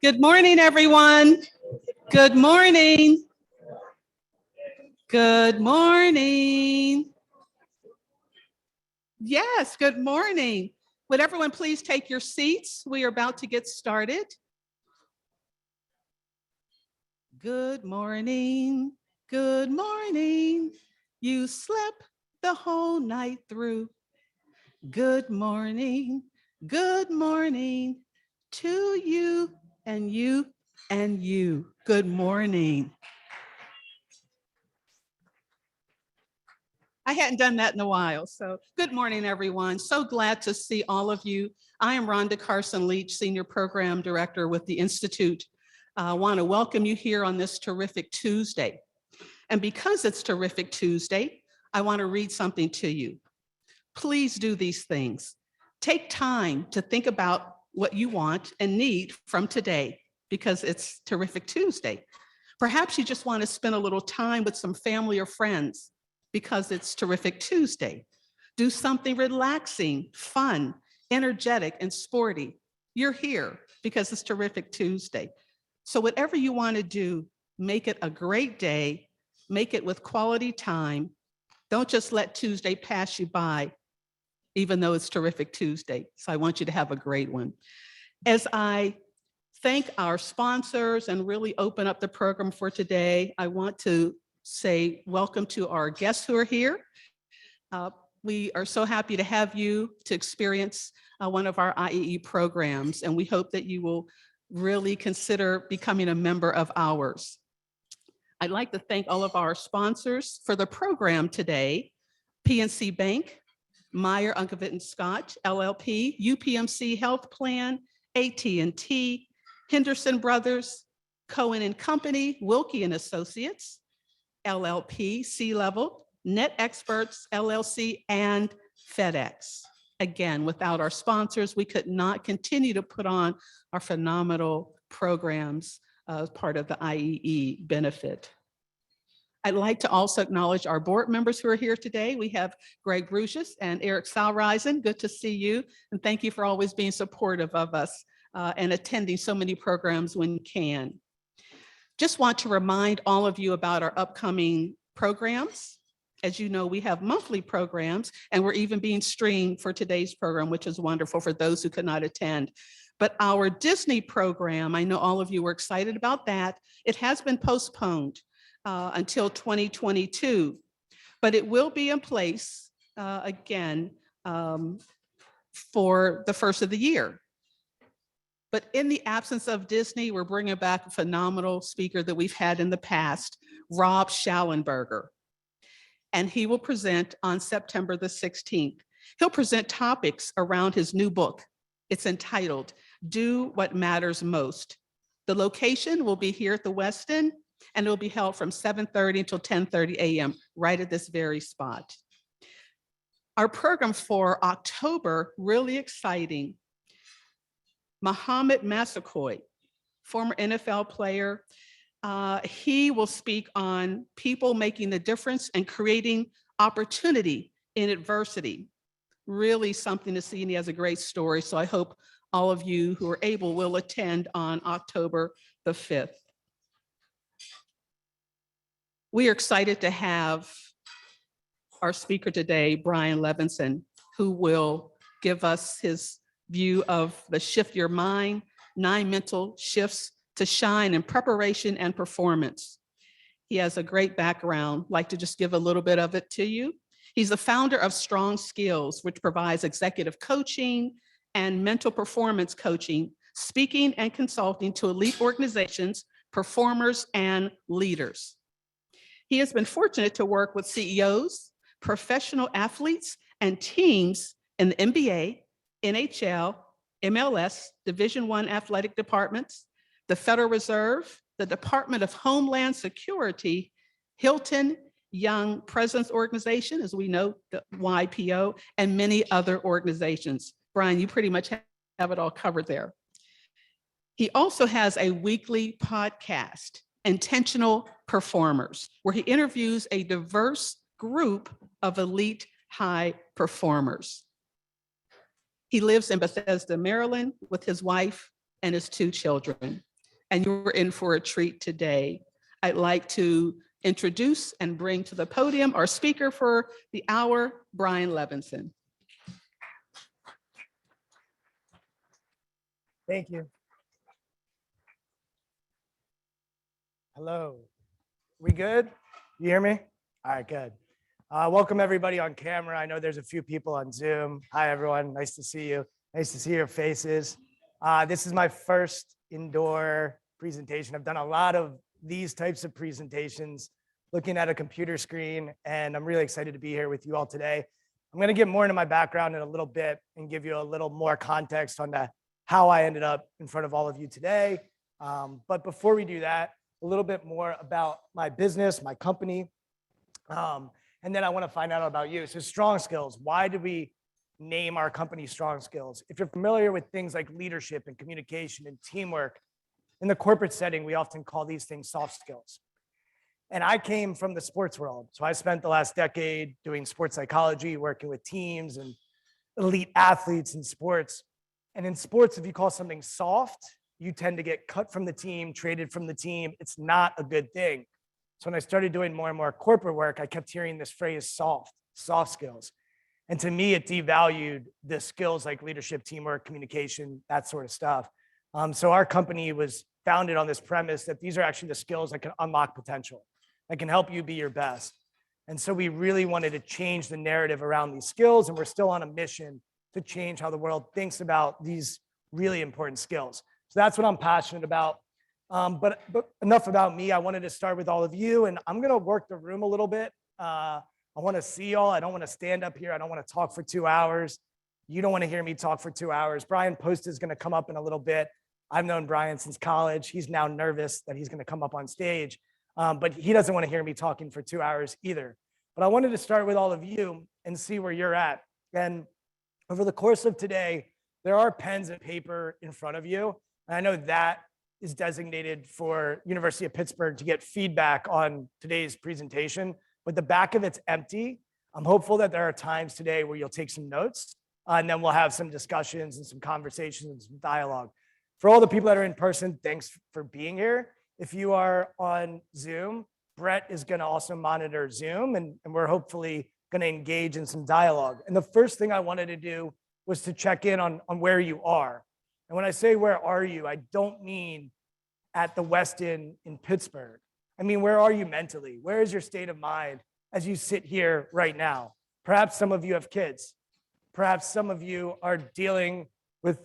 Good morning, everyone. Good morning. Good morning. Yes, good morning. Would everyone please take your seats? We are about to get started. Good morning. Good morning. You slept the whole night through. Good morning. Good morning to you and you and you. Good morning. I hadn't done that in a while. So good morning, everyone. So glad to see all of you. I am Rhonda Carson Leach, Senior Program Director with the Institute. I want to welcome you here on this terrific Tuesday. And because it's terrific Tuesday, I want to read something to you. Please do these things. Take time to think about what you want and need from today because it's terrific Tuesday. Perhaps you just want to spend a little time with some family or friends because it's terrific Tuesday. Do something relaxing, fun, energetic, and sporty. You're here because it's terrific Tuesday. So whatever you want to do, make it a great day, make it with quality time. Don't just let Tuesday pass you by, even though it's terrific Tuesday. So I want you to have a great one. As I thank our sponsors and really open up the program for today, I want to say welcome to our guests who are here. We are so happy to have you to experience one of our IEE programs, and we hope that you will really consider becoming a member of ours. I'd like to thank all of our sponsors for the program today: PNC Bank, Meyer, Unkevitt & Scott, LLP, UPMC Health Plan, AT&T, Henderson Brothers, Cohen and Company, Wilkie and Associates, LLP, C-Level, Net Experts, LLC, and FedEx. Again, without our sponsors, we could not continue to put on our phenomenal programs as part of the IEE benefit. I'd like to also acknowledge our board members who are here today. We have Greg Brucius and Eric Salreisen. Good to see you. And thank you for always being supportive of us and attending so many programs when you can. Just want to remind all of you about our upcoming programs. As you know, we have monthly programs, and we're even being streamed for today's program, which is wonderful for those who could not attend. But our Disney program, I know all of you were excited about that. It has been postponed until 2022, but it will be in place again for the first of the year. But in the absence of Disney, we're bringing back a phenomenal speaker that we've had in the past, Rob Schallenberger. And he will present on September the 16th. He'll present topics around his new book. It's entitled, Do What Matters Most. The location will be here at the Westin, and it'll be held from 7:30 until 10:30 a.m., right at this very spot. Our program for October, really exciting. Mohamed Massaquoi, former NFL player, he will speak on people making the difference and creating opportunity in adversity. Really something to see, and he has a great story. So I hope all of you who are able will attend on October the 5th. We are excited to have our speaker today, Brian Levenson, who will give us his view of the Shift Your Mind, 9 mental shifts to shine in preparation and performance. He has a great background. I'd like to just give a little bit of it to you. He's the founder of Strong Skills, which provides executive coaching and mental performance coaching, speaking and consulting to elite organizations, performers, and leaders. He has been fortunate to work with CEOs, professional athletes, and teams in the NBA, NHL, MLS, Division I athletic departments, the Federal Reserve, the Department of Homeland Security, Hilton Young Presidents Organization, as we know, the YPO, and many other organizations. Brian, you pretty much have it all covered there. He also has a weekly podcast, Intentional Performers, where he interviews a diverse group of elite high performers. He lives in Bethesda, Maryland, with his wife and his 2 children. and you're in for a treat today. I'd like to introduce and bring to the podium our speaker for the hour, Brian Levenson. Thank you. Hello. We good? You hear me? All right, good. Welcome everybody on camera. I know there's a few people on Zoom. Hi, everyone. Nice to see you. Nice to see your faces. This is my first indoor presentation. I've done a lot of these types of presentations looking at a computer screen, and I'm really excited to be here with you all today. I'm going to get more into my background in a little bit and give you a little more context on how I ended up in front of all of you today. But before we do that, a little bit more about my business, my company, and then I want to find out about you. So Strong Skills, why did we name our company Strong Skills? If you're familiar with things like leadership and communication and teamwork, in the corporate setting, we often call these things soft skills. And I came from the sports world. So I spent the last decade doing sports psychology, working with teams and elite athletes in sports. And in sports, if you call something soft, you tend to get cut from the team, traded from the team. It's not a good thing. So when I started doing more and more corporate work, I kept hearing this phrase soft skills. And to me, it devalued the skills like leadership, teamwork, communication, that sort of stuff. So our company was founded on this premise that these are actually the skills that can unlock potential, that can help you be your best. And so we really wanted to change the narrative around these skills, and we're still on a mission to change how the world thinks about these really important skills. So that's what I'm passionate about. But enough about me. I wanted to start with all of you, and I'm gonna work the room a little bit. I wanna see y'all. I don't wanna stand up here. I don't wanna talk for 2 hours. You don't wanna hear me talk for 2 hours. Brian Post is gonna come up in a little bit. I've known Brian since college. He's now nervous that he's gonna come up on stage, but he doesn't wanna hear me talking for 2 hours either. But I wanted to start with all of you and see where you're at. And over the course of today, there are pens and paper in front of you. And I know that is designated for University of Pittsburgh to get feedback on today's presentation, but the back of it's empty. I'm hopeful that there are times today where you'll take some notes, and then we'll have some discussions and some conversations and some dialogue. For all the people that are in person, thanks for being here. If you are on Zoom, Brett is gonna also monitor Zoom, and we're hopefully gonna engage in some dialogue. And the first thing I wanted to do was to check in on where you are. And when I say where are you, I don't mean at the Westin in Pittsburgh. I mean, where are you mentally? Where is your state of mind as you sit here right now? Perhaps some of you have kids. Perhaps some of you are dealing with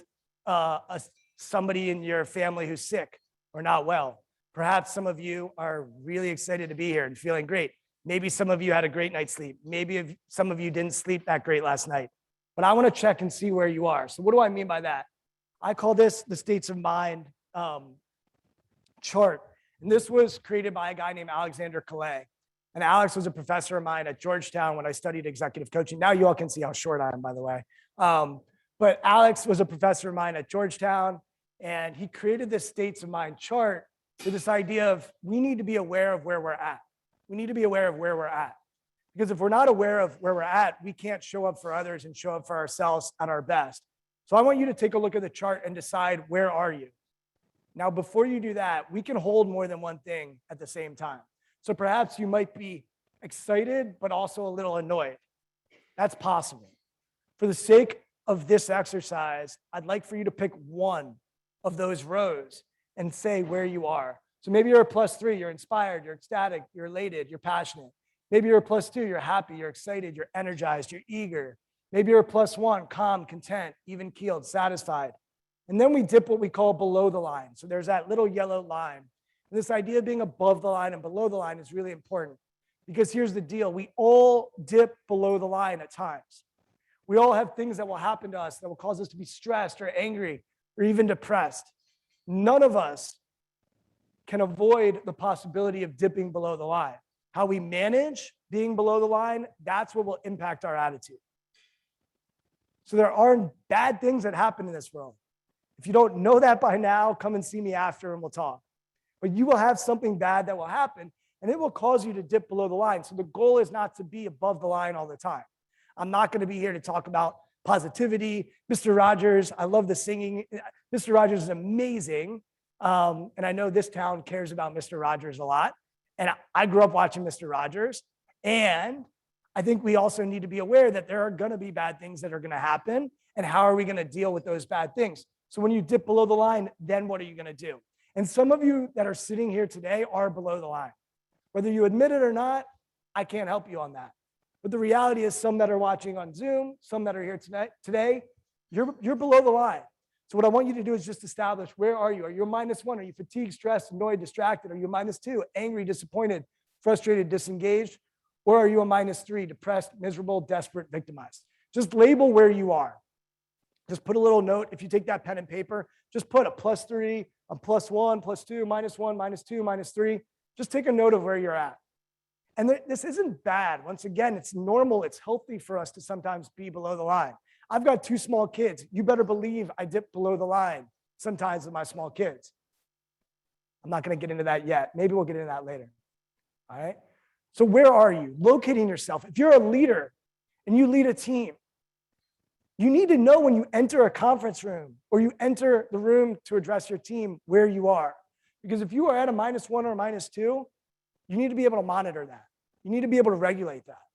somebody in your family who's sick or not well. Perhaps some of you are really excited to be here and feeling great. Maybe some of you had a great night's sleep. Maybe some of you didn't sleep that great last night. But I want to check and see where you are. So what do I mean by that? I call this the states of mind chart. And this was created by a guy named Alexander Calais. And Alex was a professor of mine at Georgetown when I studied executive coaching. Now you all can see how short I am, by the way. But Alex was a professor of mine at Georgetown, and he created this states of mind chart with this idea of we need to be aware of where we're at. We need to be aware of where we're at. Because if we're not aware of where we're at, we can't show up for others and show up for ourselves at our best. So I want you to take a look at the chart and decide, where are you? Now, before you do that, we can hold more than one thing at the same time. So perhaps you might be excited, but also a little annoyed. That's possible. For the sake of this exercise, I'd like for you to pick one of those rows and say where you are. So maybe you're a +3, you're inspired, you're ecstatic, you're elated, you're passionate. Maybe you're a +2, you're happy, you're excited, you're energized, you're eager. Maybe you're a +1, calm, content, even keeled, satisfied. And then we dip what we call below the line. So there's that little yellow line. And this idea of being above the line and below the line is really important, because here's the deal. We all dip below the line at times. We all have things that will happen to us that will cause us to be stressed or angry or even depressed. None of us can avoid the possibility of dipping below the line. How we manage being below the line, that's what will impact our attitude. So there are bad things that happen in this world. If you don't know that by now, come and see me after and we'll talk. But you will have something bad that will happen, and it will cause you to dip below the line. So the goal is not to be above the line all the time. I'm not going to be here to talk about positivity. Mr. Rogers, I love the singing. Mr. Rogers is amazing, And I know this town cares about Mr. Rogers a lot. And I grew up watching Mr. Rogers. And I think we also need to be aware that there are going to be bad things that are going to happen. And how are we going to deal with those bad things? So when you dip below the line, then what are you going to do? And some of you that are sitting here today are below the line. Whether you admit it or not, I can't help you on that. But the reality is some that are watching on Zoom, some that are here today, you're below the line. So what I want you to do is just establish, where are you? Are you a -1? Are you fatigued, stressed, annoyed, distracted? Are you a -2? Angry, disappointed, frustrated, disengaged? Or are you a -3? Depressed, miserable, desperate, victimized? Just label where you are. Just put a little note. If you take that pen and paper, just put a +3, a +1, +2, -1, -2, -3. Just take a note of where you're at. And this isn't bad. Once again, it's normal. It's healthy for us to sometimes be below the line. I've got 2 small kids. You better believe I dip below the line sometimes with my small kids. I'm not going to get into that yet. Maybe we'll get into that later. All right. So where are you? Locating yourself. If you're a leader and you lead a team, you need to know when you enter a conference room or you enter the room to address your team where you are. Because if you are at a -1 or a -2, you need to be able to monitor that. You need to be able to regulate that.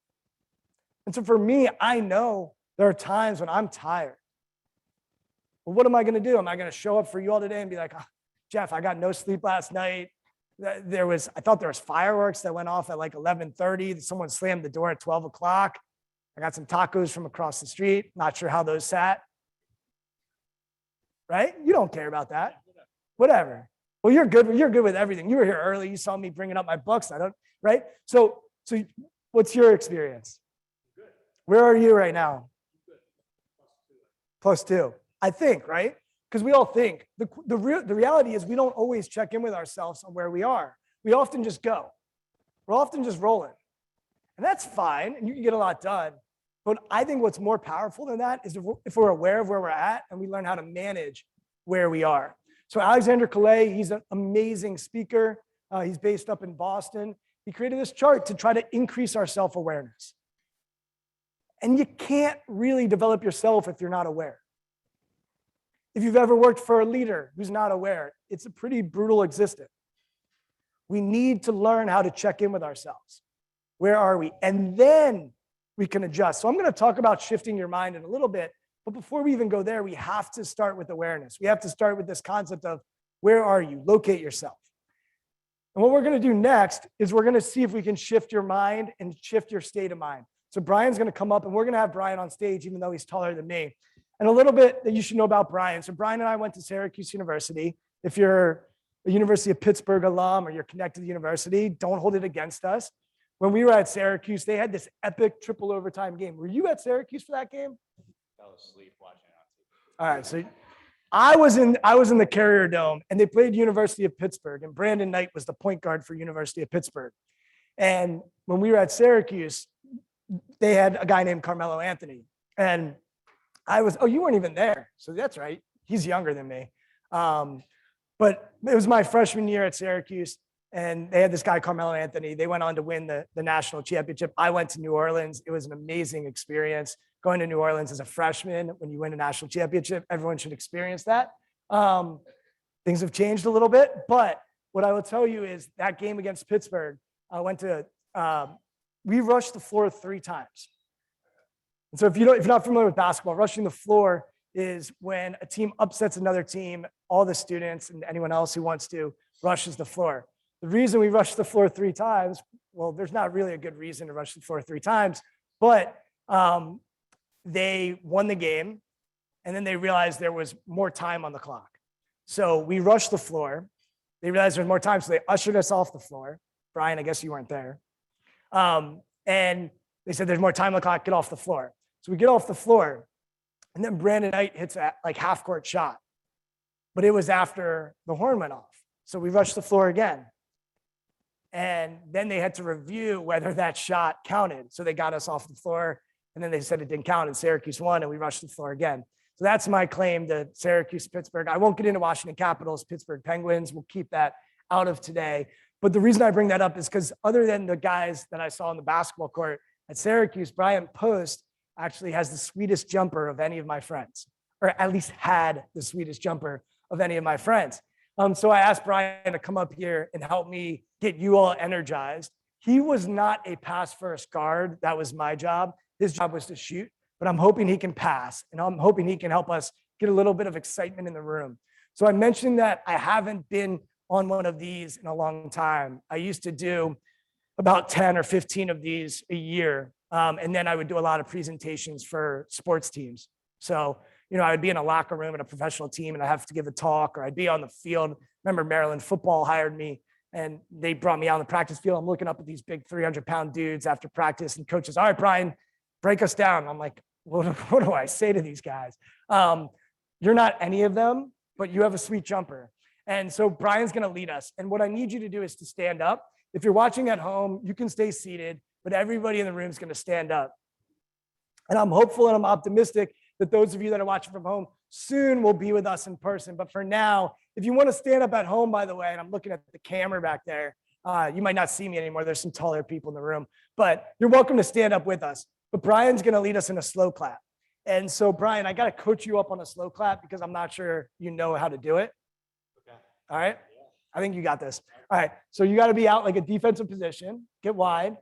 And so for me, I know there are times when I'm tired. Well, what am I going to do? Am I going to show up for you all today and be like, oh, Jeff, I got no sleep last night. I thought there was fireworks that went off at like 11:30. Someone slammed the door at 12 o'clock. I got some tacos from across the street. Not sure how those sat. Right? You don't care about that. Whatever. Well, you're good. You're good with everything. You were here early. You saw me bringing up my books. Right? So what's your experience? Where are you right now? +2. I think, right? Because we all think. The reality is we don't always check in with ourselves on where we are. We often just go. We're often just rolling. And that's fine, and you can get a lot done. But I think what's more powerful than that is if we're aware of where we're at and we learn how to manage where we are. So Alexander Calais, he's an amazing speaker. He's based up in Boston. He created this chart to try to increase our self-awareness. And you can't really develop yourself if you're not aware. If you've ever worked for a leader who's not aware, it's a pretty brutal existence. We need to learn how to check in with ourselves. Where are we? And then we can adjust. So I'm going to talk about shifting your mind in a little bit. But before we even go there, we have to start with awareness. We have to start with this concept of where are you? Locate yourself. And what we're going to do next is we're going to see if we can shift your mind and shift your state of mind. So Brian's going to come up, and we're going to have Brian on stage, even though he's taller than me. And a little bit that you should know about Brian. So Brian and I went to Syracuse University. If you're a University of Pittsburgh alum or you're connected to the university, don't hold it against us. When we were at Syracuse, they had this epic triple overtime game. Were you at Syracuse for that game? I was asleep watching it. All right, so I was in the Carrier Dome, and they played University of Pittsburgh, and Brandon Knight was the point guard for University of Pittsburgh. And when we were at Syracuse, they had a guy named Carmelo Anthony, and you weren't even there, so that's right. He's younger than me, but it was my freshman year at Syracuse, and they had this guy Carmelo Anthony. They went on to win the national championship. I went to New Orleans. It was an amazing experience. Going to New Orleans as a freshman, when you win a national championship, everyone should experience that. Things have changed a little bit, but what I will tell you is that game against Pittsburgh, we rushed the floor 3 times. And so if you're not familiar with basketball, rushing the floor is when a team upsets another team, all the students and anyone else who wants to rushes the floor. The reason we rushed the floor 3 times, well, there's not really a good reason to rush the floor 3 times, but they won the game, and then they realized there was more time on the clock. So we rushed the floor. They realized there was more time, so they ushered us off the floor. Brian, I guess you weren't there. And they said, there's more time on the clock, get off the floor. So we get off the floor, and then Brandon Knight hits a half-court shot. But it was after the horn went off. So we rushed the floor again. And then they had to review whether that shot counted. So they got us off the floor, and then they said it didn't count, and Syracuse won, and we rushed the floor again. So that's my claim to Syracuse, Pittsburgh. I won't get into Washington Capitals, Pittsburgh Penguins. We'll keep that out of today. But the reason I bring that up is because other than the guys that I saw on the basketball court at Syracuse, Brian Post actually has the sweetest jumper of any of my friends, or at least had the sweetest jumper of any of my friends. So I asked Brian to come up here and help me get you all energized. He was not a pass first guard. That was my job. His job was to shoot, but I'm hoping he can pass, and I'm hoping he can help us get a little bit of excitement in the room. So I mentioned that I haven't been on one of these in a long time. I used to do about 10 or 15 of these a year. And then I would do a lot of presentations for sports teams. So, I would be in a locker room at a professional team and I have to give a talk, or I'd be on the field. Remember, Maryland football hired me and they brought me out on the practice field. I'm looking up at these big 300-pound dudes after practice, and coaches, all right, Brian, break us down. I'm like, what do I say to these guys? You're not any of them, but you have a sweet jumper. And so Brian's going to lead us. And what I need you to do is to stand up. If you're watching at home, you can stay seated, but everybody in the room is going to stand up. And I'm hopeful and I'm optimistic that those of you that are watching from home soon will be with us in person. But for now, if you want to stand up at home, by the way, and I'm looking at the camera back there, you might not see me anymore. There's some taller people in the room, but you're welcome to stand up with us. But Brian's going to lead us in a slow clap. And so, Brian, I got to coach you up on a slow clap because I'm not sure you know how to do it. Okay. All right. I think you got this. All right. So you got to be out like a defensive position, get wide.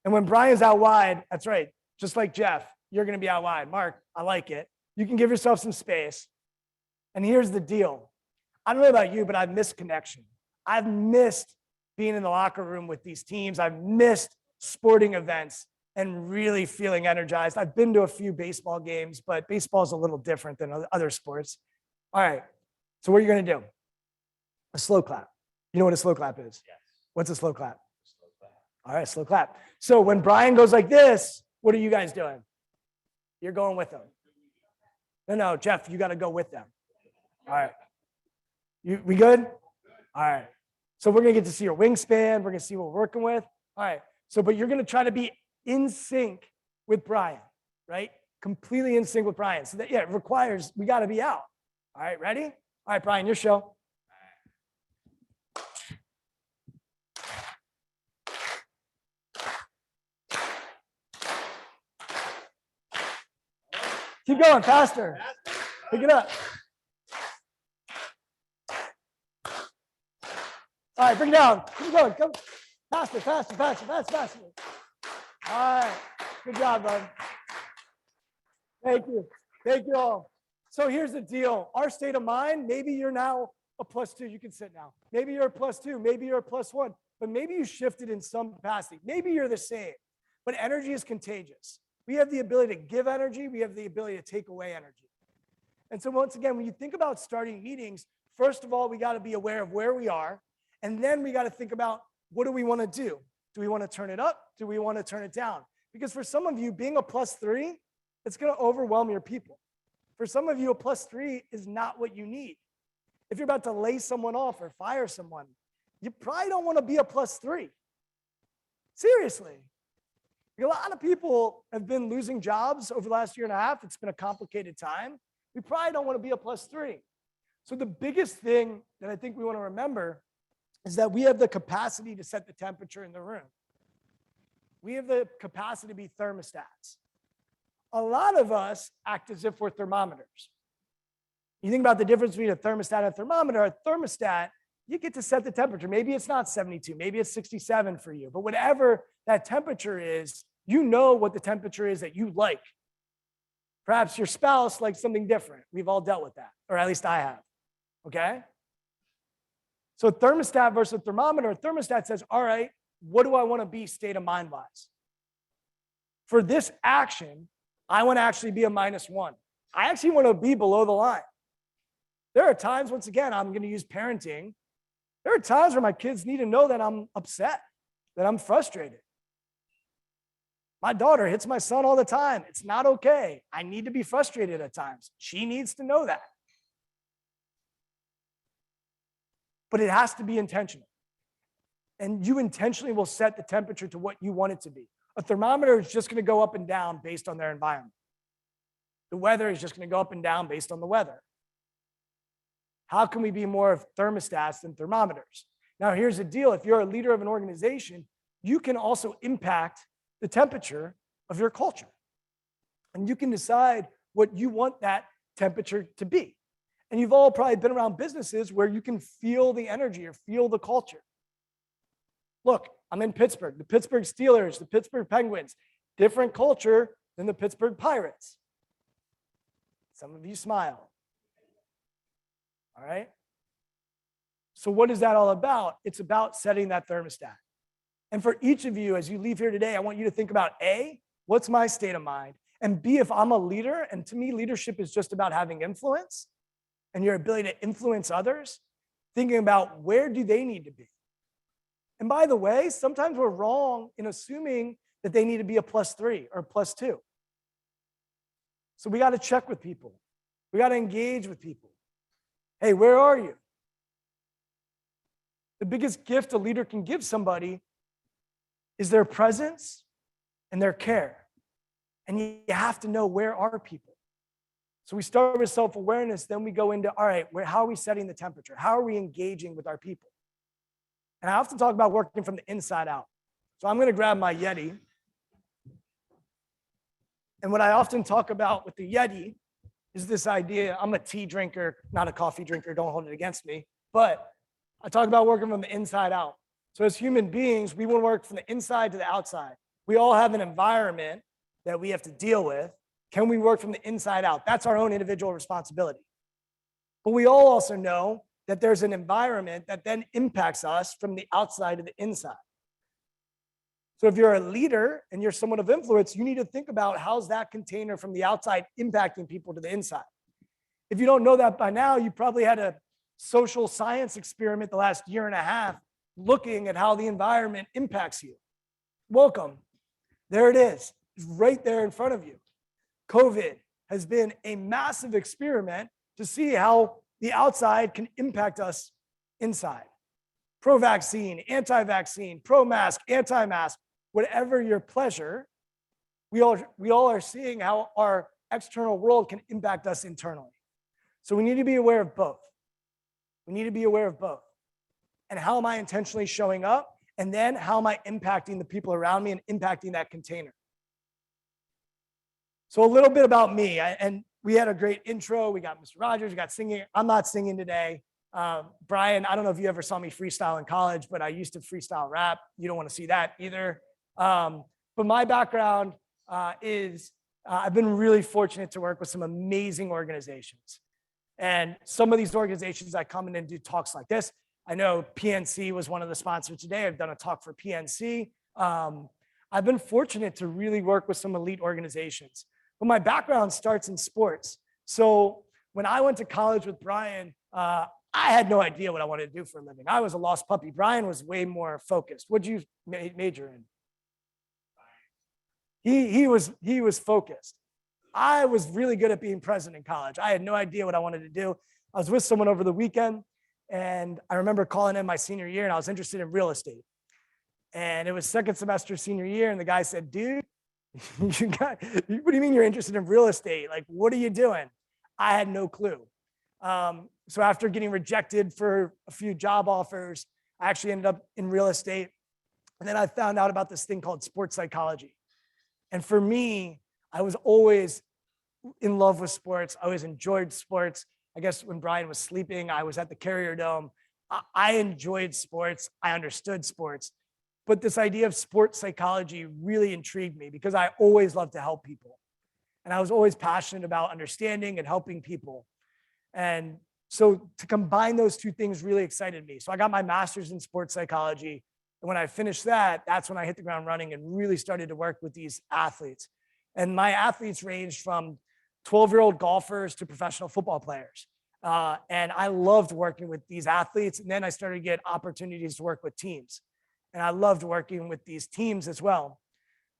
And when Brian's out wide, that's right. Just like Jeff, you're going to be out wide. Mark, I like it. You can give yourself some space. And here's the deal. I don't know about you, but I've missed connection. I've missed being in the locker room with these teams. I've missed sporting events and really feeling energized. I've been to a few baseball games, but baseball is a little different than other sports. All right. So what are you going to do? A slow clap. You know what a slow clap is? Yes. What's a slow clap? Slow clap. All right, slow clap. So when Brian goes like this, what are you guys doing? You're going with him. No, Jeff, you got to go with them. All right. We good? All right. So we're going to get to see your wingspan. We're going to see what we're working with. All right. So, but you're going to try to be in sync with Brian, right? Completely in sync with Brian. So that, yeah, it requires, we got to be out. All right, ready? All right, Brian, your show. Keep going, faster. Pick it up. All right, bring it down. Keep going. Come faster, faster, faster, faster, faster. All right. Good job, bud. Thank you. Thank you all. So here's the deal. Our state of mind, maybe you're now a +2. You can sit now. Maybe you're a +2. Maybe you're a +1. But maybe you shifted in some capacity. Maybe you're the same. But energy is contagious. We have the ability to give energy. We have the ability to take away energy. And so once again, when you think about starting meetings, first of all, we got to be aware of where we are. And then we got to think about, what do we want to do? Do we want to turn it up? Do we want to turn it down? Because for some of you, being a +3, it's going to overwhelm your people. For some of you, a +3 is not what you need. If you're about to lay someone off or fire someone, you probably don't want to be a +3. Seriously. A lot of people have been losing jobs over the last year and a half. It's been a complicated time. We probably don't want to be a +3. So the biggest thing that I think we want to remember is that we have the capacity to set the temperature in the room. We have the capacity to be thermostats. A lot of us act as if we're thermometers. You think about the difference between a thermostat and a thermometer. A thermostat, you get to set the temperature. Maybe it's not 72, maybe it's 67 for you, but whatever that temperature is, you know what the temperature is that you like. Perhaps your spouse likes something different. We've all dealt with that, or at least I have, okay? So a thermostat versus a thermometer, a thermostat says, all right, what do I want to be state of mind wise? For this action, I want to actually be a -1. I actually want to be below the line. There are times, once again, I'm going to use parenting. There are times where my kids need to know that I'm upset, that I'm frustrated. My daughter hits my son all the time. It's not okay. I need to be frustrated at times. She needs to know that. But it has to be intentional. And you intentionally will set the temperature to what you want it to be. A thermometer is just going to go up and down based on their environment. The weather is just going to go up and down based on the weather. How can we be more of thermostats than thermometers? Now, here's the deal. If you're a leader of an organization, you can also impact the temperature of your culture. And you can decide what you want that temperature to be. And you've all probably been around businesses where you can feel the energy or feel the culture. Look, I'm in Pittsburgh, the Pittsburgh Steelers, the Pittsburgh Penguins, different culture than the Pittsburgh Pirates. Some of you smile. All right? So what is that all about? It's about setting that thermostat. And for each of you, as you leave here today, I want you to think about A, what's my state of mind? And B, if I'm a leader, and to me, leadership is just about having influence and your ability to influence others, thinking about where do they need to be? And by the way, sometimes we're wrong in assuming that they need to be a +3 or +2. So we got to check with people. We got to engage with people. Hey, where are you? The biggest gift a leader can give somebody is their presence and their care. And you have to know, where are people? So we start with self-awareness, then we go into, all right, how are we setting the temperature? How are we engaging with our people? And I often talk about working from the inside out. So I'm going to grab my Yeti. And what I often talk about with the Yeti is this idea. I'm a tea drinker, not a coffee drinker. Don't hold it against me. But I talk about working from the inside out. So as human beings, we want to work from the inside to the outside. We all have an environment that we have to deal with. Can we work from the inside out? That's our own individual responsibility. But we all also know that there's an environment that then impacts us from the outside to the inside. So if you're a leader and you're someone of influence, you need to think about, how's that container from the outside impacting people to the inside. If you don't know that by now, you probably had a social science experiment the last year and a half looking at how the environment impacts you. Welcome. There it is. It's right there in front of you. COVID has been a massive experiment to see how the outside can impact us inside. Pro-vaccine, anti-vaccine, pro-mask, anti-mask, whatever your pleasure, we all are seeing how our external world can impact us internally. So we need to be aware of both. We need to be aware of both. And how am I intentionally showing up? And then how am I impacting the people around me and impacting that container? So a little bit about me, and we had a great intro. We got Mr. Rogers, we got singing. I'm not singing today. Brian, I don't know if you ever saw me freestyle in college, but I used to freestyle rap. You don't want to see that either. But my background is I've been really fortunate to work with some amazing organizations. And some of these organizations, I come in and do talks like this. I know PNC was one of the sponsors today. I've done a talk for PNC. I've been fortunate to really work with some elite organizations. But my background starts in sports. So when I went to college with Brian, I had no idea what I wanted to do for a living. I was a lost puppy. Brian was way more focused. What'd you major in? He was focused. I was really good at being present in college. I had no idea what I wanted to do. I was with someone over the weekend, and I remember calling in my senior year, and I was interested in real estate. And it was second semester senior year, and the guy said, dude, what do you mean you're interested in real estate? Like, what are you doing? I had no clue. So after getting rejected for a few job offers, I actually ended up in real estate. And then I found out about this thing called sports psychology. And for me, I was always in love with sports. I always enjoyed sports. I guess when Brian was sleeping, I was at the Carrier Dome. I enjoyed sports. I understood sports. But this idea of sports psychology really intrigued me because I always loved to help people. And I was always passionate about understanding and helping people. And so to combine those two things really excited me. So I got my master's in sports psychology. And when I finished that, that's when I hit the ground running and really started to work with these athletes. And my athletes ranged from 12-year-old golfers to professional football players. And I loved working with these athletes. And then I started to get opportunities to work with teams. And I loved working with these teams as well.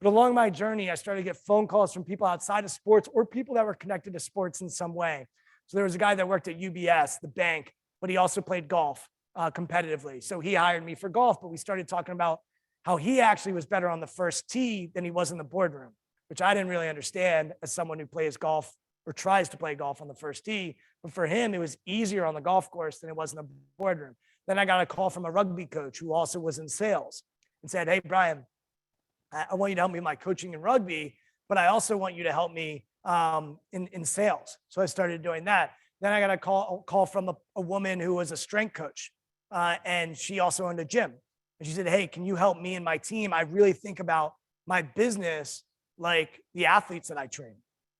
But along my journey, I started to get phone calls from people outside of sports or people that were connected to sports in some way. So there was a guy that worked at UBS, the bank, but he also played golf competitively. So he hired me for golf, but we started talking about how he actually was better on the first tee than he was in the boardroom, which I didn't really understand as someone who plays golf or tries to play golf on the first tee. But for him, it was easier on the golf course than it was in the boardroom. Then I got a call from a rugby coach who also was in sales and said, hey, Brian, I want you to help me with my coaching in rugby, but I also want you to help me in sales. So I started doing that. Then I got a call from a woman who was a strength coach, and she also owned a gym. And she said, hey, can you help me and my team? I really think about my business like the athletes that I train.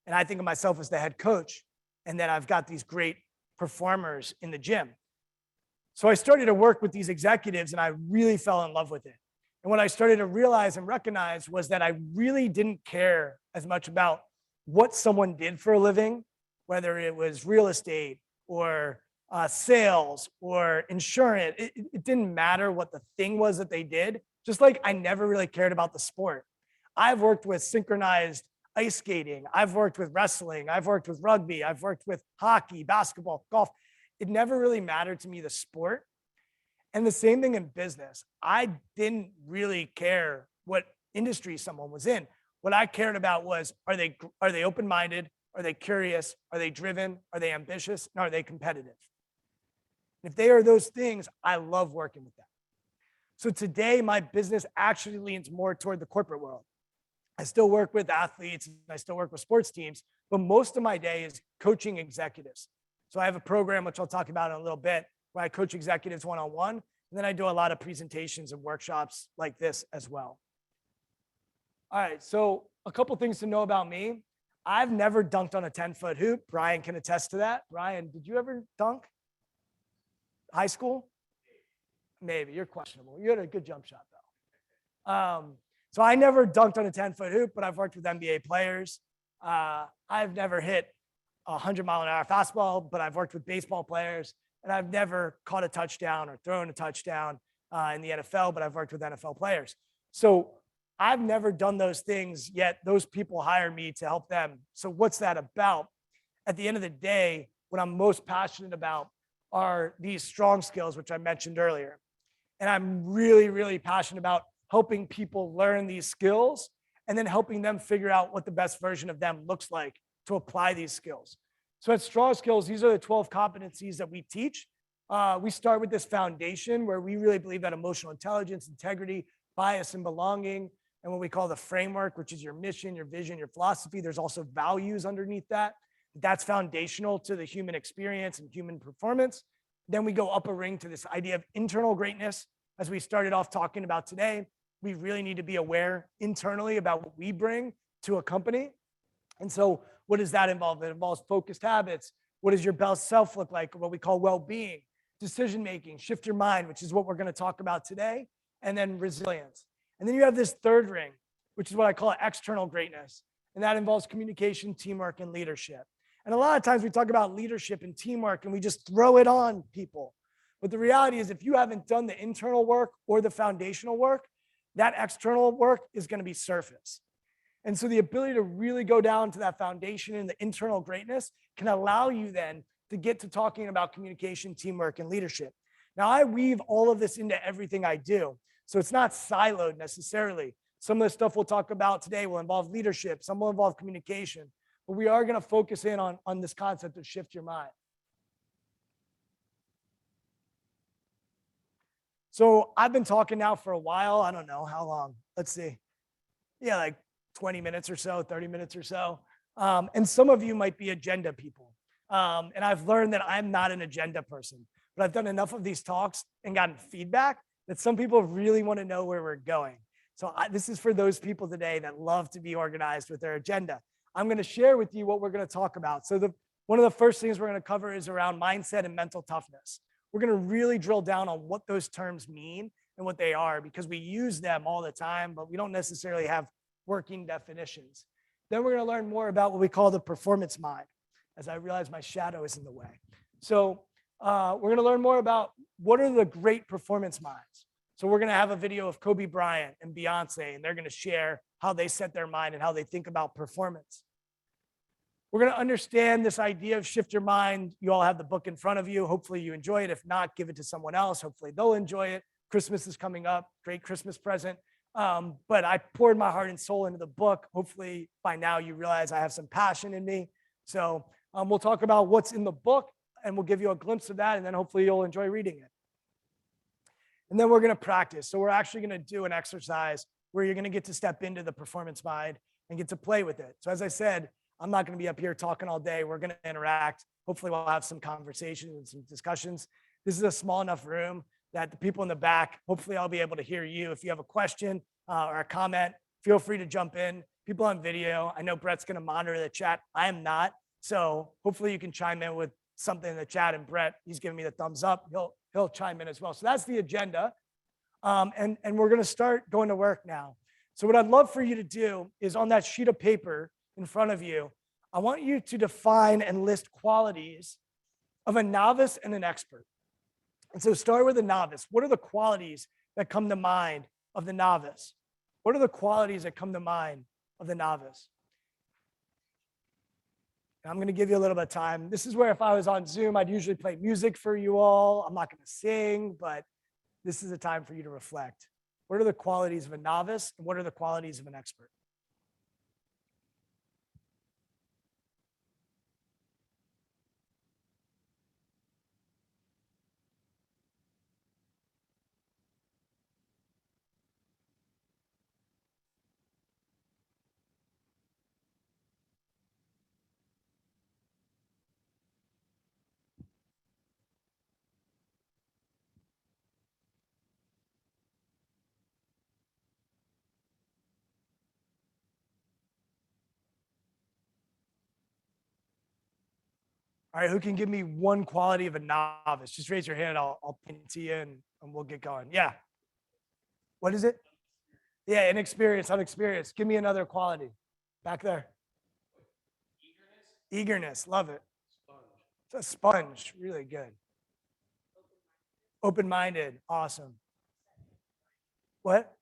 And I think of myself as the head coach. And then I've got these great performers in the gym. So I started to work with these executives and I really fell in love with it. And what I started to realize and recognize was that I really didn't care as much about what someone did for a living, whether it was real estate or sales or insurance. It didn't matter what the thing was that they did, just like I never really cared about the sport. I've worked with synchronized ice skating. I've worked with wrestling. I've worked with rugby. I've worked with hockey, basketball, golf. It never really mattered to me, the sport. And the same thing in business. I didn't really care what industry someone was in. What I cared about was, are they open-minded? Are they curious? Are they driven? Are they ambitious? And are they competitive? If they are those things, I love working with them. So today, my business actually leans more toward the corporate world. I still work with athletes, and I still work with sports teams, but most of my day is coaching executives. So I have a program, which I'll talk about in a little bit, where I coach executives one-on-one, and then I do a lot of presentations and workshops like this as well. All right, so a couple things to know about me. I've never dunked on a 10-foot hoop. Brian can attest to that. Brian, did you ever dunk? High school? Maybe, you're questionable. You had a good jump shot though. So I never dunked on a 10-foot hoop, but I've worked with NBA players. I've never hit a 100-mile-an-hour fastball, but I've worked with baseball players. And I've never caught a touchdown or thrown a touchdown in the NFL, but I've worked with NFL players. So I've never done those things, yet those people hire me to help them. So what's that about? At the end of the day, what I'm most passionate about are these strong skills, which I mentioned earlier. And I'm really, really passionate about helping people learn these skills and then helping them figure out what the best version of them looks like to apply these skills. So at Strong Skills, these are the 12 competencies that we teach. We start with this foundation where we really believe that emotional intelligence, integrity, bias, and belonging, and what we call the framework, which is your mission, your vision, your philosophy. There's also values underneath that. That's foundational to the human experience and human performance. Then we go up a ring to this idea of internal greatness. As we started off talking about today, we really need to be aware internally about what we bring to a company. And so what does that involve? It involves focused habits. What does your best self look like? What we call well-being, decision-making, shift your mind, which is what we're going to talk about today, and then resilience. And then you have this third ring, which is what I call external greatness. And that involves communication, teamwork, and leadership. And a lot of times we talk about leadership and teamwork and we just throw it on people. But the reality is if you haven't done the internal work or the foundational work, that external work is going to be surface. And so the ability to really go down to that foundation and the internal greatness can allow you then to get to talking about communication, teamwork, and leadership. Now, I weave all of this into everything I do. So it's not siloed necessarily. Some of the stuff we'll talk about today will involve leadership. Some will involve communication. But we are going to focus in on this concept of shift your mind. So I've been talking now for a while. I don't know how long. Let's see. Yeah, like 20 minutes or so, 30 minutes or so. And some of you might be agenda people. And I've learned that I'm not an agenda person. But I've done enough of these talks and gotten feedback that some people really want to know where we're going. So this is for those people today that love to be organized with their agenda. I'm going to share with you what we're going to talk about. So one of the first things we're going to cover is around mindset and mental toughness. We're going to really drill down on what those terms mean and what they are because we use them all the time, but we don't necessarily have working definitions. Then we're going to learn more about what we call the performance mind, as I realize my shadow is in the way. So we're going to learn more about what are the great performance minds. So we're going to have a video of Kobe Bryant and Beyonce, and they're going to share how they set their mind and how they think about performance. We're going to understand this idea of shift your mind. You all have the book in front of you. Hopefully you enjoy it. If not, give it to someone else. Hopefully they'll enjoy it. Christmas is coming up. Great Christmas present. But I poured my heart and soul into the book. Hopefully by now you realize I have some passion in me. So we'll talk about what's in the book and we'll give you a glimpse of that. And then hopefully you'll enjoy reading it. And then we're going to practice. So we're actually going to do an exercise where you're going to get to step into the performance mind and get to play with it. So as I said, I'm not going to be up here talking all day. We're going to interact. Hopefully we'll have some conversations and some discussions. This is a small enough room that the people in the back, hopefully I'll be able to hear you. If you have a question or a comment, feel free to jump in. People on video, I know Brett's going to monitor the chat. I am not. So hopefully you can chime in with something in the chat, and Brett, he's giving me the thumbs up. He'll chime in as well. So that's the agenda. And we're going to start going to work now. So what I'd love for you to do is on that sheet of paper in front of you, I want you to define and list qualities of a novice and an expert. And so start with a novice. What are the qualities that come to mind of the novice? What are the qualities that come to mind of the novice? And I'm going to give you a little bit of time. This is where if I was on Zoom, I'd usually play music for you all. I'm not going to sing, but this is a time for you to reflect. What are the qualities of a novice? And what are the qualities of an expert? All right, who can give me one quality of a novice? Just raise your hand. I'll pin it to you and we'll get going. Yeah. What is it? Yeah, inexperienced, unexperienced. Give me another quality. Back there. Eagerness. Love it. It's a sponge. Really good. Open-minded. Awesome. What?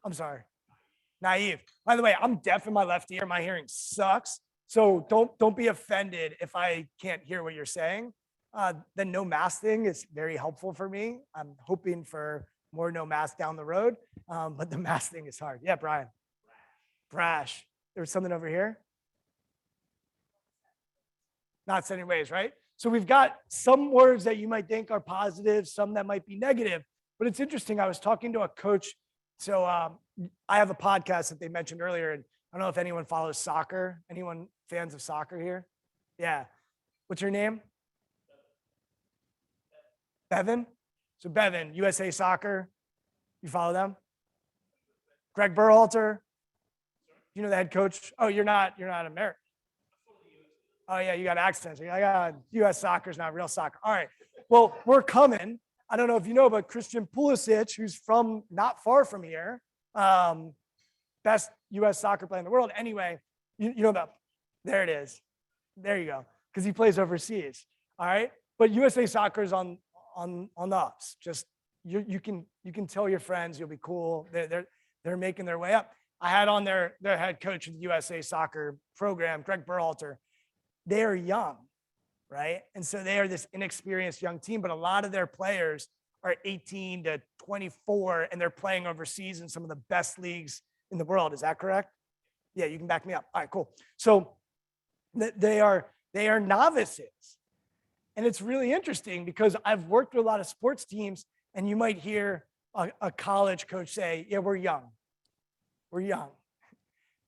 I'm sorry. Naive. By the way, I'm deaf in my left ear. My hearing sucks. So don't be offended if I can't hear what you're saying. The no mask thing is very helpful for me. I'm hoping for more no mask down the road, but the mask thing is hard. Yeah, Brian. Brash. There's something over here. Not set in ways, right? So we've got some words that you might think are positive, some that might be negative, but it's interesting. I was talking to a coach. So I have a podcast that they mentioned earlier, and I don't know if anyone follows soccer. Anyone fans of soccer here? Yeah. What's your name? Bevan. So Bevan, USA Soccer. You follow them? Greg Berhalter. You know the head coach? Oh, you're not American. Oh yeah, you got accents. You're like, US soccer is not real soccer. All right. Well, we're coming. I don't know if you know, but Christian Pulisic, who's from not far from here, best US soccer player in the world. Anyway, you know about, there it is. There you go. Because he plays overseas. All right. But USA soccer is on the ups. Just you can tell your friends you'll be cool. They're making their way up. I had on their head coach of the USA soccer program, Greg Berhalter. They are young, right? And so they are this inexperienced young team, but a lot of their players are 18 to 24, and they're playing overseas in some of the best leagues in the world. Is that correct? Yeah, you can back me up. All right, cool. So they are novices. And it's really interesting because I've worked with a lot of sports teams, and you might hear a college coach say, yeah, we're young. We're young.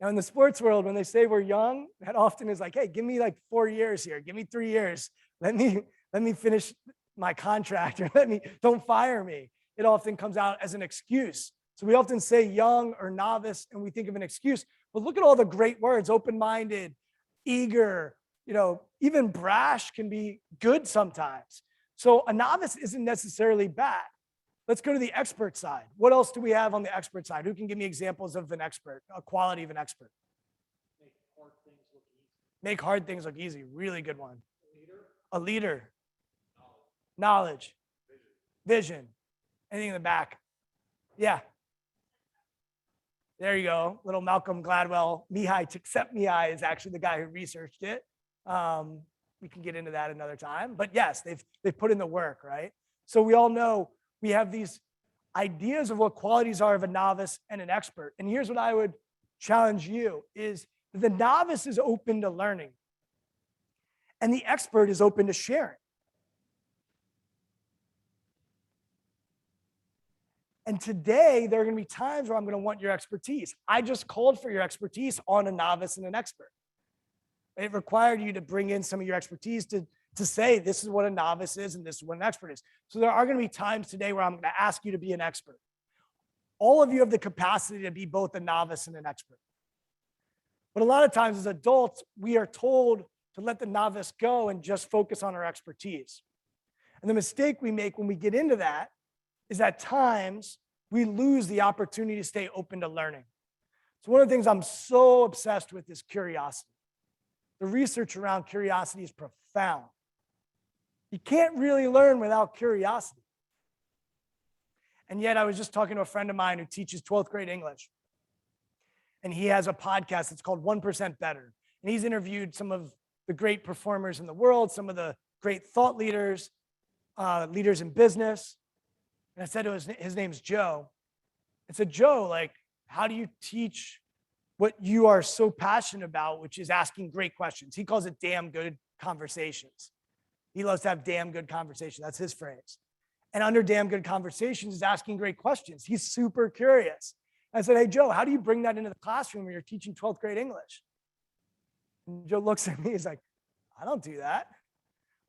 Now in the sports world, when they say we're young, that often is like, hey, give me like 4 years here. Give me 3 years. Let me finish my contract, or don't fire me. It often comes out as an excuse. So we often say young or novice, and we think of an excuse. But look at all the great words: open-minded, eager, even brash can be good sometimes. So a novice isn't necessarily bad. Let's go to the expert side. What else do we have on the expert side? Who can give me examples of an expert, a quality of an expert? Make hard things look easy. Really good one. A leader. Knowledge. Vision. Anything in the back? Yeah. There you go. Little Malcolm Gladwell. Mihai Csikszentmihalyi is actually the guy who researched it. We can get into that another time. But yes, they've put in the work, right? So we all know we have these ideas of what qualities are of a novice and an expert. And here's what I would challenge you is the novice is open to learning, and the expert is open to sharing. And today, there are going to be times where I'm going to want your expertise. I just called for your expertise on a novice and an expert. It required you to bring in some of your expertise to say this is what a novice is and this is what an expert is. So there are going to be times today where I'm going to ask you to be an expert. All of you have the capacity to be both a novice and an expert. But a lot of times as adults, we are told to let the novice go and just focus on our expertise. And the mistake we make when we get into that is at times we lose the opportunity to stay open to learning. So one of the things I'm so obsessed with is curiosity. The research around curiosity is profound. You can't really learn without curiosity. And yet I was just talking to a friend of mine who teaches 12th grade English. And he has a podcast that's called 1% Better. And he's interviewed some of the great performers in the world, some of the great thought leaders, leaders in business. And I said to his name's Joe. I said, Joe, like, how do you teach what you are so passionate about, which is asking great questions? He calls it damn good conversations. He loves to have damn good conversations. That's his phrase. And under damn good conversations is asking great questions. He's super curious. I said, hey, Joe, how do you bring that into the classroom when you're teaching 12th grade English? And Joe looks at me, he's like, I don't do that.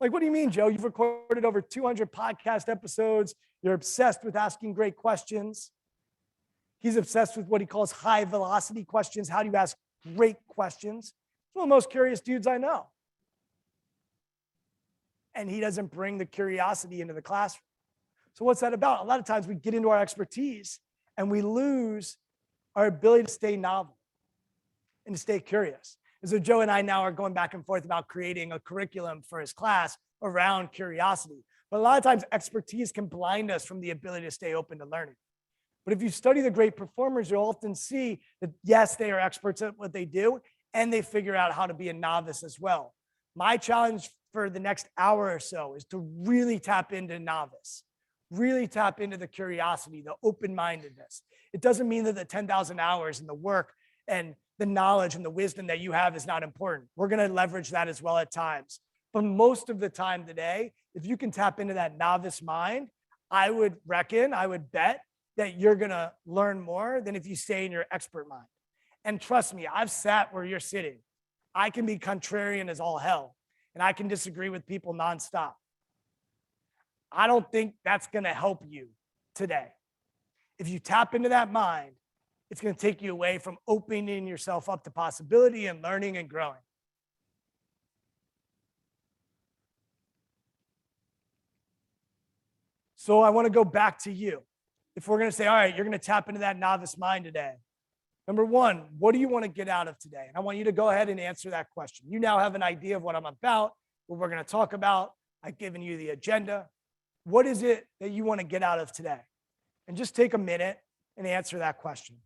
Like, what do you mean, Joe? You've recorded over 200 podcast episodes. You're obsessed with asking great questions. He's obsessed with what he calls high velocity questions. How do you ask great questions? He's one of the most curious dudes I know. And he doesn't bring the curiosity into the classroom. So what's that about? A lot of times we get into our expertise and we lose our ability to stay novel and to stay curious. And so Joe and I now are going back and forth about creating a curriculum for his class around curiosity. But a lot of times expertise can blind us from the ability to stay open to learning. But if you study the great performers, you'll often see that, yes, they are experts at what they do, and they figure out how to be a novice as well. My challenge for the next hour or so is to really tap into novice, really tap into the curiosity, the open-mindedness. It doesn't mean that the 10,000 hours and the work and the knowledge and the wisdom that you have is not important. We're going to leverage that as well at times. But most of the time today, if you can tap into that novice mind, I would bet that you're going to learn more than if you stay in your expert mind. And trust me, I've sat where you're sitting. I can be contrarian as all hell, and I can disagree with people nonstop. I don't think that's going to help you today. If you tap into that mind, it's going to take you away from opening yourself up to possibility and learning and growing. So I want to go back to you. If we're going to say, all right, you're going to tap into that novice mind today. Number one, what do you want to get out of today? And I want you to go ahead and answer that question. You now have an idea of what I'm about, what we're going to talk about. I've given you the agenda. What is it that you want to get out of today? And just take a minute and answer that question.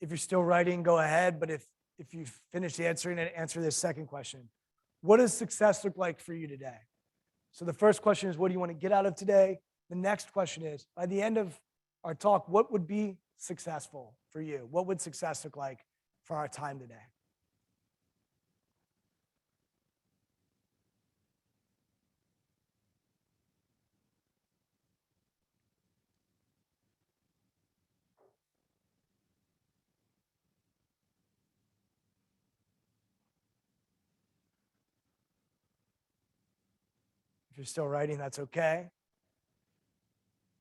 If you're still writing, go ahead. But if you've finished answering it, answer this second question. What does success look like for you today? So the first question is, what do you want to get out of today? The next question is, by the end of our talk, what would be successful for you? What would success look like for our time today? If you're still writing, that's okay.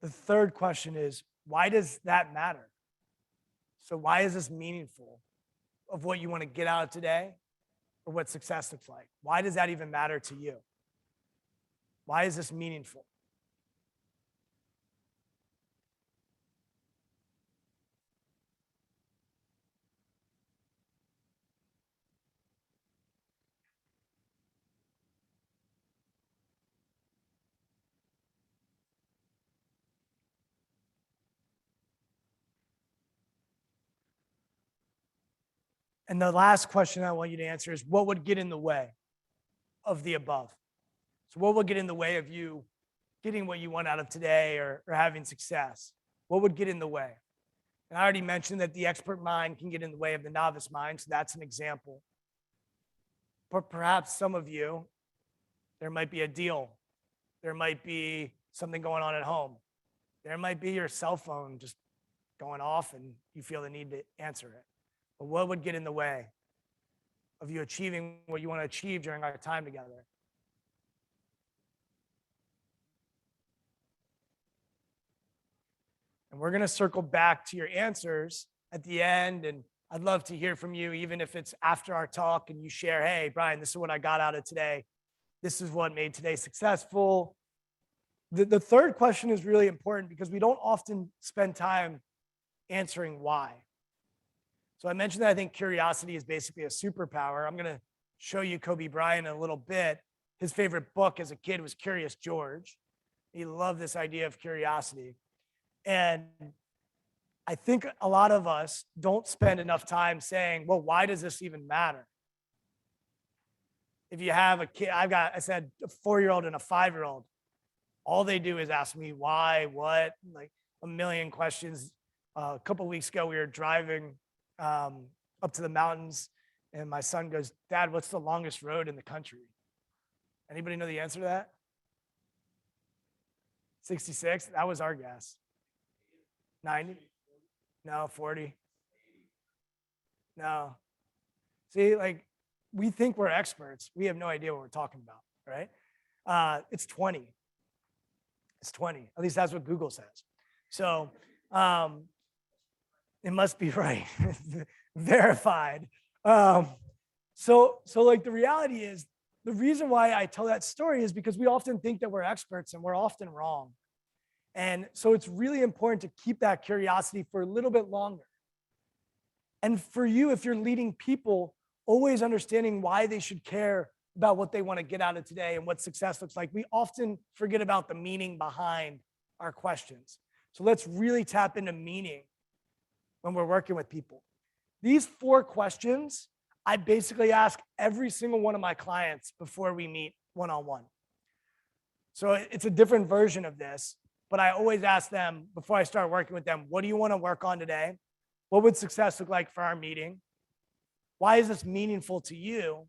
The third question is, why does that matter? So why is this meaningful of what you want to get out of today or what success looks like? Why does that even matter to you? Why is this meaningful? And the last question I want you to answer is, what would get in the way of the above? So what would get in the way of you getting what you want out of today or having success? What would get in the way? And I already mentioned that the expert mind can get in the way of the novice mind, so that's an example. But perhaps some of you, there might be a deal. There might be something going on at home. There might be your cell phone just going off and you feel the need to answer it. But what would get in the way of you achieving what you want to achieve during our time together? And we're going to circle back to your answers at the end. And I'd love to hear from you, even if it's after our talk and you share, hey, Brian, this is what I got out of today. This is what made today successful. The third question is really important because we don't often spend time answering why. So I mentioned that I think curiosity is basically a superpower. I'm going to show you Kobe Bryant in a little bit. His favorite book as a kid was Curious George. He loved this idea of curiosity. And I think a lot of us don't spend enough time saying, well, why does this even matter? If you have a kid, I said a 4-year-old and a 5-year-old, all they do is ask me why, what, like a million questions. A couple of weeks ago, we were driving up to the mountains and my son goes, Dad, what's the longest road in the country? Anybody know the answer to that? 66, that was our guess. 90? No, 40. No. See, like we think we're experts. We have no idea what we're talking about, right? It's 20. It's 20. At least that's what Google says. So it must be right. Verified. So like the reality is, the reason why I tell that story is because we often think that we're experts and we're often wrong. And so it's really important to keep that curiosity for a little bit longer. And for you, if you're leading people, always understanding why they should care about what they want to get out of today and what success looks like. We often forget about the meaning behind our questions. So let's really tap into meaning when we're working with people. These 4 questions, I basically ask every single one of my clients before we meet one-on-one. So it's a different version of this. But I always ask them before I start working with them, what do you want to work on today? What would success look like for our meeting? Why is this meaningful to you?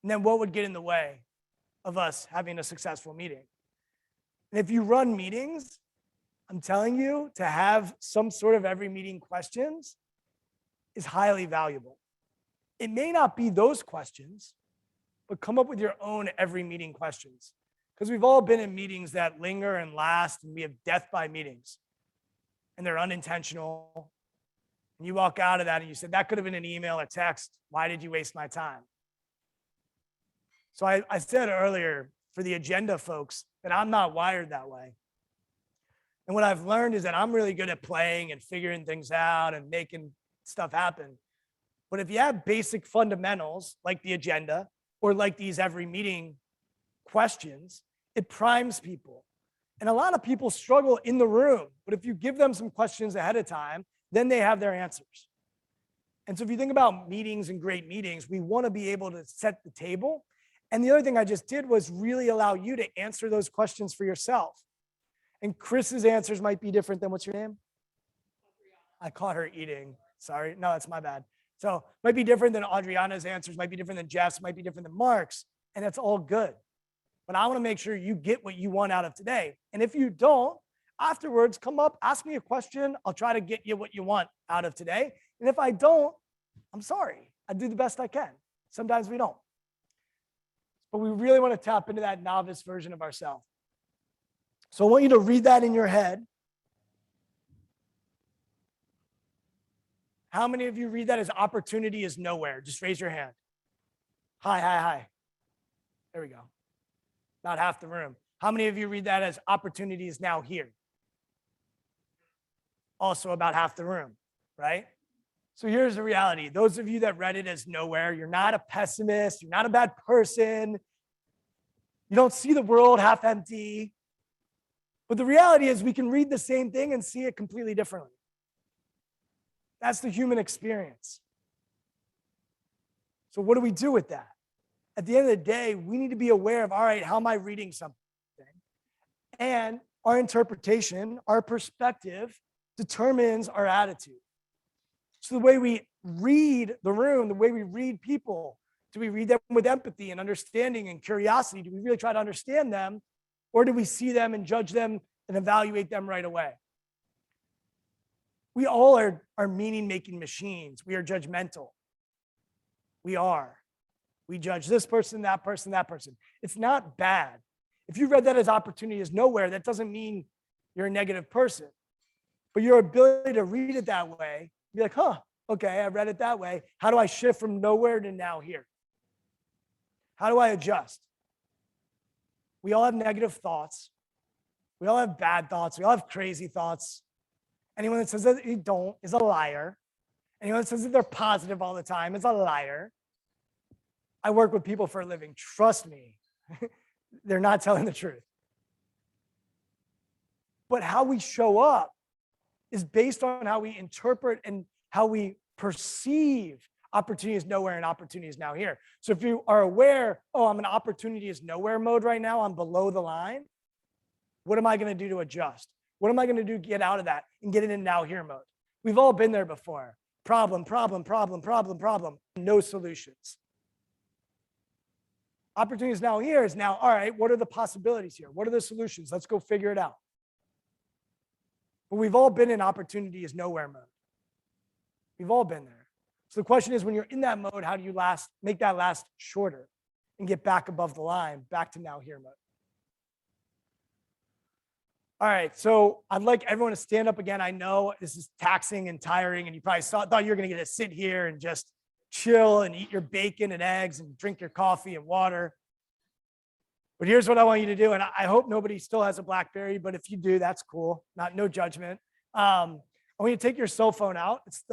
And then what would get in the way of us having a successful meeting? And if you run meetings, I'm telling you, to have some sort of every meeting questions is highly valuable. It may not be those questions, but come up with your own every meeting questions. Because we've all been in meetings that linger and last, and we have death by meetings, and they're unintentional. And you walk out of that and you said, that could have been an email or text. Why did you waste my time? So I said earlier, for the agenda folks, that I'm not wired that way. And what I've learned is that I'm really good at playing and figuring things out and making stuff happen. But if you have basic fundamentals like the agenda or like these every meeting questions, it primes people. And a lot of people struggle in the room, but if you give them some questions ahead of time, then they have their answers. And so if you think about meetings and great meetings, we want to be able to set the table. And the other thing I just did was really allow you to answer those questions for yourself. And Chris's answers might be different than, what's your name? I caught her eating. Sorry. No, it's my bad. So might be different than Adriana's answers, might be different than Jeff's, might be different than Mark's, and that's all good. But I want to make sure you get what you want out of today. And if you don't, afterwards, come up, ask me a question. I'll try to get you what you want out of today. And if I don't, I'm sorry. I do the best I can. Sometimes we don't. But we really want to tap into that novice version of ourselves. So I want you to read that in your head. How many of you read that as opportunity is nowhere? Just raise your hand. Hi. There we go. About half the room. How many of you read that as opportunity is now here? Also about half the room, right? So here's the reality. Those of you that read it as nowhere, you're not a pessimist. You're not a bad person. You don't see the world half empty. But the reality is we can read the same thing and see it completely differently. That's the human experience. So what do we do with that? At the end of the day, we need to be aware of, all right, how am I reading something? And our interpretation, our perspective determines our attitude. So the way we read the room, the way we read people, do we read them with empathy and understanding and curiosity? Do we really try to understand them? Or do we see them and judge them and evaluate them right away? We all are meaning-making machines. We are judgmental. We are. We judge this person, that person, that person. It's not bad. If you read that as opportunity is nowhere, that doesn't mean you're a negative person. But your ability to read it that way, be like, huh, okay, I read it that way. How do I shift from nowhere to now here? How do I adjust? We all have negative thoughts. We all have bad thoughts. We all have crazy thoughts. Anyone that says that you don't is a liar. Anyone that says that they're positive all the time is a liar. I work with people for a living. Trust me, they're not telling the truth. But how we show up is based on how we interpret and how we perceive opportunity is nowhere and opportunity is now here. So if you are aware, oh, I'm in opportunity is nowhere mode right now, I'm below the line, what am I going to do to adjust? What am I going to do to get out of that and get it in now here mode? We've all been there before. Problem, problem, problem, problem, problem. No solutions. Opportunity is now here is now, all right, what are the possibilities here? What are the solutions? Let's go figure it out. But we've all been in opportunity is nowhere mode. We've all been there. So the question is, when you're in that mode, how do you make that last shorter and get back above the line, back to now here mode? All right, so I'd like everyone to stand up again. I know this is taxing and tiring, and you probably thought you were going to get to sit here and just chill and eat your bacon and eggs and drink your coffee and water. But here's what I want you to do, and I hope nobody still has a BlackBerry, but if you do, that's cool. No judgment. I want you to take your cell phone out. It's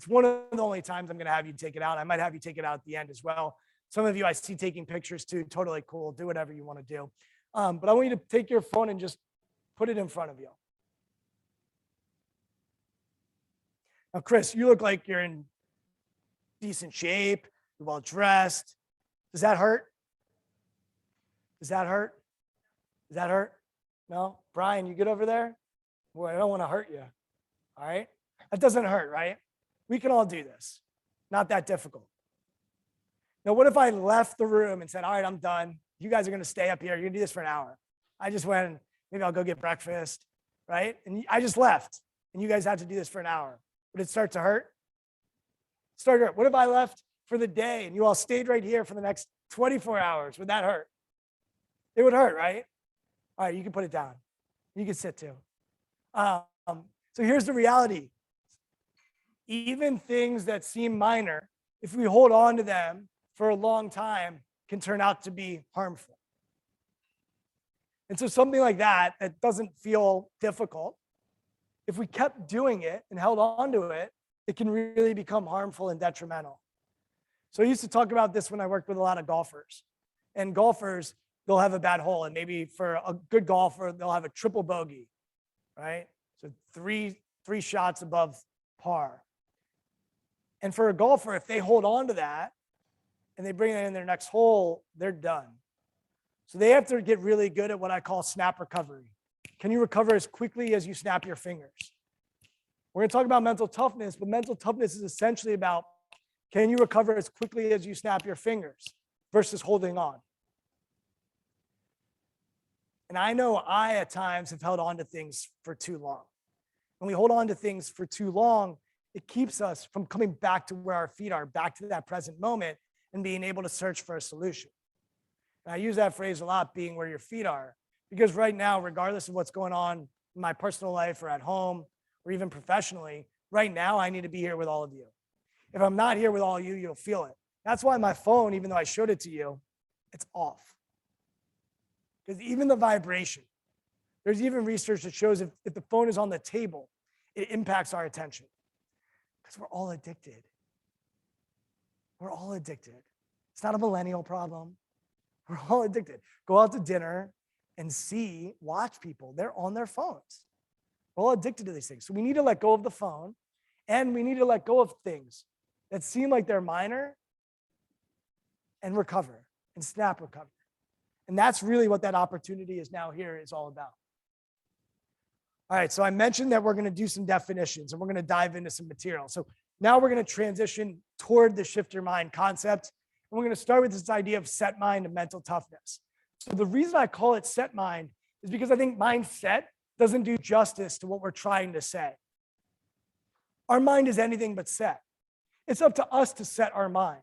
one of the only times I'm going to have you take it out. I might have you take it out at the end as well. Some of you I see taking pictures too. Totally cool. Do whatever you want to do. But I want you to take your phone and just put it in front of you. Now, Chris, you look like you're in decent shape. You're well dressed. Does that hurt? Does that hurt? Does that hurt? No? Brian, you good over there? Boy, I don't want to hurt you. All right? That doesn't hurt, right? We can all do this. Not that difficult. Now, what if I left the room and said, all right, I'm done. You guys are going to stay up here. You're going to do this for an hour. I just went, maybe I'll go get breakfast, right? And I just left, and you guys have to do this for an hour. Would it start to hurt? Start to hurt. What if I left for the day and you all stayed right here for the next 24 hours? Would that hurt? It would hurt, right? All right, you can put it down. You can sit too. So here's the reality. Even things that seem minor, if we hold on to them for a long time, can turn out to be harmful. And so something like that doesn't feel difficult, if we kept doing it and held on to it, it can really become harmful and detrimental. So I used to talk about this when I worked with a lot of golfers. And golfers, they'll have a bad hole. And maybe for a good golfer, they'll have a triple bogey, right? So three shots above par. And for a golfer, if they hold on to that and they bring it in their next hole, they're done. So they have to get really good at what I call snap recovery. Can you recover as quickly as you snap your fingers? We're going to talk about mental toughness, but mental toughness is essentially about, can you recover as quickly as you snap your fingers versus holding on? And I know I, at times, have held on to things for too long. When we hold on to things for too long, it keeps us from coming back to where our feet are, back to that present moment, and being able to search for a solution. And I use that phrase a lot, being where your feet are, because right now, regardless of what's going on in my personal life or at home or even professionally, right now, I need to be here with all of you. If I'm not here with all of you, you'll feel it. That's why my phone, even though I showed it to you, it's off. Because even the vibration, there's even research that shows if the phone is on the table, it impacts our attention. Because we're all addicted. We're all addicted. It's not a millennial problem. We're all addicted. Go out to dinner and watch people. They're on their phones. We're all addicted to these things. So we need to let go of the phone, and we need to let go of things that seem like they're minor, and recover and snap recover. And that's really what that opportunity is now here is all about. All right, so I mentioned that we're going to do some definitions and we're going to dive into some material. So now we're going to transition toward the shift your mind concept. And we're going to start with this idea of set mind and mental toughness. So the reason I call it set mind is because I think mindset doesn't do justice to what we're trying to say. Our mind is anything but set. It's up to us to set our mind.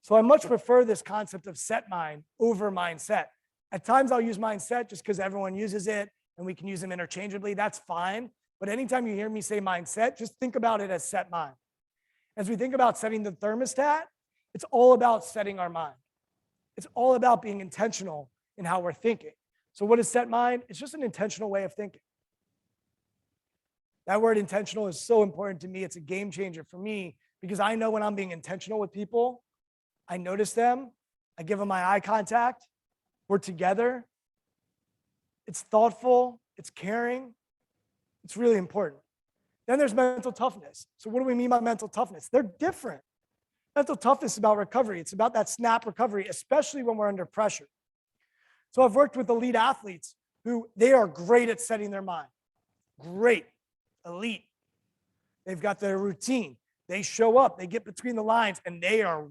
So I much prefer this concept of set mind over mindset. At times I'll use mindset just because everyone uses it and we can use them interchangeably. That's fine. But anytime you hear me say mindset, just think about it as set mind. As we think about setting the thermostat, it's all about setting our mind. It's all about being intentional in how we're thinking. So what is set mind? It's just an intentional way of thinking. That word intentional is so important to me. It's a game changer for me because I know when I'm being intentional with people, I notice them, I give them my eye contact, we're together. It's thoughtful, it's caring, it's really important. Then there's mental toughness. So what do we mean by mental toughness? They're different. Mental toughness is about recovery. It's about that snap recovery, especially when we're under pressure. So I've worked with elite athletes who they are great at setting their mind. Great, elite. They've got their routine. They show up, they get between the lines, and they are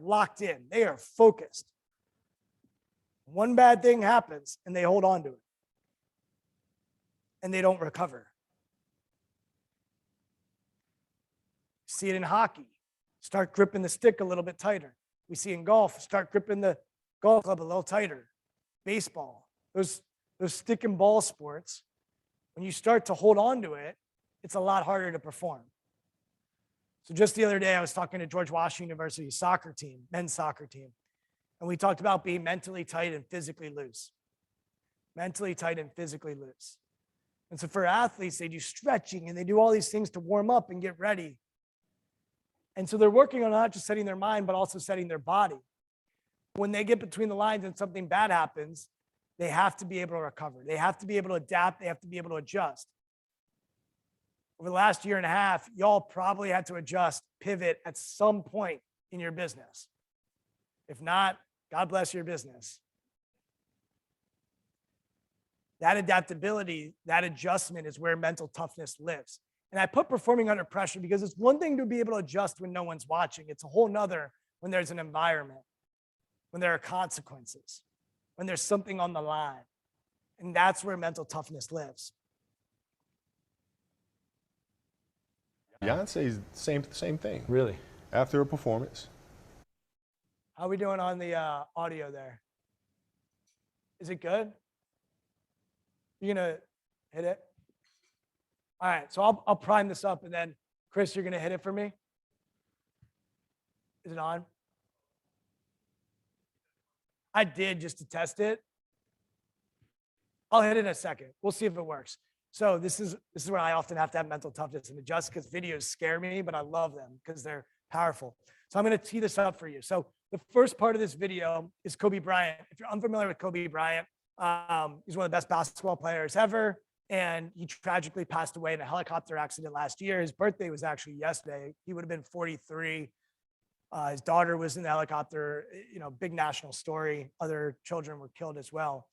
locked in. They are focused. One bad thing happens, and they hold on to it. And they don't recover. See it in hockey. Start gripping the stick a little bit tighter. We see in golf, start gripping the golf club a little tighter. Baseball, those stick and ball sports, when you start to hold on to it, it's a lot harder to perform. So just the other day, I was talking to George Washington University's soccer team, men's soccer team, and we talked about being mentally tight and physically loose. Mentally tight and physically loose. And so for athletes, they do stretching and they do all these things to warm up and get ready. And so they're working on not just setting their mind, but also setting their body. When they get between the lines and something bad happens, they have to be able to recover. They have to be able to adapt. They have to be able to adjust. Over the last year and a half, y'all probably had to adjust, pivot at some point in your business. If not, God bless your business. That adaptability, that adjustment is where mental toughness lives. And I put performing under pressure because it's one thing to be able to adjust when no one's watching. It's a whole nother when there's an environment, when there are consequences, when there's something on the line. And that's where mental toughness lives. Beyonce's same thing. Really? After a performance. How are we doing on the audio there? Is it good? You gonna hit it? All right, so I'll prime this up and then Chris, you're gonna hit it for me? Is it on? I did just to test it. I'll hit it in a second. We'll see if it works. So this is where I often have to have mental toughness and adjust because videos scare me, but I love them because they're powerful. So I'm going to tee this up for you. So the first part of this video is Kobe Bryant. If you're unfamiliar with Kobe Bryant, he's one of the best basketball players ever. And he tragically passed away in a helicopter accident last year. His birthday was actually yesterday. He would have been 43. His daughter was in the helicopter, big national story. Other children were killed as well.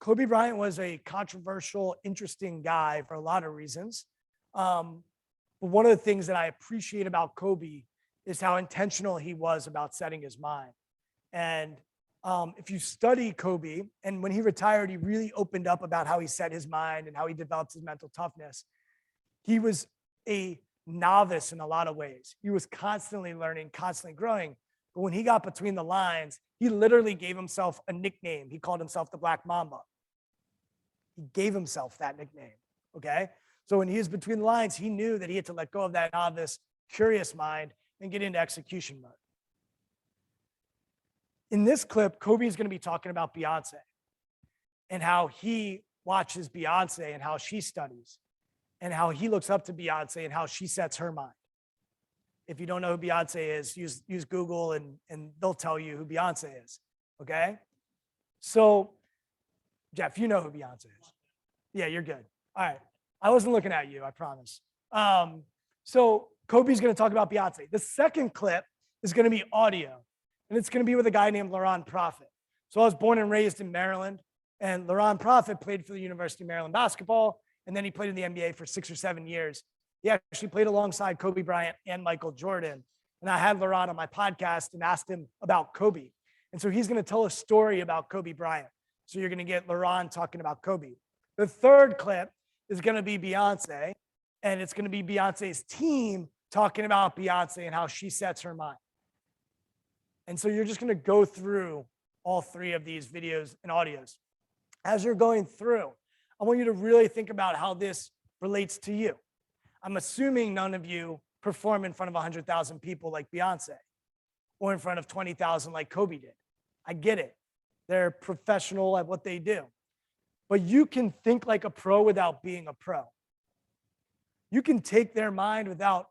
Kobe Bryant was a controversial, interesting guy for a lot of reasons. But one of the things that I appreciate about Kobe is how intentional he was about setting his mind. And if you study Kobe, and when he retired, he really opened up about how he set his mind and how he developed his mental toughness. He was a novice in a lot of ways. He was constantly learning, constantly growing. But when he got between the lines, he literally gave himself a nickname. He called himself the Black Mamba. He gave himself that nickname, okay? So when he was between the lines, he knew that he had to let go of that novice, curious mind and get into execution mode. In this clip, Kobe is going to be talking about Beyonce and how he watches Beyonce and how she studies and how he looks up to Beyonce and how she sets her mind. If you don't know who Beyonce is, use Google and they'll tell you who Beyonce is, okay? So, Jeff, you know who Beyonce is. Yeah, you're good. All right. I wasn't looking at you, I promise. So Kobe's going to talk about Beyonce. The second clip is going to be audio. and it's going to be with a guy named Laurent Prophet. So I was born and raised in Maryland, and Laurent Prophet played for the University of Maryland basketball, and then he played in the NBA for 6 or 7 years. He actually played alongside Kobe Bryant and Michael Jordan. And I had Laurent on my podcast and asked him about Kobe. And so he's going to tell a story about Kobe Bryant. So you're going to get Laurent talking about Kobe. The third clip is going to be Beyonce, and it's going to be Beyonce's team talking about Beyonce and how she sets her mind. And so you're just going to go through all three of these videos and audios. As you're going through, I want you to really think about how this relates to you. I'm assuming none of you perform in front of 100,000 people like Beyonce or in front of 20,000 like Kobe did. I get it. They're professional at what they do. But you can think like a pro without being a pro. You can take their mind without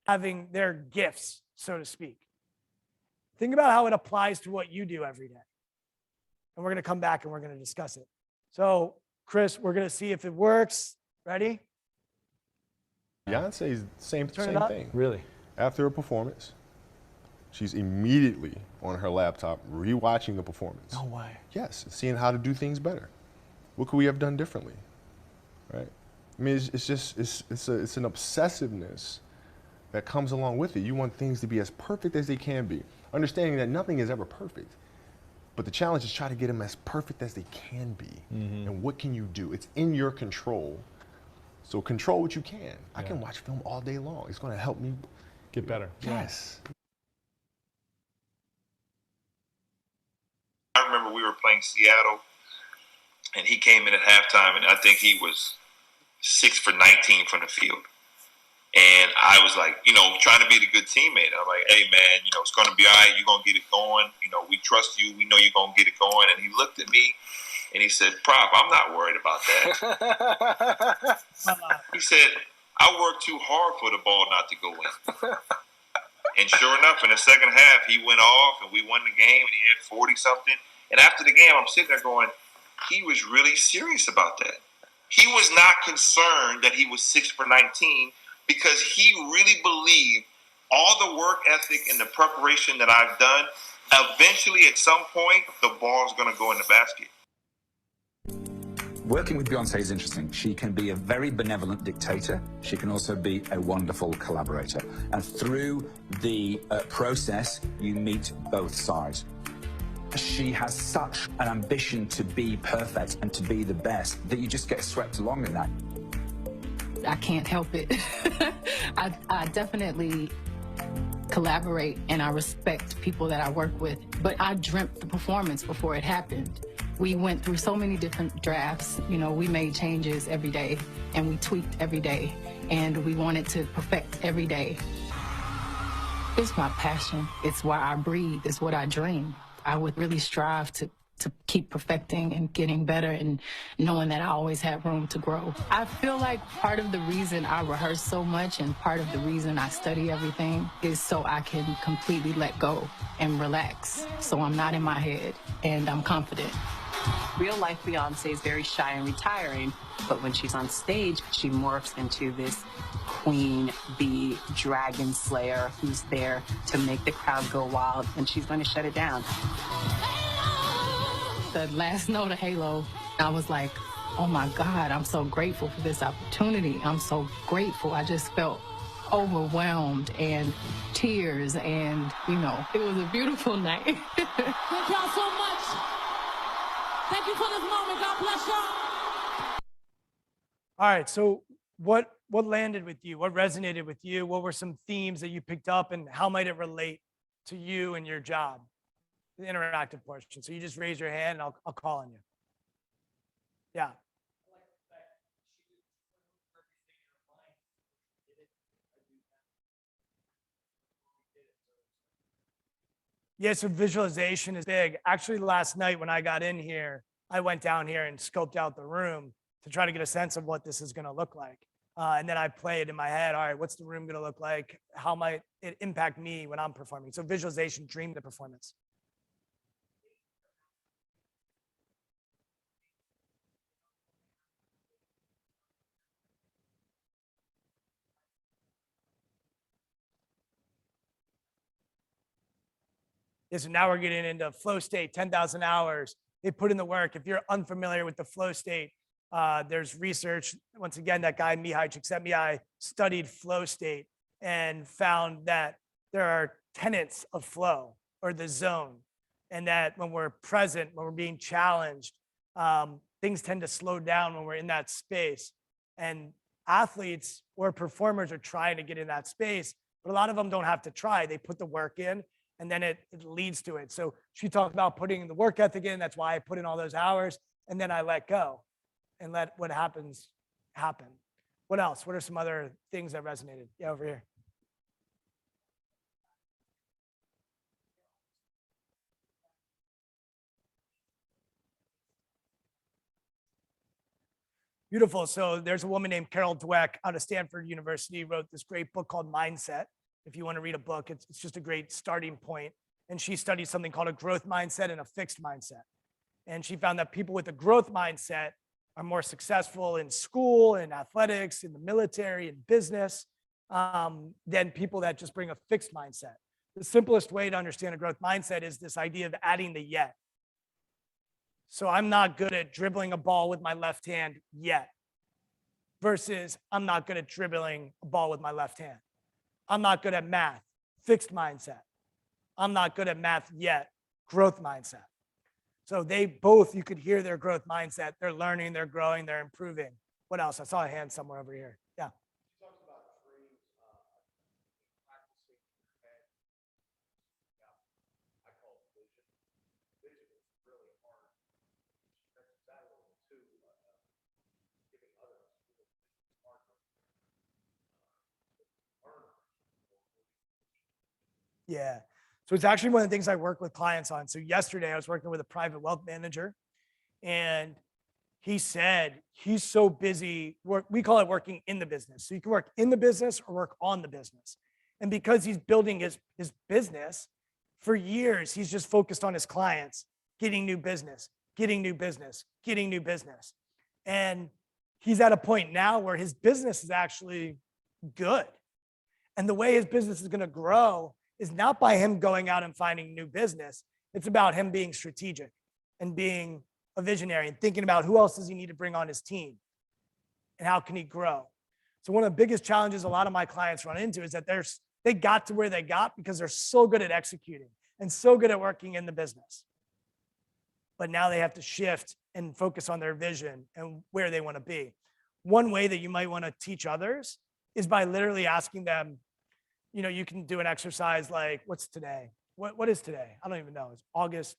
having their gifts, so to speak. Think about how it applies to what you do every day. And we're going to come back and we're going to discuss it. So, Chris, we're going to see if it works. Ready? Beyonce's same Turn it thing. up. Really? After a performance, she's immediately on her laptop rewatching the performance. No way. Yes, seeing how to do things better. What could we have done differently? Right? I mean, it's an obsessiveness that comes along with it. You want things to be as perfect as they can be, understanding that nothing is ever perfect. But the challenge is try to get them as perfect as they can be. Mm-hmm. And what can you do? It's in your control. So control what you can. I can watch film all day long. It's going to help me Get better. Yes. I remember we were playing Seattle, and he came in at halftime, and I think he was 6 for 19 from the field. And I was like, trying to be the good teammate. I'm like, hey, man, it's going to be all right. You're going to get it going. We trust you. We know you're going to get it going. And he looked at me, and he said, Prop, I'm not worried about that. He said, I worked too hard for the ball not to go in. And sure enough, in the second half, he went off, and we won the game, and he had 40-something. And after the game, I'm sitting there going, he was really serious about that. He was not concerned that he was 6 for 19 because he really believed all the work ethic and the preparation that I've done, eventually at some point, the ball's going to go in the basket. Working with Beyonce is interesting. She can be a very benevolent dictator. She can also be a wonderful collaborator. And through the process, you meet both sides. She has such an ambition to be perfect and to be the best that you just get swept along in that. I can't help it. I definitely collaborate and I respect people that I work with, but I dreamt the performance before it happened. We went through so many different drafts. We made changes every day and we tweaked every day and we wanted to perfect every day. It's my passion. It's why I breathe. It's what I dream. I would really strive to keep perfecting and getting better and knowing that I always have room to grow. I feel like part of the reason I rehearse so much and part of the reason I study everything is so I can completely let go and relax. So I'm not in my head and I'm confident. Real life Beyonce is very shy and retiring, but when she's on stage, she morphs into this queen bee dragon slayer who's there to make the crowd go wild, and she's going to shut it down. The last note of Halo, I was like, oh my God, I'm so grateful for this opportunity. I'm so grateful. I just felt overwhelmed and tears and, it was a beautiful night. Thank y'all so much. Thank you for this moment. God bless y'all. All right, so what landed with you? What resonated with you? What were some themes that you picked up and how might it relate to you and your job? The interactive portion. So you just raise your hand and I'll call on you. Yeah. Yeah, so visualization is big. Actually, last night when I got in here, I went down here and scoped out the room to try to get a sense of what this is going to look like. And then I played in my head, all right, what's the room going to look like? How might it impact me when I'm performing? So visualization, dream the performance. is now we're getting into flow state, 10,000 hours. They put in the work. If you're unfamiliar with the flow state, there's research. Once again, that guy, Mihai Csikszentmihalyi, studied flow state and found that there are tenets of flow or the zone. And that when we're present, when we're being challenged, things tend to slow down when we're in that space. And athletes or performers are trying to get in that space, but a lot of them don't have to try. They put the work in and then it leads to it. So she talked about putting the work ethic in. That's why I put in all those hours. And then I let go and let what happens happen. What else? What are some other things that resonated? Yeah, over here. Beautiful. So there's a woman named Carol Dweck out of Stanford University, wrote this great book called Mindset. If you want to read a book, it's just a great starting point. And she studied something called a growth mindset and a fixed mindset. And she found that people with a growth mindset are more successful in school, in athletics, in the military, in business, than people that just bring a fixed mindset. The simplest way to understand a growth mindset is this idea of adding the yet. So I'm not good at dribbling a ball with my left hand yet, versus I'm not good at dribbling a ball with my left hand. I'm not good at math, fixed mindset. I'm not good at math yet, growth mindset. So they both, you could hear their growth mindset. They're learning, they're growing, they're improving. What else? I saw a hand somewhere over here. Yeah. Yeah. So it's actually one of the things I work with clients on. So yesterday I was working with a private wealth manager and he said he's so busy, we call it working in the business. So you can work in the business or work on the business. And because he's building his business for years, he's just focused on his clients, getting new business, getting new business, getting new business. And he's at a point now where his business is actually good. And the way his business is going to grow is not by him going out and finding new business. It's about him being strategic and being a visionary and thinking about who else does he need to bring on his team and how can he grow. So one of the biggest challenges a lot of my clients run into is that they got to where they got because they're so good at executing and so good at working in the business. But now they have to shift and focus on their vision and where they want to be. One way that you might want to teach others is by literally asking them, you can do an exercise like, what's today? What is today? I don't even know. It's August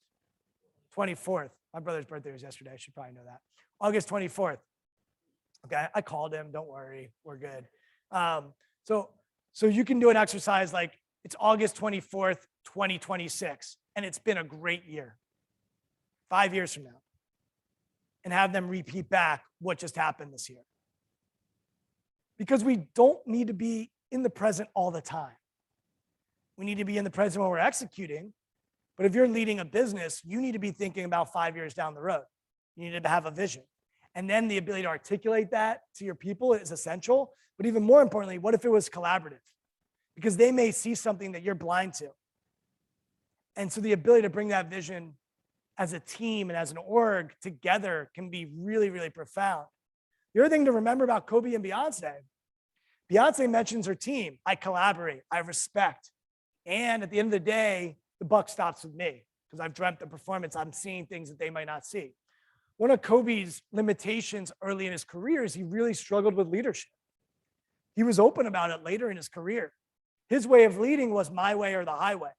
24th. My brother's birthday was yesterday. I should probably know that. August 24th. Okay, I called him. Don't worry, we're good. So you can do an exercise like it's August 24th, 2026, and it's been a great year. 5 years from now, and have them repeat back what just happened this year. Because we don't need to be in the present all the time. We need to be in the present when we're executing. But if you're leading a business, you need to be thinking about 5 years down the road. You need to have a vision. And then the ability to articulate that to your people is essential. But even more importantly, what if it was collaborative? Because they may see something that you're blind to. And so the ability to bring that vision as a team and as an org together can be really, really profound. The other thing to remember about Kobe and Beyonce mentions her team. I collaborate, I respect. And at the end of the day, the buck stops with me because I've dreamt the performance. I'm seeing things that they might not see. One of Kobe's limitations early in his career is he really struggled with leadership. He was open about it later in his career. His way of leading was my way or the highway.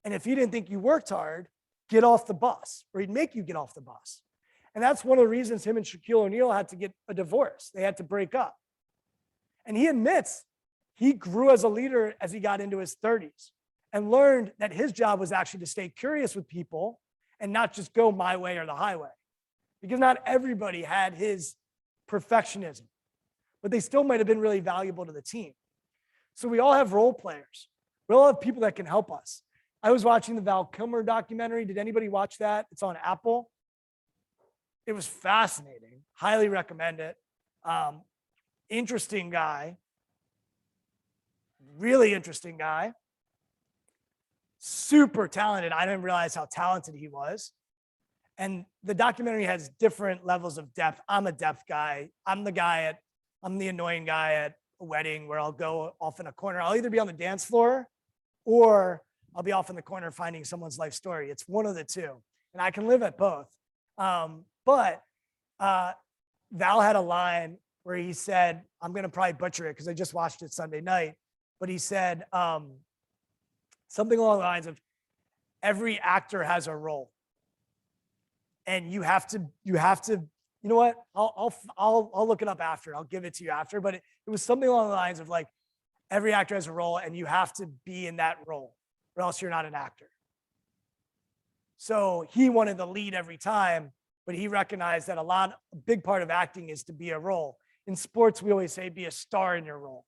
And if he didn't think you worked hard, get off the bus, or he'd make you get off the bus. And that's one of the reasons him and Shaquille O'Neal had to get a divorce. They had to break up. And he admits he grew as a leader as he got into his 30s and learned that his job was actually to stay curious with people and not just go my way or the highway. Because not everybody had his perfectionism, but they still might have been really valuable to the team. So we all have role players. We all have people that can help us. I was watching the Val Kilmer documentary. Did anybody watch that? It's on Apple. It was fascinating. Highly recommend it. Interesting guy. Really interesting guy. super talented. I didn't realize how talented he was. And the documentary has different levels of depth. I'm a depth guy. I'm the annoying guy at a wedding where I'll go off in a corner. I'll either be on the dance floor or I'll be off in the corner finding someone's life story. It's one of the two. And I can live at both. But Val had a line where he said, I'm going to probably butcher it because I just watched it Sunday night, but he said something along the lines of, every actor has a role. And you have to, you know what? I'll look it up after. I'll give it to you after. But it was something along the lines of like, every actor has a role and you have to be in that role or else you're not an actor. So he wanted the lead every time, but he recognized that a big part of acting is to be a role. In sports, we always say be a star in your role.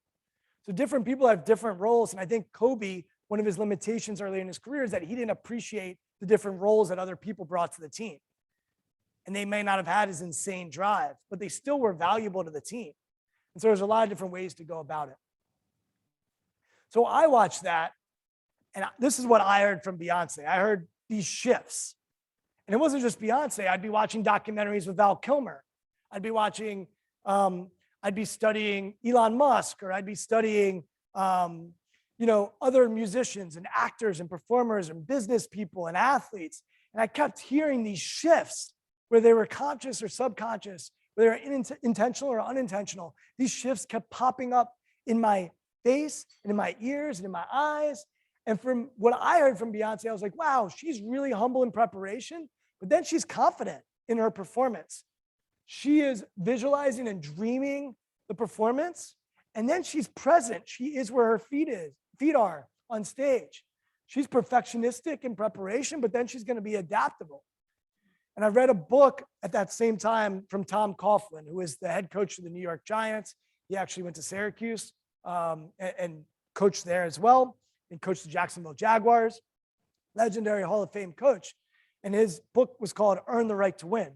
So different people have different roles. And I think Kobe, one of his limitations early in his career is that he didn't appreciate the different roles that other people brought to the team. And they may not have had his insane drive, but they still were valuable to the team. And so there's a lot of different ways to go about it. So I watched that, and this is what I heard from Beyonce. I heard these shifts. And it wasn't just Beyonce. I'd be watching documentaries with Val Kilmer. I'd be studying Elon Musk, or I'd be studying, other musicians and actors and performers and business people and athletes. And I kept hearing these shifts where they were conscious or subconscious, whether they were intentional or unintentional. These shifts kept popping up in my face and in my ears and in my eyes. And from what I heard from Beyonce, I was like, wow, she's really humble in preparation, but then she's confident in her performance. She is visualizing and dreaming the performance, and then she's present. She is where her feet are on stage. She's perfectionistic in preparation, but then she's going to be adaptable. And I read a book at that same time from Tom Coughlin, who is the head coach of the New York Giants. He actually went to Syracuse and coached there as well, and coached the Jacksonville Jaguars, legendary Hall of Fame coach. And his book was called Earn the Right to Win.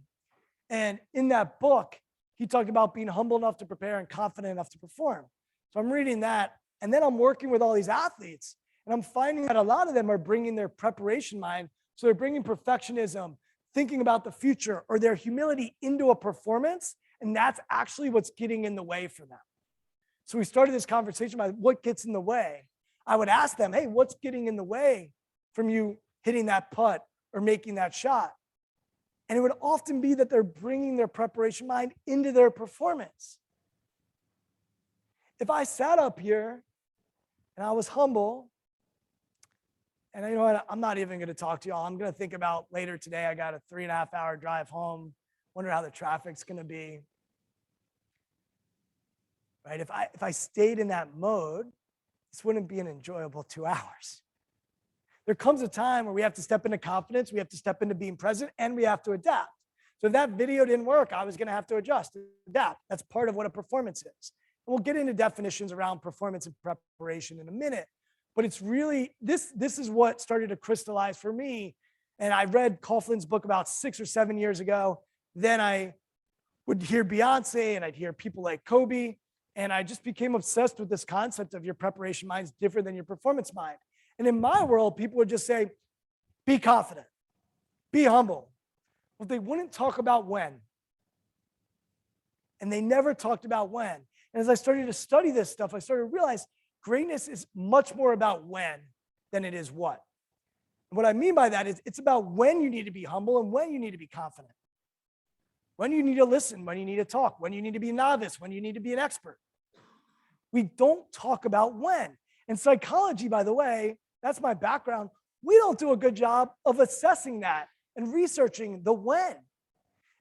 And in that book, he talked about being humble enough to prepare and confident enough to perform. So I'm reading that, and then I'm working with all these athletes, and I'm finding that a lot of them are bringing their preparation mind. So they're bringing perfectionism, thinking about the future, or their humility into a performance, and that's actually what's getting in the way for them. So we started this conversation about what gets in the way. I would ask them, hey, what's getting in the way from you hitting that putt or making that shot? And it would often be that they're bringing their preparation mind into their performance. If I sat up here and I was humble, and you know what, I'm not even going to talk to y'all. I'm going to think about later today. I got a 3.5-hour drive home. Wonder how the traffic's going to be. Right? If I stayed in that mode, this wouldn't be an enjoyable 2 hours. There comes a time where we have to step into confidence, we have to step into being present, and we have to adapt. So if that video didn't work, I was going to have to adjust, adapt. That's part of what a performance is. And we'll get into definitions around performance and preparation in a minute. But it's really, this is what started to crystallize for me. And I read Coughlin's book about 6 or 7 years ago. Then I would hear Beyonce and I'd hear people like Kobe. And I just became obsessed with this concept of your preparation mind is different than your performance mind. And in my world, people would just say, be confident, be humble. But they wouldn't talk about when. And they never talked about when. And as I started to study this stuff, I started to realize greatness is much more about when than it is what. And what I mean by that is it's about when you need to be humble and when you need to be confident. When you need to listen, when you need to talk, when you need to be a novice, when you need to be an expert. We don't talk about when. And psychology, by the way, that's my background. We don't do a good job of assessing that and researching the when.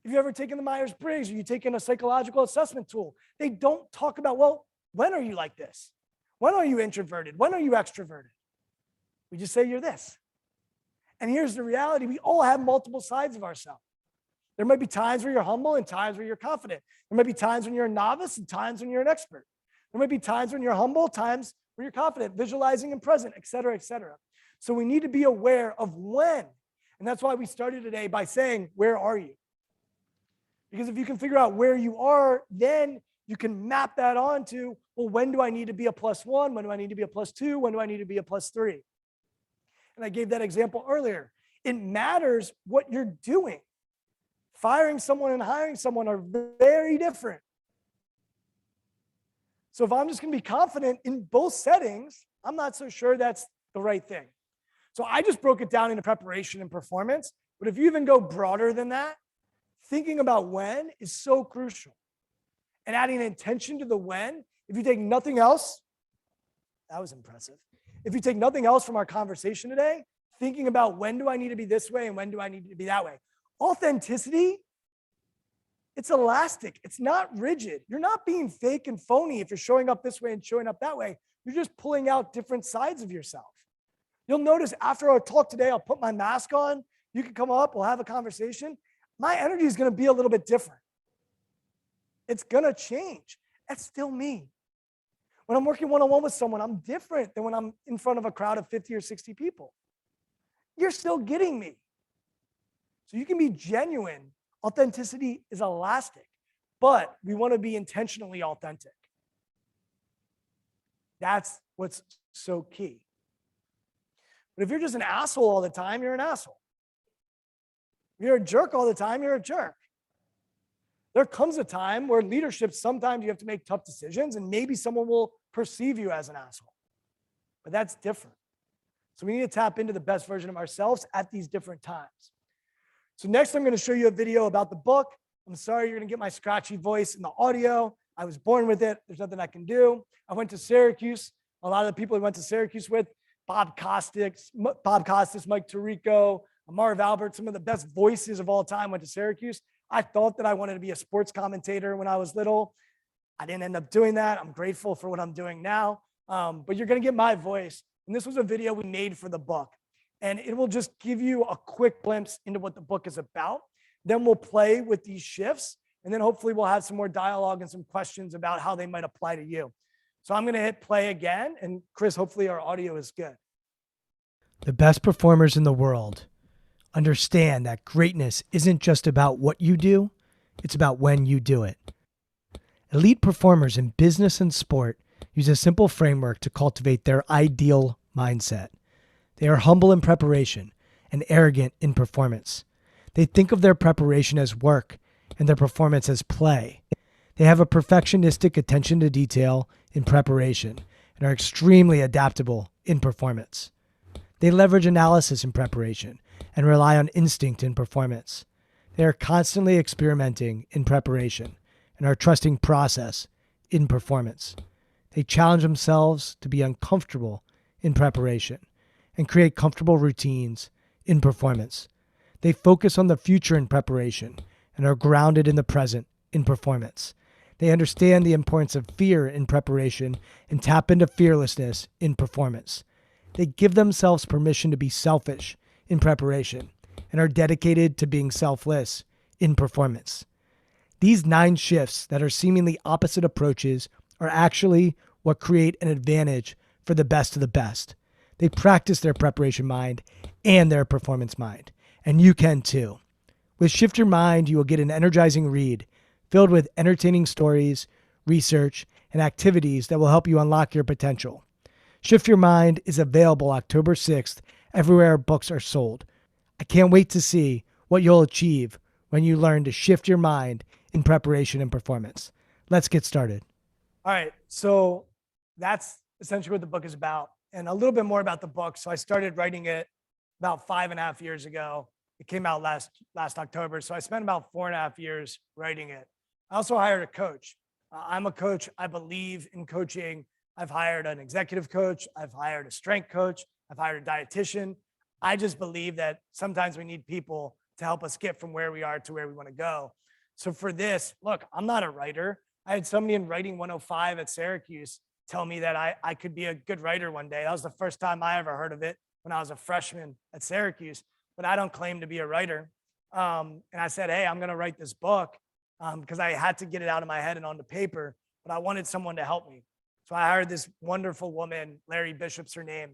If you've ever taken the Myers-Briggs or you've taken a psychological assessment tool, they don't talk about, well, when are you like this? When are you introverted? When are you extroverted? We just say you're this. And here's the reality. We all have multiple sides of ourselves. There might be times where you're humble and times where you're confident. There might be times when you're a novice and times when you're an expert. There might be times when you're humble, times where you're confident, visualizing and present, et cetera, et cetera. So we need to be aware of when. And that's why we started today by saying, where are you? Because if you can figure out where you are, then you can map that onto, well, when do I need to be a +1? When do I need to be a +2? When do I need to be a +3? And I gave that example earlier. It matters what you're doing. Firing someone and hiring someone are very different. So if I'm just going to be confident in both settings, I'm not so sure that's the right thing. So I just broke it down into preparation and performance. But if you even go broader than that, thinking about when is so crucial. And adding intention to the when, if you take nothing else, that was impressive. If you take nothing else from our conversation today, thinking about when do I need to be this way and when do I need to be that way. Authenticity, it's elastic. It's not rigid. You're not being fake and phony if you're showing up this way and showing up that way. You're just pulling out different sides of yourself. You'll notice after our talk today, I'll put my mask on. You can come up, we'll have a conversation. My energy is going to be a little bit different. It's going to change. That's still me. When I'm working one-on-one with someone, I'm different than when I'm in front of a crowd of 50 or 60 people. You're still getting me. So you can be genuine. Authenticity is elastic, but we want to be intentionally authentic. That's what's so key. But if you're just an asshole all the time, you're an asshole. If you're a jerk all the time, you're a jerk. There comes a time where leadership, sometimes you have to make tough decisions and maybe someone will perceive you as an asshole. But that's different. So we need to tap into the best version of ourselves at these different times. So next, I'm going to show you a video about the book. I'm sorry you're going to get my scratchy voice in the audio. I was born with it. There's nothing I can do. I went to Syracuse. A lot of the people I went to Syracuse with, Bob Costas, Mike Tirico, Marv Albert, some of the best voices of all time went to Syracuse. I thought that I wanted to be a sports commentator when I was little. I didn't end up doing that. I'm grateful for what I'm doing now. But you're going to get my voice. And this was a video we made for the book. And it will just give you a quick glimpse into what the book is about. Then we'll play with these shifts. And then hopefully we'll have some more dialogue and some questions about how they might apply to you. So I'm going to hit play again. And Chris, hopefully our audio is good. The best performers in the world understand that greatness isn't just about what you do, it's about when you do it. Elite performers in business and sport use a simple framework to cultivate their ideal mindset. They are humble in preparation and arrogant in performance. They think of their preparation as work and their performance as play. They have a perfectionistic attention to detail in preparation and are extremely adaptable in performance. They leverage analysis in preparation and rely on instinct in performance. They are constantly experimenting in preparation and are trusting process in performance. They challenge themselves to be uncomfortable in preparation and create comfortable routines in performance. They focus on the future in preparation and are grounded in the present in performance. They understand the importance of fear in preparation and tap into fearlessness in performance. They give themselves permission to be selfish in preparation and are dedicated to being selfless in performance. These 9 shifts that are seemingly opposite approaches are actually what create an advantage for the best of the best. They practice their preparation mind and their performance mind, and you can too. With Shift Your Mind, you will get an energizing read filled with entertaining stories, research, and activities that will help you unlock your potential. Shift Your Mind is available October 6th everywhere books are sold. I can't wait to see what you'll achieve when you learn to shift your mind in preparation and performance. Let's get started. All right, so that's essentially what the book is about. And a little bit more about the book. So I started writing it about 5.5 years ago. It came out last October. So I spent about 4.5 years writing it. I also hired a coach. I'm a coach. I believe in coaching. I've hired an executive coach. I've hired a strength coach. I've hired a dietitian. I just believe that sometimes we need people to help us get from where we are to where we want to go. So for this, look, I'm not a writer. I had somebody in Writing 105 at Syracuse tell me that I could be a good writer one day. That was the first time I ever heard of it when I was a freshman at Syracuse, but I don't claim to be a writer. And I said, hey, I'm going to write this book because I had to get it out of my head and onto paper, but I wanted someone to help me. So I hired this wonderful woman, Larry Bishop's her name.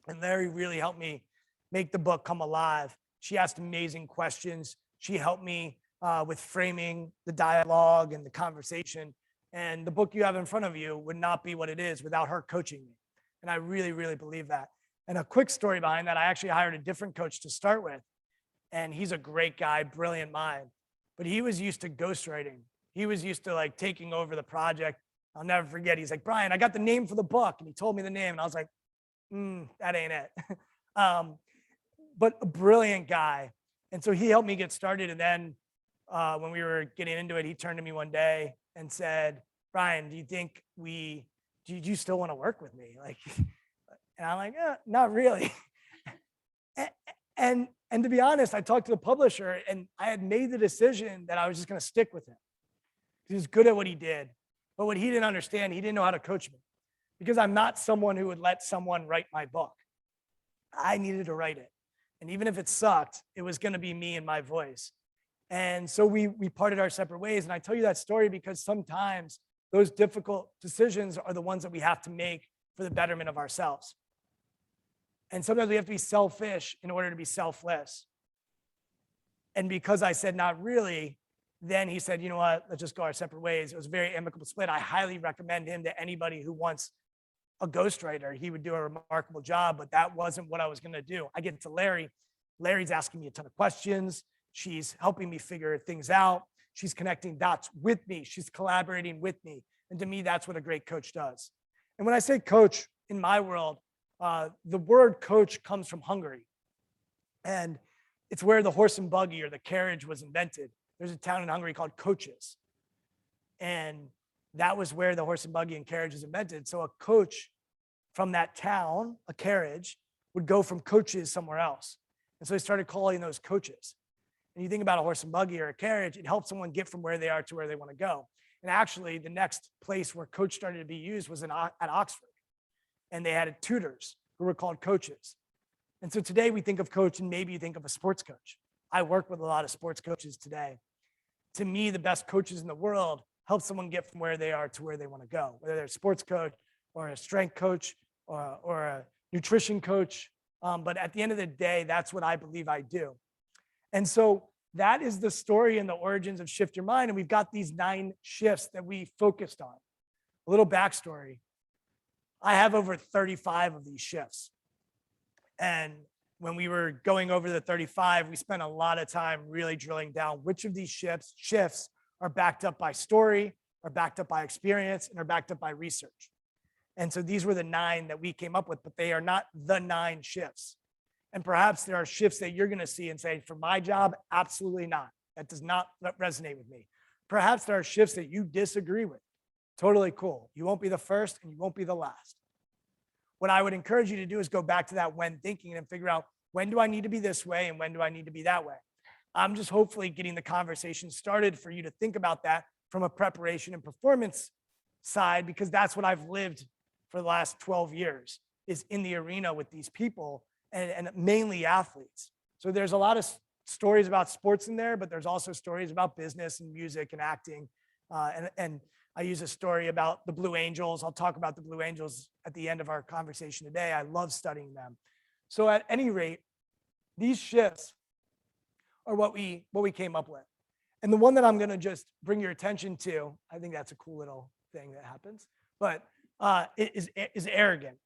And Larry really helped me make the book come alive. She asked amazing questions. She helped me with framing the dialogue and the conversation. And the book you have in front of you would not be what it is without her coaching me. And I really, really believe that. And a quick story behind that, I actually hired a different coach to start with. And he's a great guy, brilliant mind. But he was used to ghostwriting. He was used to like taking over the project. I'll never forget. He's like, Brian, I got the name for the book. And he told me the name. And I was like, that ain't it. But a brilliant guy. And so he helped me get started. And then when we were getting into it, he turned to me one day and said, Brian, do you still want to work with me? Like, and I'm like, not really. And to be honest, I talked to the publisher and I had made the decision that I was just going to stick with him. He was good at what he did. But what he didn't understand, he didn't know how to coach me because I'm not someone who would let someone write my book. I needed to write it. And even if it sucked, it was going to be me and my voice. And so we parted our separate ways. And I tell you that story because sometimes those difficult decisions are the ones that we have to make for the betterment of ourselves. And sometimes we have to be selfish in order to be selfless. And because I said, not really, then he said, you know what, let's just go our separate ways. It was a very amicable split. I highly recommend him to anybody who wants a ghostwriter. He would do a remarkable job, but that wasn't what I was going to do. I get to Larry. Larry's asking me a ton of questions. She's helping me figure things out. She's connecting dots with me. She's collaborating with me. And to me, that's what a great coach does. And when I say coach in my world, the word coach comes from Hungary. And it's where the horse and buggy or the carriage was invented. There's a town in Hungary called Coaches. And that was where the horse and buggy and carriage was invented. So a coach from that town, a carriage, would go from coaches somewhere else. And so he started calling those coaches. And you think about a horse and buggy or a carriage, it helps someone get from where they are to where they want to go. And actually, the next place where coach started to be used was at Oxford. And they had tutors who were called coaches. And so today we think of coach and maybe you think of a sports coach. I work with a lot of sports coaches today. To me, the best coaches in the world help someone get from where they are to where they want to go, whether they're a sports coach or a strength coach or a nutrition coach. But at the end of the day, that's what I believe I do. And so that is the story and the origins of Shift Your Mind. And we've got these 9 shifts that we focused on. A little backstory. I have over 35 of these shifts. And when we were going over the 35, we spent a lot of time really drilling down which of these shifts are backed up by story, are backed up by experience, and are backed up by research. And so these were the 9 that we came up with, but they are not the 9 shifts. And perhaps there are shifts that you're going to see and say, for my job, absolutely not. That does not resonate with me. Perhaps there are shifts that you disagree with. Totally cool. You won't be the first and you won't be the last. What I would encourage you to do is go back to that when thinking and figure out, when do I need to be this way and when do I need to be that way? I'm just hopefully getting the conversation started for you to think about that from a preparation and performance side, because that's what I've lived for the last 12 years is in the arena with these people and mainly athletes. So there's a lot of stories about sports in there, but there's also stories about business and music and acting. And I use a story about the Blue Angels. I'll talk about the Blue Angels at the end of our conversation today. I love studying them. So at any rate, these shifts are what we came up with. And the one that I'm going to just bring your attention to, I think that's a cool little thing that happens, but is arrogant.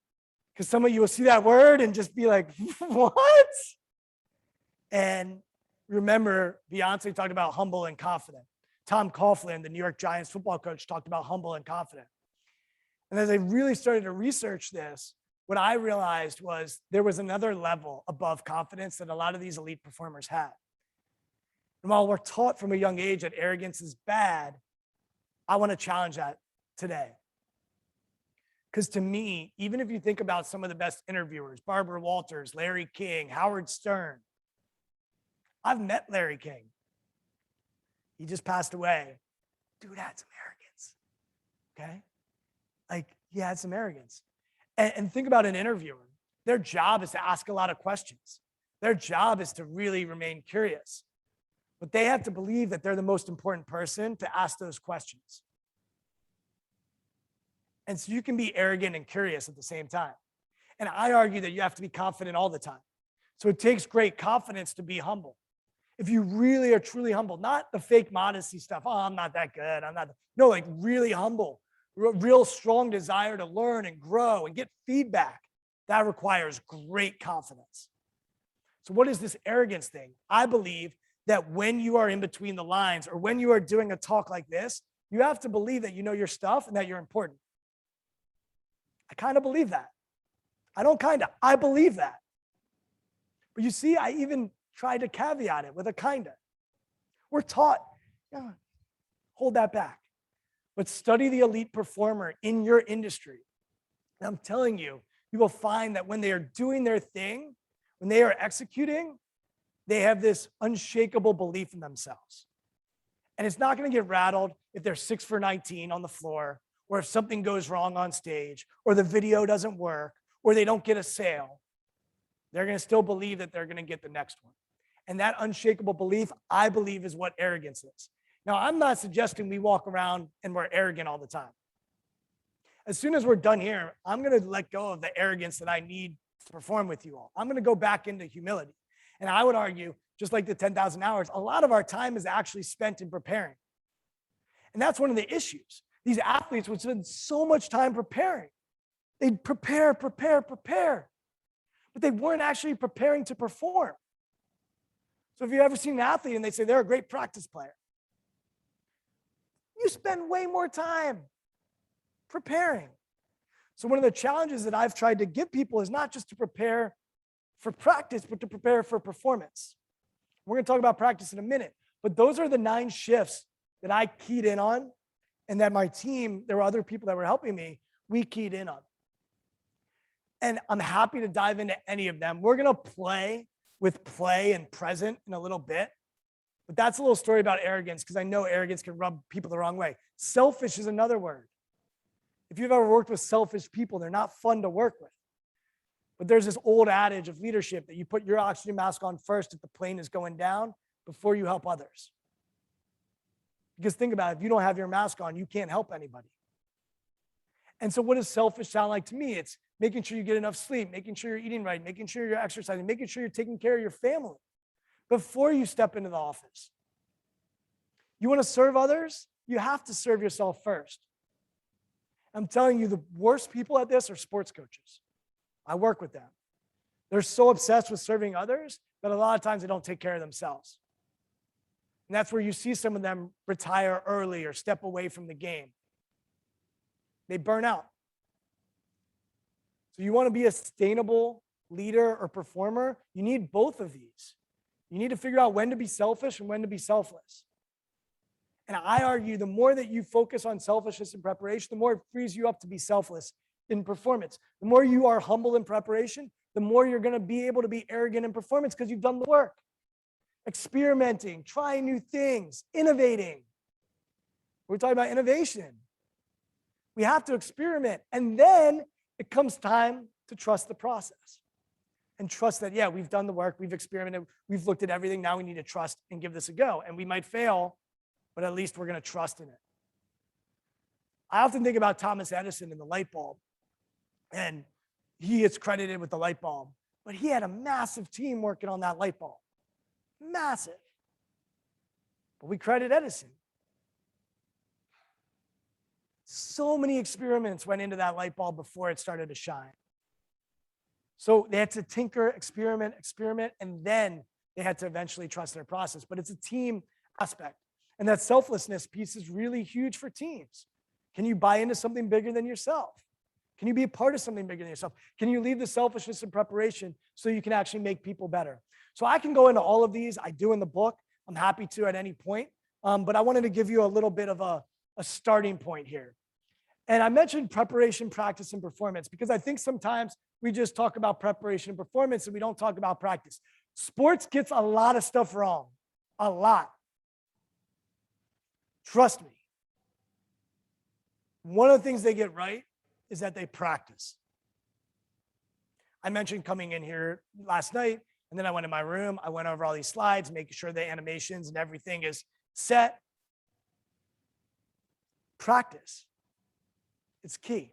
Because some of you will see that word and just be like, what? And remember, Beyonce talked about humble and confident. Tom Coughlin, the New York Giants football coach, talked about humble and confident. And as I really started to research this, what I realized was there was another level above confidence that a lot of these elite performers had. And while we're taught from a young age that arrogance is bad, I want to challenge that today. Because to me, even if you think about some of the best interviewers, Barbara Walters, Larry King, Howard Stern, I've met Larry King. He just passed away. Dude had some arrogance, okay? Like, he had some arrogance. And think about an interviewer. Their job is to ask a lot of questions. Their job is to really remain curious. But they have to believe that they're the most important person to ask those questions. And so you can be arrogant and curious at the same time. And I argue that you have to be confident all the time. So it takes great confidence to be humble. If you really are truly humble, not the fake modesty stuff. Oh, I'm not that good. No, like really humble, real strong desire to learn and grow and get feedback. That requires great confidence. So what is this arrogance thing? I believe that when you are in between the lines or when you are doing a talk like this, you have to believe that you know your stuff and that you're important. I kind of believe that. I believe that. But you see, I even tried to caveat it with a kinda. We're taught, hold that back. But study the elite performer in your industry. And I'm telling you, you will find that when they are doing their thing, when they are executing, they have this unshakable belief in themselves. And it's not going to get rattled if they're 6 for 19 on the floor, or if something goes wrong on stage, or the video doesn't work, or they don't get a sale. They're going to still believe that they're going to get the next one. And that unshakable belief, I believe, is what arrogance is. Now, I'm not suggesting we walk around and we're arrogant all the time. As soon as we're done here, I'm going to let go of the arrogance that I need to perform with you all. I'm going to go back into humility. And I would argue, just like the 10,000 hours, a lot of our time is actually spent in preparing. And that's one of the issues. These athletes would spend so much time preparing. They'd prepare. But they weren't actually preparing to perform. So if you've ever seen an athlete and they say they're a great practice player, you spend way more time preparing. So one of the challenges that I've tried to give people is not just to prepare for practice, but to prepare for performance. We're going to talk about practice in a minute, but those are the 9 shifts that I keyed in on, and that my team, there were other people that were helping me, we keyed in on. And I'm happy to dive into any of them. We're going to play with play and present in a little bit, but that's a little story about arrogance, because I know arrogance can rub people the wrong way. Selfish is another word. If you've ever worked with selfish people, they're not fun to work with. But there's this old adage of leadership that you put your oxygen mask on first if the plane is going down before you help others. Because think about it, if you don't have your mask on, you can't help anybody. And so what does selfish sound like to me? It's making sure you get enough sleep, making sure you're eating right, making sure you're exercising, making sure you're taking care of your family before you step into the office. You want to serve others? You have to serve yourself first. I'm telling you, the worst people at this are sports coaches. I work with them. They're so obsessed with serving others that a lot of times they don't take care of themselves. And that's where you see some of them retire early or step away from the game. They burn out. So you want to be a sustainable leader or performer, you need both of these. You need to figure out when to be selfish and when to be selfless. And I argue the more that you focus on selfishness in preparation, the more it frees you up to be selfless in performance. The more you are humble in preparation, the more you're going to be able to be arrogant in performance because you've done the work. Experimenting, trying new things, innovating. We're talking about innovation. We have to experiment. And then it comes time to trust the process and trust that, yeah, we've done the work, we've experimented, we've looked at everything. Now we need to trust and give this a go. And we might fail, but at least we're going to trust in it. I often think about Thomas Edison and the light bulb. And he gets credited with the light bulb, but he had a massive team working on that light bulb. Massive. But we credit Edison. So many experiments went into that light bulb before it started to shine. So they had to tinker, experiment, and then they had to eventually trust their process. But it's a team aspect. And that selflessness piece is really huge for teams. Can you buy into something bigger than yourself? Can you be a part of something bigger than yourself? Can you leave the selfishness in preparation so you can actually make people better? So I can go into all of these. I do in the book. I'm happy to at any point. But I wanted to give you a little bit of a starting point here. And I mentioned preparation, practice, and performance because I think sometimes we just talk about preparation and performance and we don't talk about practice. Sports gets a lot of stuff wrong, a lot. Trust me. One of the things they get right is that they practice. I mentioned coming in here last night, and then I went in my room. I went over all these slides, making sure the animations and everything is set. Practice. It's key.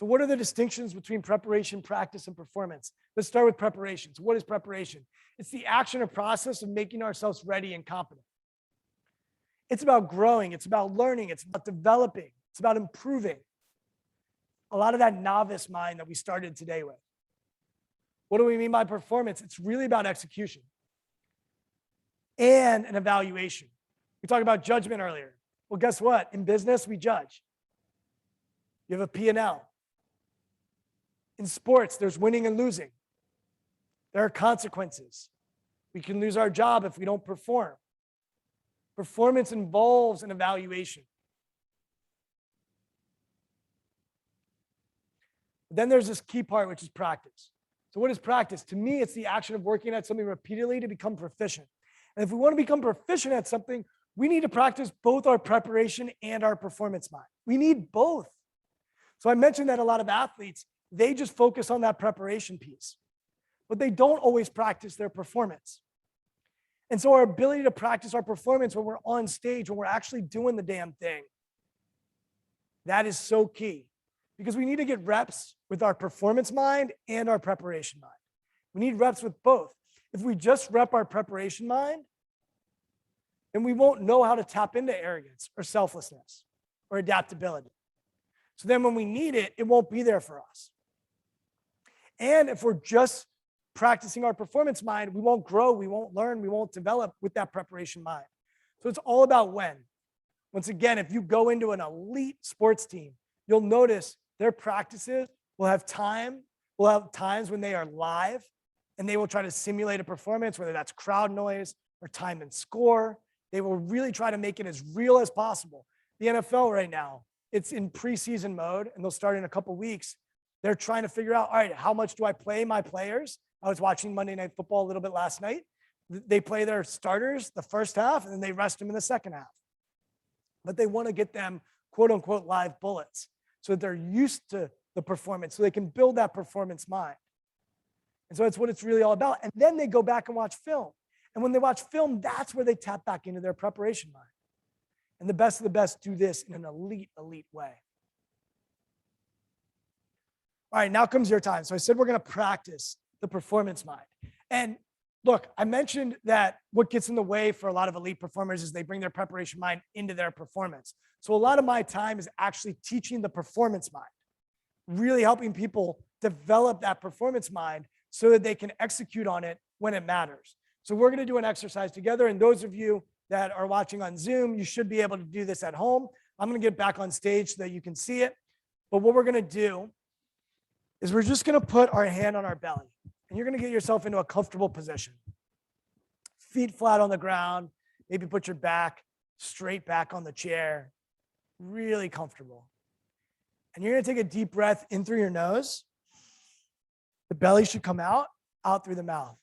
So what are the distinctions between preparation, practice, and performance? Let's start with preparation. So what is preparation? It's the action or process of making ourselves ready and competent. It's about growing. It's about learning. It's about developing. It's about improving. A lot of that novice mind that we started today with. What do we mean by performance? It's really about execution and an evaluation. We talked about judgment earlier. Well, guess what? In business, we judge. You have a P&L. In sports, there's winning and losing. There are consequences. We can lose our job if we don't perform. Performance involves an evaluation. But then there's this key part, which is practice. So what is practice? To me, it's the action of working at something repeatedly to become proficient. And if we want to become proficient at something, we need to practice both our preparation and our performance mind. We need both. So I mentioned that a lot of athletes, they just focus on that preparation piece, but they don't always practice their performance. And so our ability to practice our performance when we're on stage, when we're actually doing the damn thing, that is so key, because we need to get reps with our performance mind and our preparation mind. We need reps with both. If we just rep our preparation mind, then we won't know how to tap into arrogance or selflessness or adaptability. So then when we need it, it won't be there for us. And if we're just practicing our performance mind, we won't grow, we won't learn, we won't develop with that preparation mind. So it's all about when. Once again, if you go into an elite sports team, you'll notice their practices will have times when they are live and they will try to simulate a performance, whether that's crowd noise or time and score. They will really try to make it as real as possible. The NFL right now, it's in preseason mode and they'll start in a couple weeks. They're trying to figure out, all right, how much do I play my players? I was watching Monday Night Football a little bit last night. They play their starters the first half and then they rest them in the second half. But they want to get them quote unquote live bullets so that they're used to the performance, so they can build that performance mind. And so that's what it's really all about. And then they go back and watch film. And when they watch film, that's where they tap back into their preparation mind. And the best of the best do this in an elite way. All right, now comes your time. So I said we're going to practice the performance mind. And look, I mentioned that what gets in the way for a lot of elite performers is they bring their preparation mind into their performance. So a lot of my time is actually teaching the performance mind, really helping people develop that performance mind so that they can execute on it when it matters. So we're going to do an exercise together. And those of you that are watching on Zoom, you should be able to do this at home. I'm going to get back on stage so that you can see it. But what we're going to do is we're just going to put our hand on our belly. And you're going to get yourself into a comfortable position. Feet flat on the ground. Maybe put your back straight back on the chair. Really comfortable. And you're going to take a deep breath in through your nose. The belly should come out through the mouth.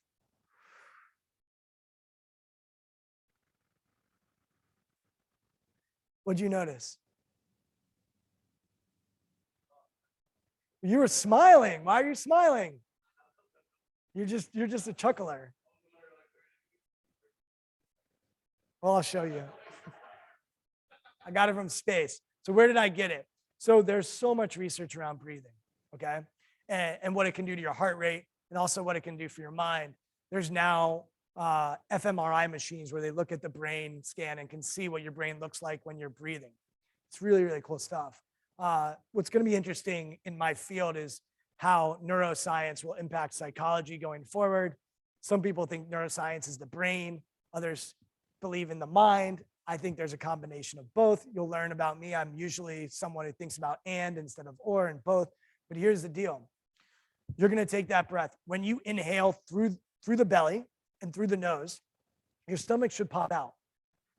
What'd you notice? You were smiling. Why are you smiling? You're just a chuckler. Well, I'll show you. I got it from space. So where did I get it? So there's so much research around breathing, okay? And what it can do to your heart rate and also what it can do for your mind. There's now fMRI machines where they look at the brain scan and can see what your brain looks like when you're breathing. It's really, really cool stuff. What's going to be interesting in my field is how neuroscience will impact psychology going forward. Some people think neuroscience is the brain. Others believe in the mind. I think there's a combination of both. You'll learn about me. I'm usually someone who thinks about and instead of or and both. But here's the deal. You're going to take that breath. When you inhale through the belly and through the nose, your stomach should pop out.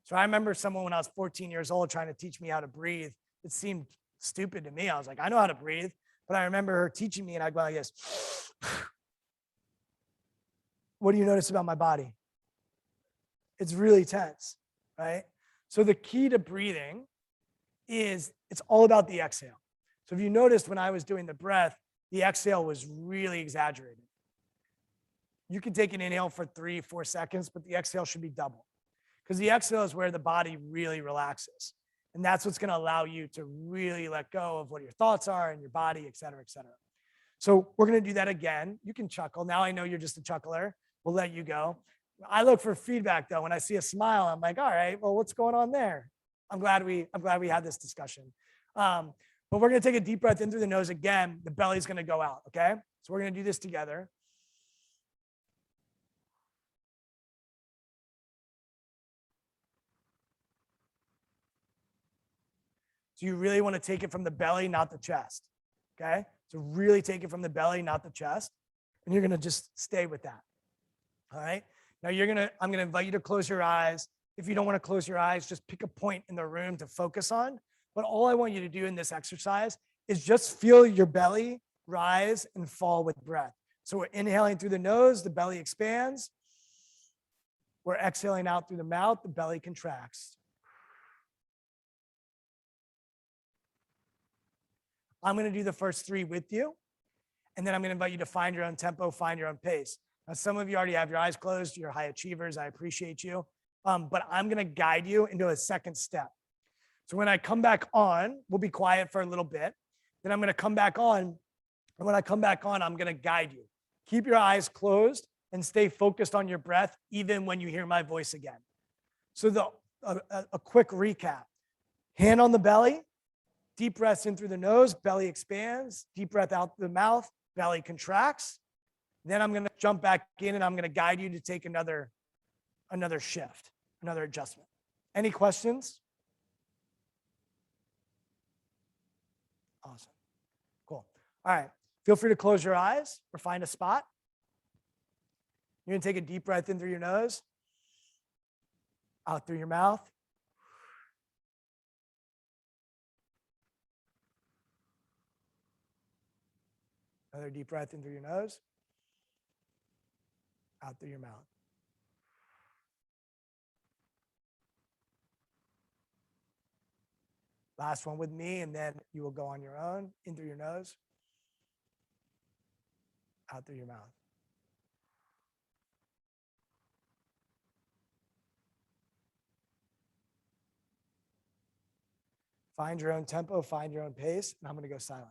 So I remember someone when I was 14 years old trying to teach me how to breathe. It seemed stupid to me. I was like, I know how to breathe. But I remember her teaching me and I'd go like this. What do you notice about my body? It's really tense, right? So the key to breathing is it's all about the exhale. So if you noticed when I was doing the breath, the exhale was really exaggerated. You can take an inhale for 3-4 seconds, but the exhale should be double because the exhale is where the body really relaxes. And that's what's going to allow you to really let go of what your thoughts are and your body, et cetera, et cetera. So we're going to do that again. You can chuckle. Now I know you're just a chuckler. We'll let you go. I look for feedback though. When I see a smile, I'm like, all right, well, what's going on there? I'm glad we had this discussion. But we're going to take a deep breath in through the nose again. The belly's going to go out. Okay. So we're going to do this together. So you really want to take it from the belly, not the chest. Okay? So really take it from the belly, not the chest. And you're going to just stay with that. All right? Now I'm going to invite you to close your eyes. If you don't want to close your eyes, just pick a point in the room to focus on. But all I want you to do in this exercise is just feel your belly rise and fall with breath. So we're inhaling through the nose, the belly expands. We're exhaling out through the mouth, the belly contracts. I'm going to do the first 3 with you. And then I'm going to invite you to find your own tempo, find your own pace. Now, some of you already have your eyes closed. You're high achievers. I appreciate you. But I'm going to guide you into a second step. So when I come back on, we'll be quiet for a little bit. Then I'm going to come back on. And when I come back on, I'm going to guide you. Keep your eyes closed and stay focused on your breath, even when you hear my voice again. So a quick recap. Hand on the belly, deep breaths in through the nose, belly expands, deep breath out through the mouth, belly contracts. Then I'm going to jump back in and I'm going to guide you to take another shift, another adjustment. Any questions? Awesome. Cool. All right. Feel free to close your eyes or find a spot. You're going to take a deep breath in through your nose, out through your mouth. Another deep breath in through your nose, out through your mouth. Last one with me, and then you will go on your own, in through your nose, out through your mouth. Find your own tempo, find your own pace, and I'm going to go silent.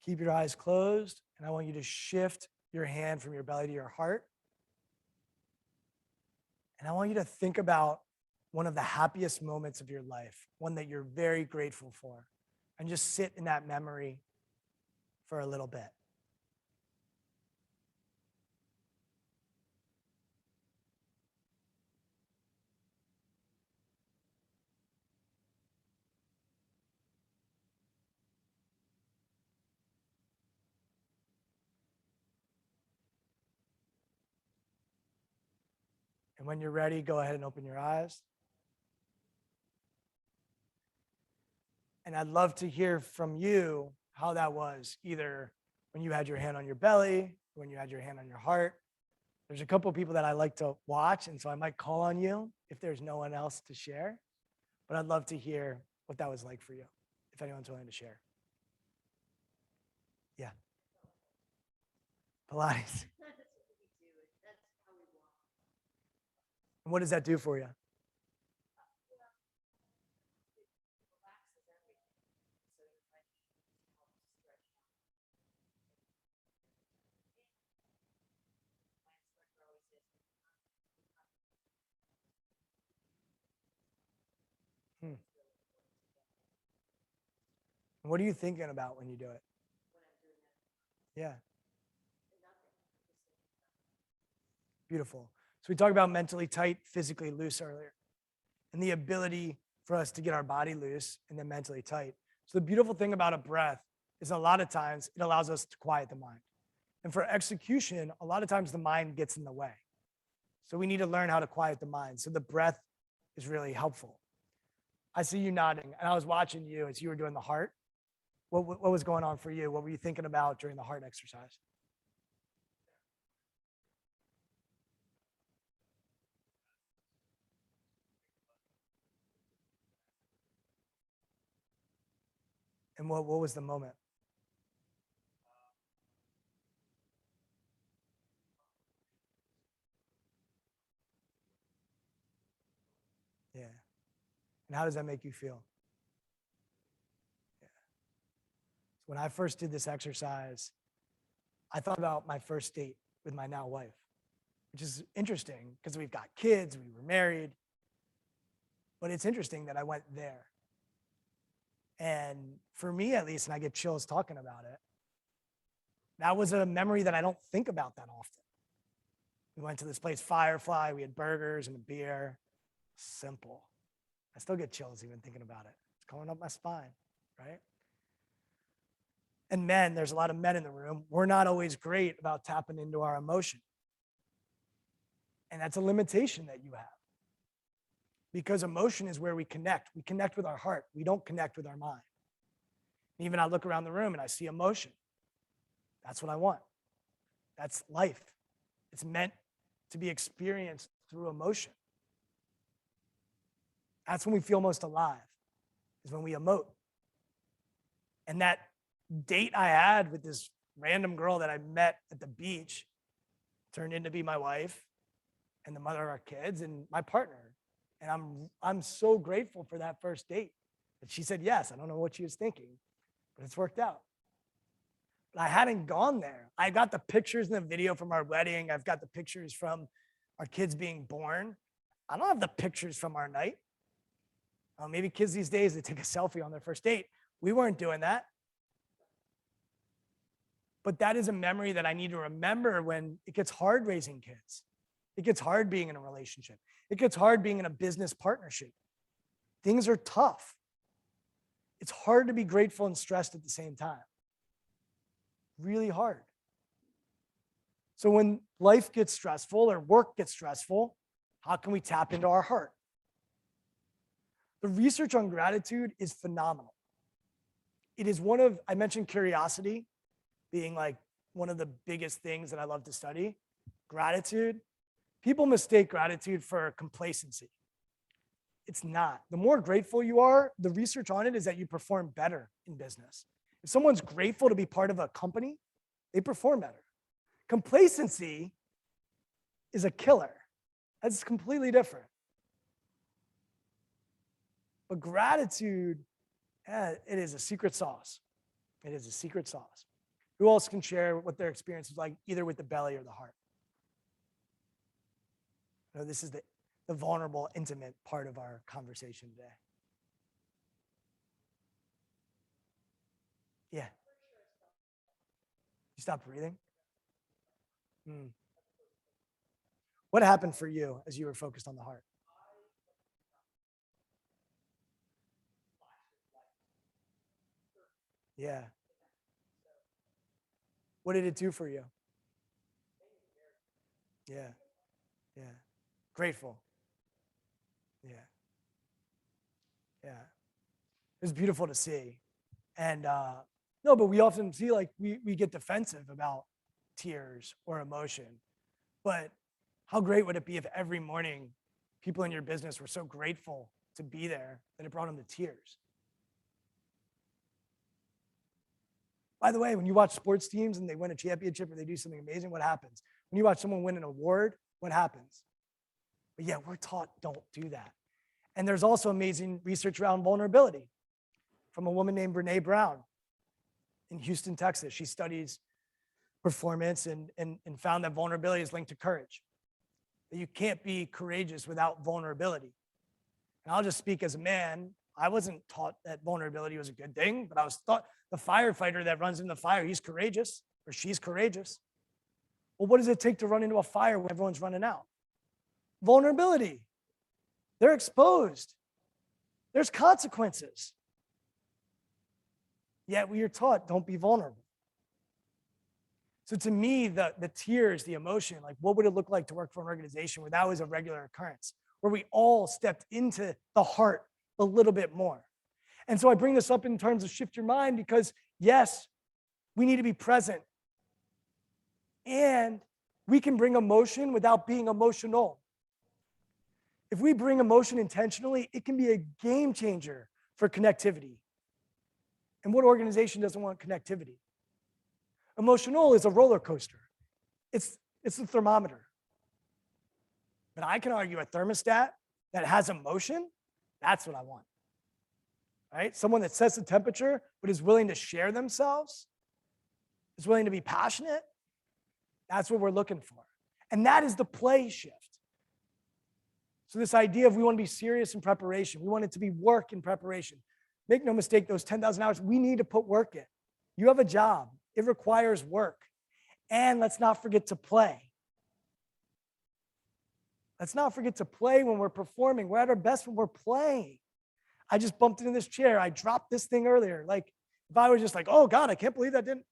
Keep your eyes closed, and I want you to shift your hand from your belly to your heart. And I want you to think about one of the happiest moments of your life, one that you're very grateful for, and just sit in that memory for a little bit. And when you're ready, go ahead and open your eyes. And I'd love to hear from you how that was, either when you had your hand on your belly, when you had your hand on your heart. There's a couple of people that I like to watch, and so I might call on you if there's no one else to share. But I'd love to hear what that was like for you, if anyone's willing to share. Yeah. Pilates. And what does that do for you? What are you thinking about when you do it? Yeah. Beautiful. So we talked about mentally tight, physically loose earlier, and the ability for us to get our body loose and then mentally tight. So the beautiful thing about a breath is a lot of times it allows us to quiet the mind. And for execution, a lot of times the mind gets in the way. So we need to learn how to quiet the mind. So the breath is really helpful. I see you nodding, and I was watching you as you were doing the heart. What was going on for you? What were you thinking about during the heart exercise? And what was the moment? Yeah. And how does that make you feel? Yeah. When I first did this exercise, I thought about my first date with my now wife, which is interesting because we've got kids, we were married. But it's interesting that I went there. And for me, at least, and I get chills talking about it, that was a memory that I don't think about that often. We went to this place, Firefly. We had burgers and a beer. Simple. I still get chills even thinking about it. It's going up my spine, right? And men, there's a lot of men in the room. We're not always great about tapping into our emotion. And that's a limitation that you have. Because emotion is where we connect. We connect with our heart. We don't connect with our mind. Even I look around the room and I see emotion. That's what I want. That's life. It's meant to be experienced through emotion. That's when we feel most alive, is when we emote. And that date I had with this random girl that I met at the beach turned into be my wife and the mother of our kids and my partner. And I'm so grateful for that first date that she said yes. I don't know what she was thinking, but it's worked out. But I hadn't gone there. I got the pictures and the video from our wedding. I've got the pictures from our kids being born. I don't have the pictures from our night. Maybe kids these days, they take a selfie on their first date. We weren't doing that. But that is a memory that I need to remember when it gets hard raising kids. It gets hard being in a relationship. It gets hard being in a business partnership. Things are tough. It's hard to be grateful and stressed at the same time. Really hard. So when life gets stressful or work gets stressful, how can we tap into our heart? The research on gratitude is phenomenal. It is I mentioned curiosity being like one of the biggest things that I love to study. Gratitude. People mistake gratitude for complacency. It's not. The more grateful you are, the research on it is that you perform better in business. If someone's grateful to be part of a company, they perform better. Complacency is a killer. That's completely different. But gratitude, it is a secret sauce. It is a secret sauce. Who else can share what their experience is like, either with the belly or the heart? No, this is the vulnerable, intimate part of our conversation today. Yeah. You stopped breathing? What happened for you as you were focused on the heart? Yeah. What did it do for you? Yeah. Yeah. Grateful. Yeah. Yeah. It was beautiful to see. And no, but we often see like we get defensive about tears or emotion. But how great would it be if every morning people in your business were so grateful to be there that it brought them to tears? By the way, when you watch sports teams and they win a championship or they do something amazing, what happens? When you watch someone win an award, what happens? But yeah, we're taught don't do that. And there's also amazing research around vulnerability from a woman named Brene Brown in Houston, Texas. She studies performance and found that vulnerability is linked to courage. That you can't be courageous without vulnerability. And I'll just speak as a man. I wasn't taught that vulnerability was a good thing, but I was taught the firefighter that runs into the fire, he's courageous or she's courageous. Well, what does it take to run into a fire when everyone's running out? Vulnerability. They're exposed. There's consequences. Yet we are taught, don't be vulnerable. So to me, the tears, the emotion, like what would it look like to work for an organization where that was a regular occurrence, where we all stepped into the heart a little bit more? And so I bring this up in terms of shift your mind because yes, we need to be present. And we can bring emotion without being emotional. If we bring emotion intentionally, it can be a game changer for connectivity. And what organization doesn't want connectivity? Emotional is a roller coaster. It's the thermometer. But I can argue a thermostat that has emotion, that's what I want. Right? Someone that sets the temperature, but is willing to share themselves, is willing to be passionate. That's what we're looking for. And that is the play shift. So this idea of we want to be serious in preparation. We want it to be work in preparation. Make no mistake, those 10,000 hours, we need to put work in. You have a job. It requires work. And let's not forget to play. Let's not forget to play when we're performing. We're at our best when we're playing. I just bumped into this chair. I dropped this thing earlier. Like, if I was just like, oh God, I can't believe that didn't,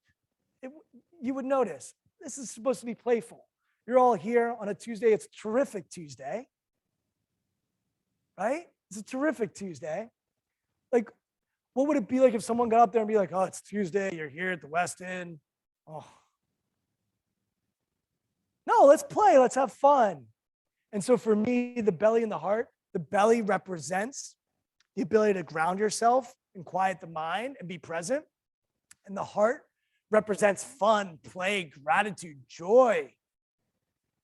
you would notice. This is supposed to be playful. You're all here on a Tuesday. It's a terrific Tuesday. Right? It's a terrific Tuesday. Like, what would it be like if someone got up there and be like, oh, it's Tuesday. You're here at the West End. Oh. No, let's play. Let's have fun. And so for me, the belly and the heart, the belly represents the ability to ground yourself and quiet the mind and be present. And the heart represents fun, play, gratitude, joy.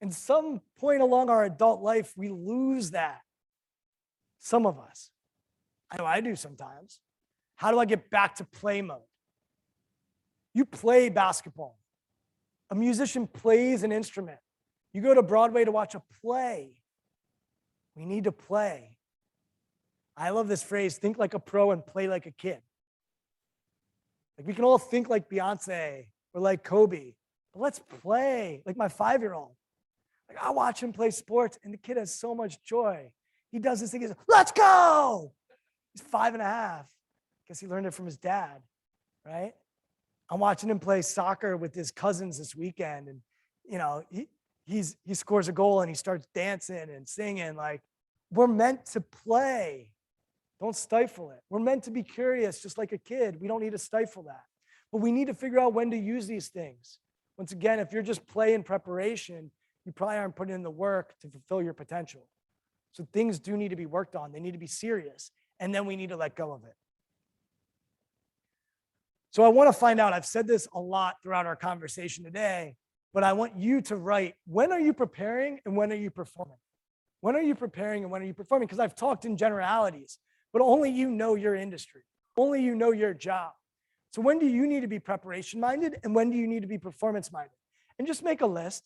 And some point along our adult life, we lose that. Some of us. I know I do sometimes. How do I get back to play mode? You play basketball. A musician plays an instrument. You go to Broadway to watch a play. We need to play. I love this phrase, think like a pro and play like a kid. Like we can all think like Beyonce or like Kobe, but let's play like my 5-year-old. Like I watch him play sports and the kid has so much joy. He does this thing, he's like, let's go. He's 5.5. Guess he learned it from his dad, right? I'm watching him play soccer with his cousins this weekend. And, you know, he scores a goal and he starts dancing and singing. Like, we're meant to play. Don't stifle it. We're meant to be curious, just like a kid. We don't need to stifle that. But we need to figure out when to use these things. Once again, if you're just play in preparation, you probably aren't putting in the work to fulfill your potential. So things do need to be worked on. They need to be serious. And then we need to let go of it. So I want to find out, I've said this a lot throughout our conversation today, but I want you to write, when are you preparing and when are you performing? When are you preparing and when are you performing? Because I've talked in generalities, but only you know your industry. Only you know your job. So when do you need to be preparation minded and when do you need to be performance minded? And just make a list.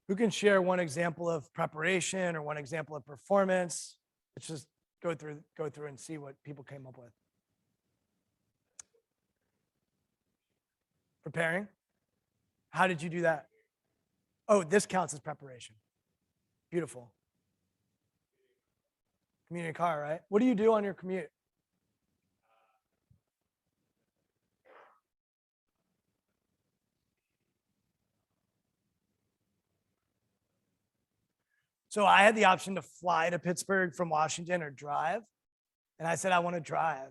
Who can share one example of preparation or one example of performance? Let's just go through and see what people came up with. Preparing? How did you do that? Oh, this counts as preparation. Beautiful. Community car, right? What do you do on your commute? So I had the option to fly to Pittsburgh from Washington or drive. And I said, I want to drive.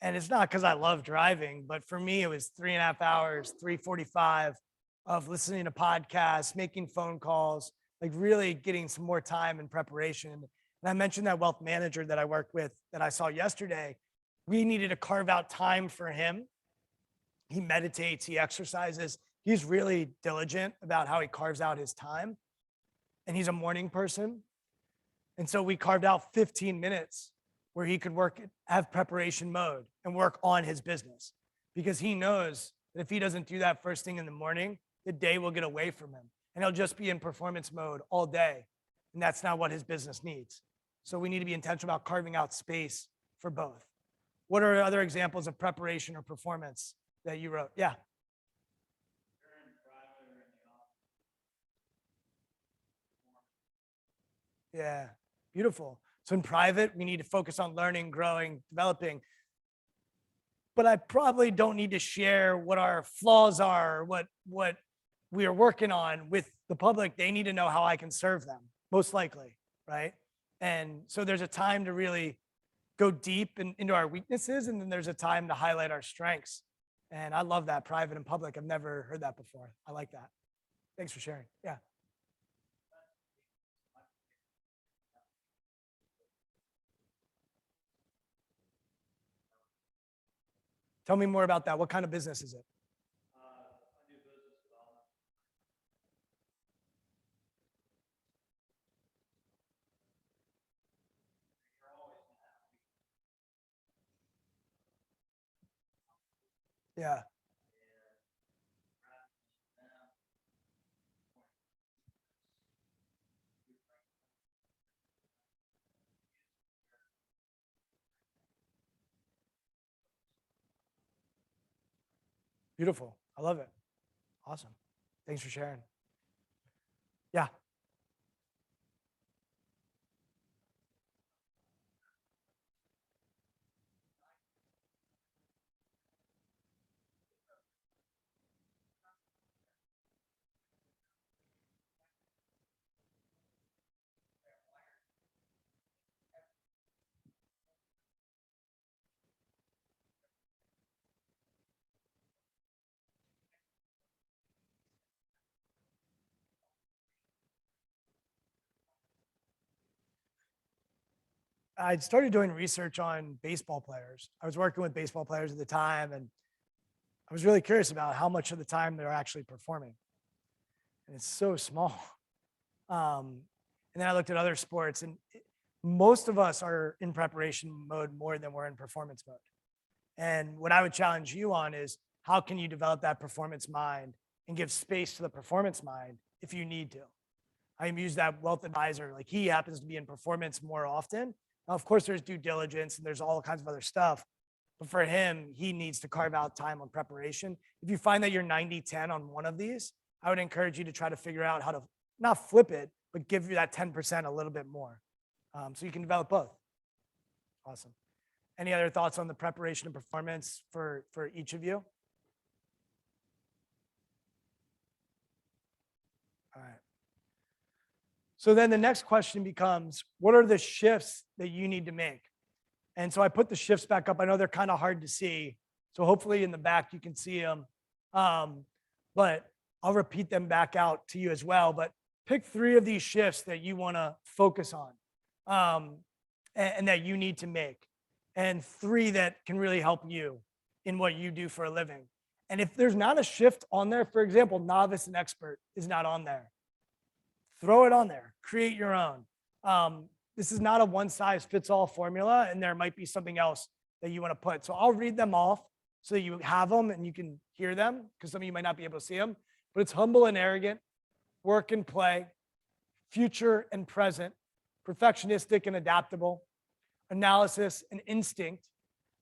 And it's not because I love driving, but for me, it was 3.5 hours, 3:45 of listening to podcasts, making phone calls, like really getting some more time in preparation. And I mentioned that wealth manager that I worked with that I saw yesterday. We needed to carve out time for him He meditates, he exercises. He's really diligent about how he carves out his time. And he's a morning person. And so we carved out 15 minutes where he could work, have preparation mode and work on his business, because he knows that if he doesn't do that first thing in the morning, the day will get away from him and he'll just be in performance mode all day. And that's not what his business needs. So we need to be intentional about carving out space for both. What are other examples of preparation or performance that you wrote? Yeah. Yeah, beautiful. So in private, we need to focus on learning, growing, developing. But I probably don't need to share what our flaws are, what we are working on with the public. They need to know how I can serve them, most likely, right? And so there's a time to really go deep into our weaknesses, and then there's a time to highlight our strengths. And I love that, private and public. I've never heard that before. I like that. Thanks for sharing. Yeah. Tell me more about that. What kind of business is it? Yeah. Beautiful. I love it. Awesome. Thanks for sharing. Yeah. I started doing research on baseball players. I was working with baseball players at the time, and I was really curious about how much of the time they're actually performing. And it's so small. And then I looked at other sports, and most of us are in preparation mode more than we're in performance mode. And what I would challenge you on is, how can you develop that performance mind and give space to the performance mind if you need to? I use that wealth advisor, like he happens to be in performance more often. Now, of course, there's due diligence and there's all kinds of other stuff. But for him, he needs to carve out time on preparation. If you find that you're 90-10 on one of these, I would encourage you to try to figure out how to not flip it, but give you that 10% a little bit more. So you can develop both. Awesome. Any other thoughts on the preparation and performance for each of you? All right. So then the next question becomes, what are the shifts that you need to make? And so I put the shifts back up. I know they're kind of hard to see. So hopefully in the back you can see them. But I'll repeat them back out to you as well. But pick 3 of these shifts that you want to focus on and that you need to make. And 3 that can really help you in what you do for a living. And if there's not a shift on there, for example, novice and expert is not on there, throw it on there, create your own. This is not a one size fits all formula, and there might be something else that you want to put. So I'll read them off so that you have them and you can hear them, because some of you might not be able to see them. But it's humble and arrogant, work and play, future and present, perfectionistic and adaptable, analysis and instinct,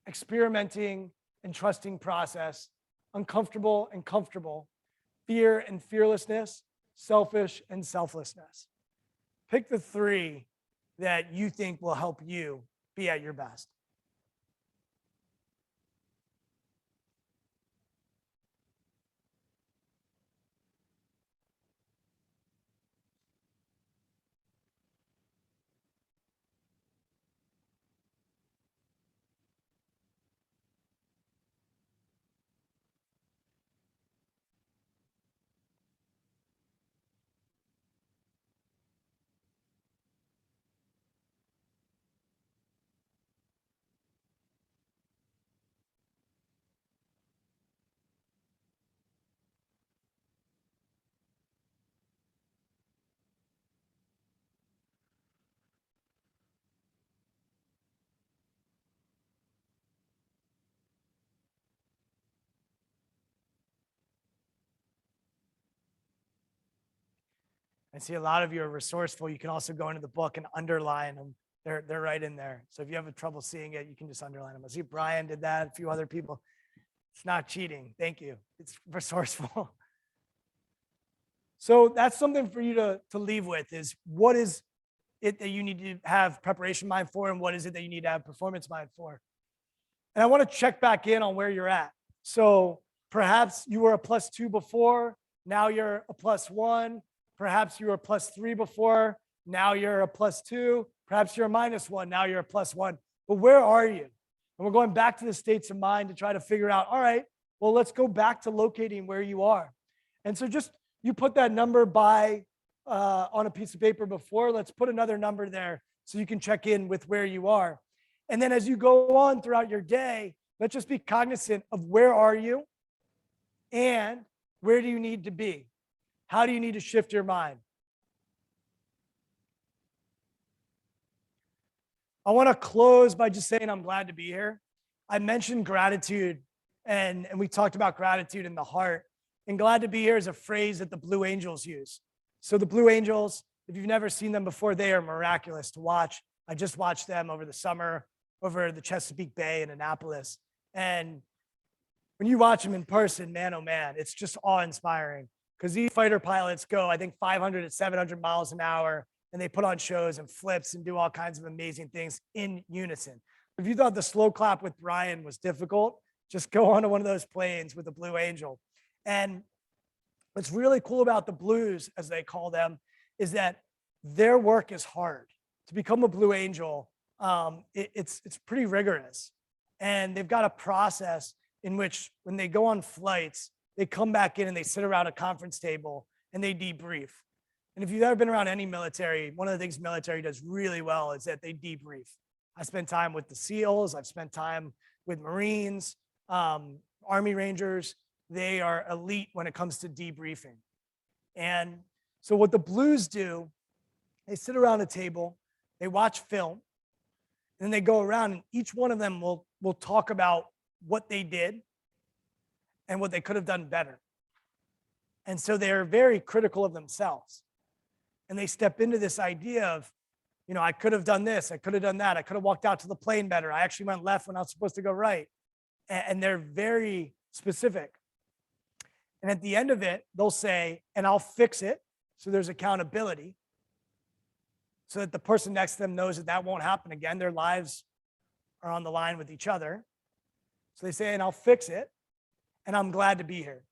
experimenting and trusting process, uncomfortable and comfortable, fear and fearlessness, selfish and selflessness. Pick the 3 that you think will help you be at your best. I see a lot of you are resourceful. You can also go into the book and underline them. They're right in there. So if you have trouble seeing it, you can just underline them. I see Brian did that, a few other people. It's not cheating. Thank you. It's resourceful. So that's something for you to leave with is what is it that you need to have preparation mind for and what is it that you need to have performance mind for? And I want to check back in on where you're at. So perhaps you were a +2 before, now you're a +1. Perhaps you were a +3 before, now you're a +2. Perhaps you're a -1, now you're a +1. But where are you? And we're going back to the states of mind to try to figure out, all right, well, let's go back to locating where you are. And so just you put that number by on a piece of paper before, let's put another number there so you can check in with where you are. And then as you go on throughout your day, let's just be cognizant of where are you and where do you need to be? How do you need to shift your mind? I want to close by just saying I'm glad to be here. I mentioned gratitude and we talked about gratitude in the heart. And glad to be here is a phrase that the Blue Angels use. So the Blue Angels, if you've never seen them before, they are miraculous to watch. I just watched them over the summer over the Chesapeake Bay in Annapolis. And when you watch them in person, man, oh man, it's just awe-inspiring because these fighter pilots go, I think, 500 to 700 miles an hour, and they put on shows and flips and do all kinds of amazing things in unison. If you thought the slow clap with Brian was difficult, just go onto one of those planes with a Blue Angel. And what's really cool about the Blues, as they call them, is that their work is hard. To become a Blue Angel, it's pretty rigorous. And they've got a process in which when they go on flights, they come back in and they sit around a conference table and they debrief. And if you've ever been around any military, one of the things military does really well is that they debrief. I spent time with the SEALs. I've spent time with Marines, Army Rangers. They are elite when it comes to debriefing. And so what the Blues do, they sit around a table, they watch film, and then they go around and each one of them will talk about what they did and what they could have done better. And so they're very critical of themselves. And they step into this idea of, you know, I could have done this, I could have done that, I could have walked out to the plane better, I actually went left when I was supposed to go right. And they're very specific. And at the end of it, they'll say, and I'll fix it. So there's accountability so that the person next to them knows that that won't happen again. Their lives are on the line with each other. So they say, and I'll fix it. And I'm glad to be here.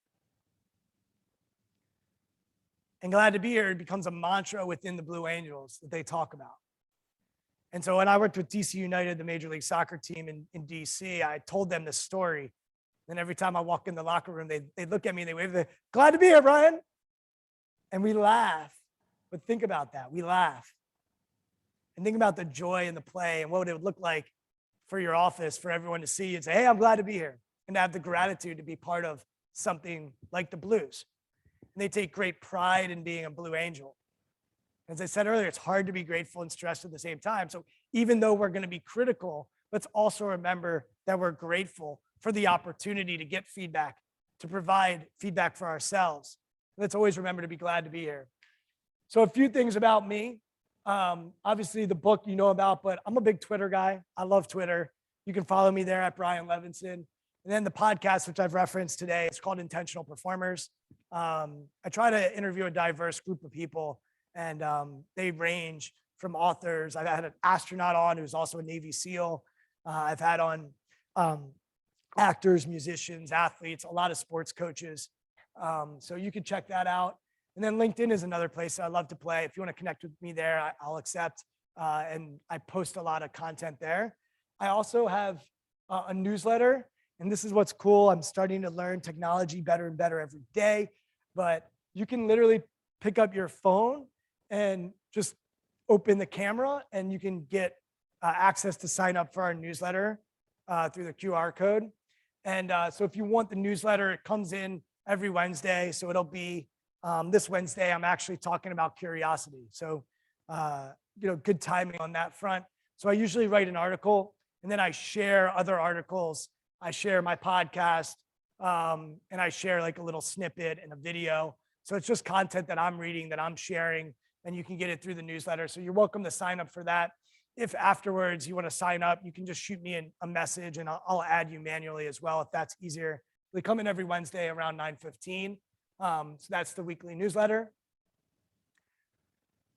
And glad to be here becomes a mantra within the Blue Angels that they talk about. And so when I worked with DC United, the Major League Soccer team in DC, I told them this story. And every time I walk in the locker room, they look at me and they wave, they're glad to be here, Brian. And we laugh. But think about that. We laugh. And think about the joy in the play and what it would look like for your office, for everyone to see and say, hey, I'm glad to be here. And to have the gratitude to be part of something like the Blues. And they take great pride in being a Blue Angel. As I said earlier, it's hard to be grateful and stressed at the same time. So even though we're going to be critical, let's also remember that we're grateful for the opportunity to get feedback, to provide feedback for ourselves. Let's always remember to be glad to be here. So a few things about me. Obviously the book you know about, but I'm a big Twitter guy. I love Twitter. You can follow me there at Brian Levenson. And then the podcast, which I've referenced today, it's called Intentional Performers. I try to interview a diverse group of people, and they range from authors. I've had an astronaut on who's also a Navy SEAL. I've had on actors, musicians, athletes, a lot of sports coaches. So you can check that out. And then LinkedIn is another place I love to play. If you want to connect with me there, I'll accept. And I post a lot of content there. I also have a newsletter. And this is what's cool. I'm starting to learn technology better and better every day. But you can literally pick up your phone and just open the camera and you can get access to sign up for our newsletter through the QR code. And so if you want the newsletter, it comes in every Wednesday. So it'll be this Wednesday, I'm actually talking about curiosity. So, good timing on that front. So I usually write an article and then I share other articles. I share my podcast and I share like a little snippet and a video So it's just content that I'm reading, that I'm sharing, and you can get it through the newsletter. So you're welcome to sign up for that. If afterwards you want to sign up, you can just shoot me a message and I'll add you manually as well if that's easier. They come in every Wednesday around 9:15. So that's the weekly newsletter.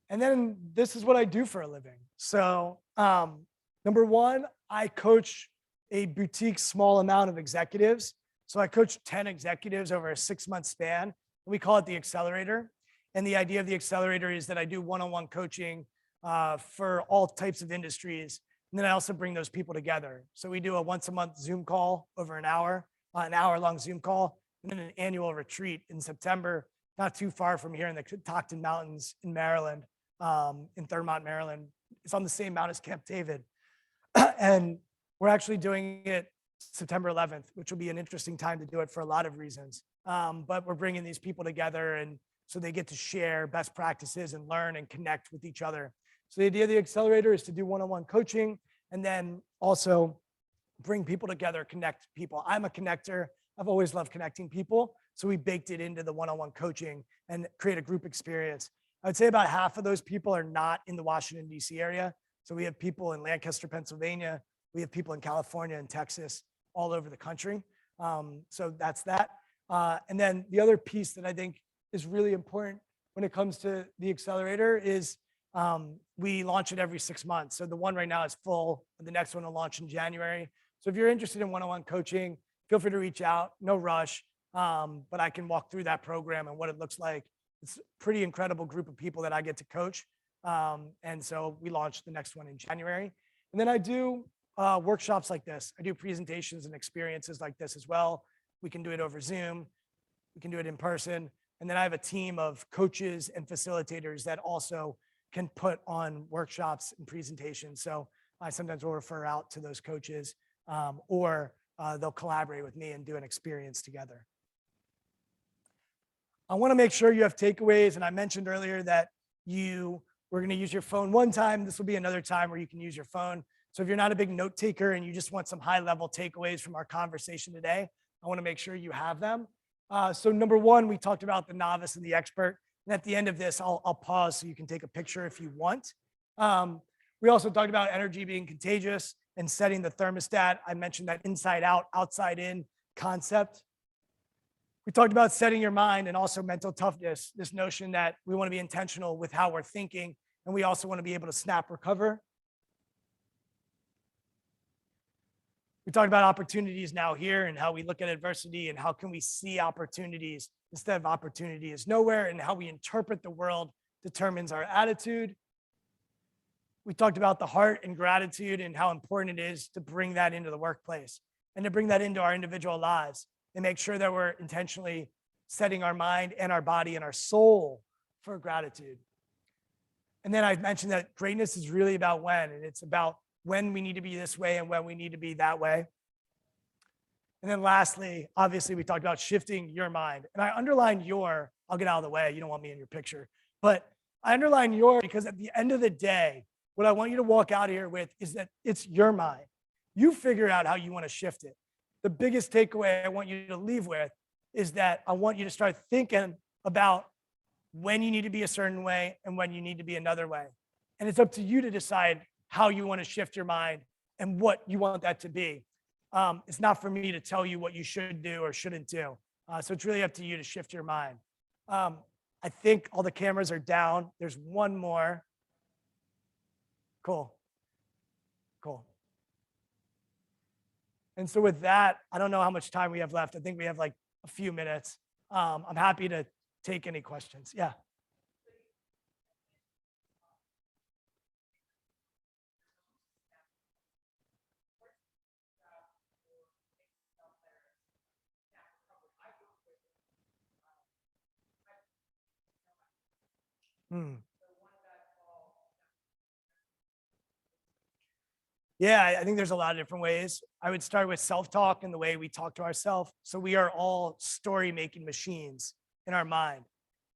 And then this is what I do for a living. So number one, I coach a boutique small amount of executives. So I coach 10 executives over a 6-month span. We call it the accelerator. And the idea of the accelerator is that I do one-on-one coaching for all types of industries. And then I also bring those people together. So we do a once-a-month Zoom call over an hour-long Zoom call, and then an annual retreat in September, not too far from here in the Catoctin Mountains in Maryland, in Thurmont, Maryland. It's on the same mount as Camp David. And we're actually doing it September 11th, which will be an interesting time to do it for a lot of reasons. But we're bringing these people together, and so they get to share best practices and learn and connect with each other. So the idea of the accelerator is to do one-on-one coaching and then also bring people together, connect people. I'm a connector. I've always loved connecting people. So we baked it into the one-on-one coaching and create a group experience. I would say about half of those people are not in the Washington, D.C. area. So we have people in Lancaster, Pennsylvania. We have people in California and Texas, all over the country. So that's that. And then the other piece that I think is really important when it comes to the accelerator is we launch it every 6 months. So the one right now is full. The next one will launch in January. So if you're interested in one-on-one coaching, feel free to reach out. No rush, but I can walk through that program and what it looks like. It's a pretty incredible group of people that I get to coach. And so we launched the next one in January. And then I do workshops like this. I do presentations and experiences like this as well. We can do it over Zoom. We can do it in person. And then I have a team of coaches and facilitators that also can put on workshops and presentations. So I sometimes will refer out to those coaches or they'll collaborate with me and do an experience together. I want to make sure you have takeaways. And I mentioned earlier that we're going to use your phone one time. This will be another time where you can use your phone. So if you're not a big note taker and you just want some high level takeaways from our conversation today, I want to make sure you have them. So number one, we talked about the novice and the expert. And at the end of this, I'll pause so you can take a picture if you want. We also talked about energy being contagious and setting the thermostat. I mentioned that inside out, outside in concept. We talked about setting your mind and also mental toughness, this notion that we want to be intentional with how we're thinking, and we also want to be able to snap recover. We talked about opportunities now here and how we look at adversity and how can we see opportunities instead of opportunity is nowhere, and how we interpret the world determines our attitude. We talked about the heart and gratitude and how important it is to bring that into the workplace and to bring that into our individual lives and make sure that we're intentionally setting our mind and our body and our soul for gratitude. And then I mentioned that greatness is really about when, and it's about when we need to be this way and when we need to be that way. And then lastly, obviously we talked about shifting your mind. And I underlined your, I'll get out of the way, you don't want me in your picture, but I underline your because at the end of the day, what I want you to walk out here with is that it's your mind. You figure out how you want to shift it. The biggest takeaway I want you to leave with is that I want you to start thinking about when you need to be a certain way and when you need to be another way. And it's up to you to decide how you want to shift your mind and what you want that to be. It's not for me to tell you what you should do or shouldn't do. So it's really up to you to shift your mind. I think all the cameras are down. There's one more. Cool. And so with that, I don't know how much time we have left. I think we have like a few minutes. I'm happy to take any questions. Yeah. Yeah, I think there's a lot of different ways. I would start with self-talk and the way we talk to ourselves. So we are all story-making machines in our mind.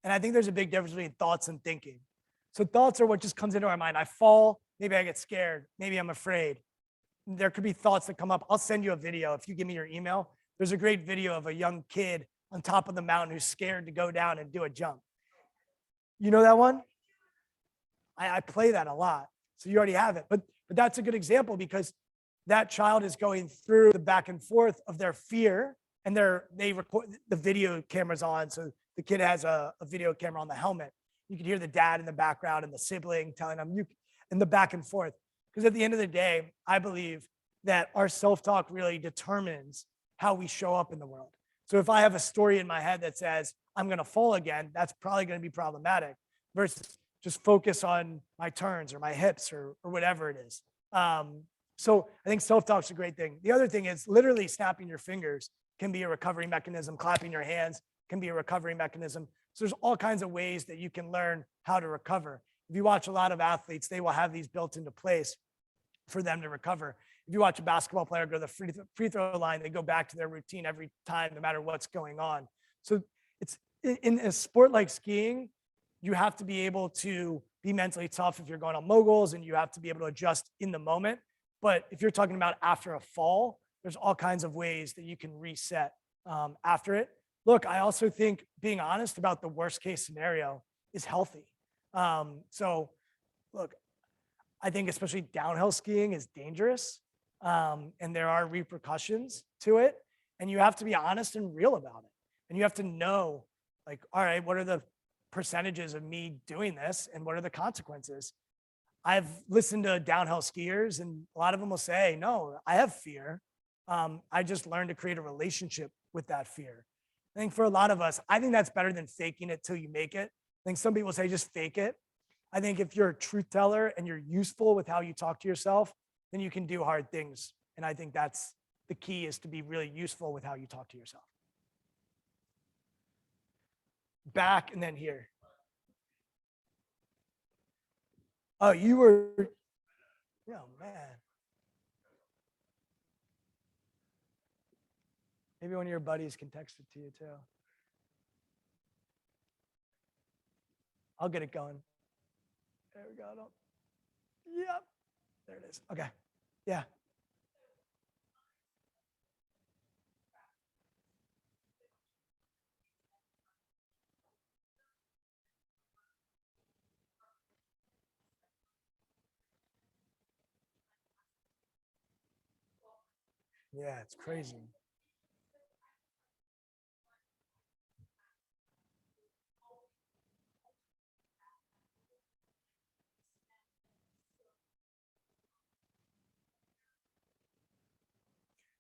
And I think there's a big difference between thoughts and thinking. So thoughts are what just comes into our mind. I fall, maybe I get scared, maybe I'm afraid. There could be thoughts that come up. I'll send you a video if you give me your email. There's a great video of a young kid on top of the mountain who's scared to go down and do a jump. You know that one? I play that a lot. So you already have it. But that's a good example because that child is going through the back and forth of their fear, and they record the video cameras on. So the kid has a video camera on the helmet. You can hear the dad in the background and the sibling telling them in the back and forth. Because at the end of the day, I believe that our self-talk really determines how we show up in the world. So if I have a story in my head that says, I'm going to fall again, that's probably going to be problematic versus just focus on my turns or my hips or whatever it is. So I think self-talk is a great thing. The other thing is literally snapping your fingers can be a recovery mechanism. Clapping your hands can be a recovery mechanism. So there's all kinds of ways that you can learn how to recover. If you watch a lot of athletes, they will have these built into place for them to recover. If you watch a basketball player go to the free throw line, they go back to their routine every time, no matter what's going on. So it's in a sport like skiing, you have to be able to be mentally tough if you're going on moguls, and you have to be able to adjust in the moment. But if you're talking about after a fall, there's all kinds of ways that you can reset after it. Look, I also think being honest about the worst case scenario is healthy. So look, I think especially downhill skiing is dangerous, and there are repercussions to it. And you have to be honest and real about it. And you have to know, like, all right, what are the percentages of me doing this and what are the consequences? I've listened to downhill skiers, and a lot of them will say, no, I have fear. I just learned to create a relationship with that fear. I think for a lot of us, I think that's better than faking it till you make it. I think some people say just fake it. I think if you're a truth teller and you're useful with how you talk to yourself, then you can do hard things. And I think that's the key, is to be really useful with how you talk to yourself. Back and then here. Oh, you were, oh man. Maybe one of your buddies can text it to you too. I'll get it going. There we go. Yep. There it is. Okay. Yeah. Yeah, it's crazy.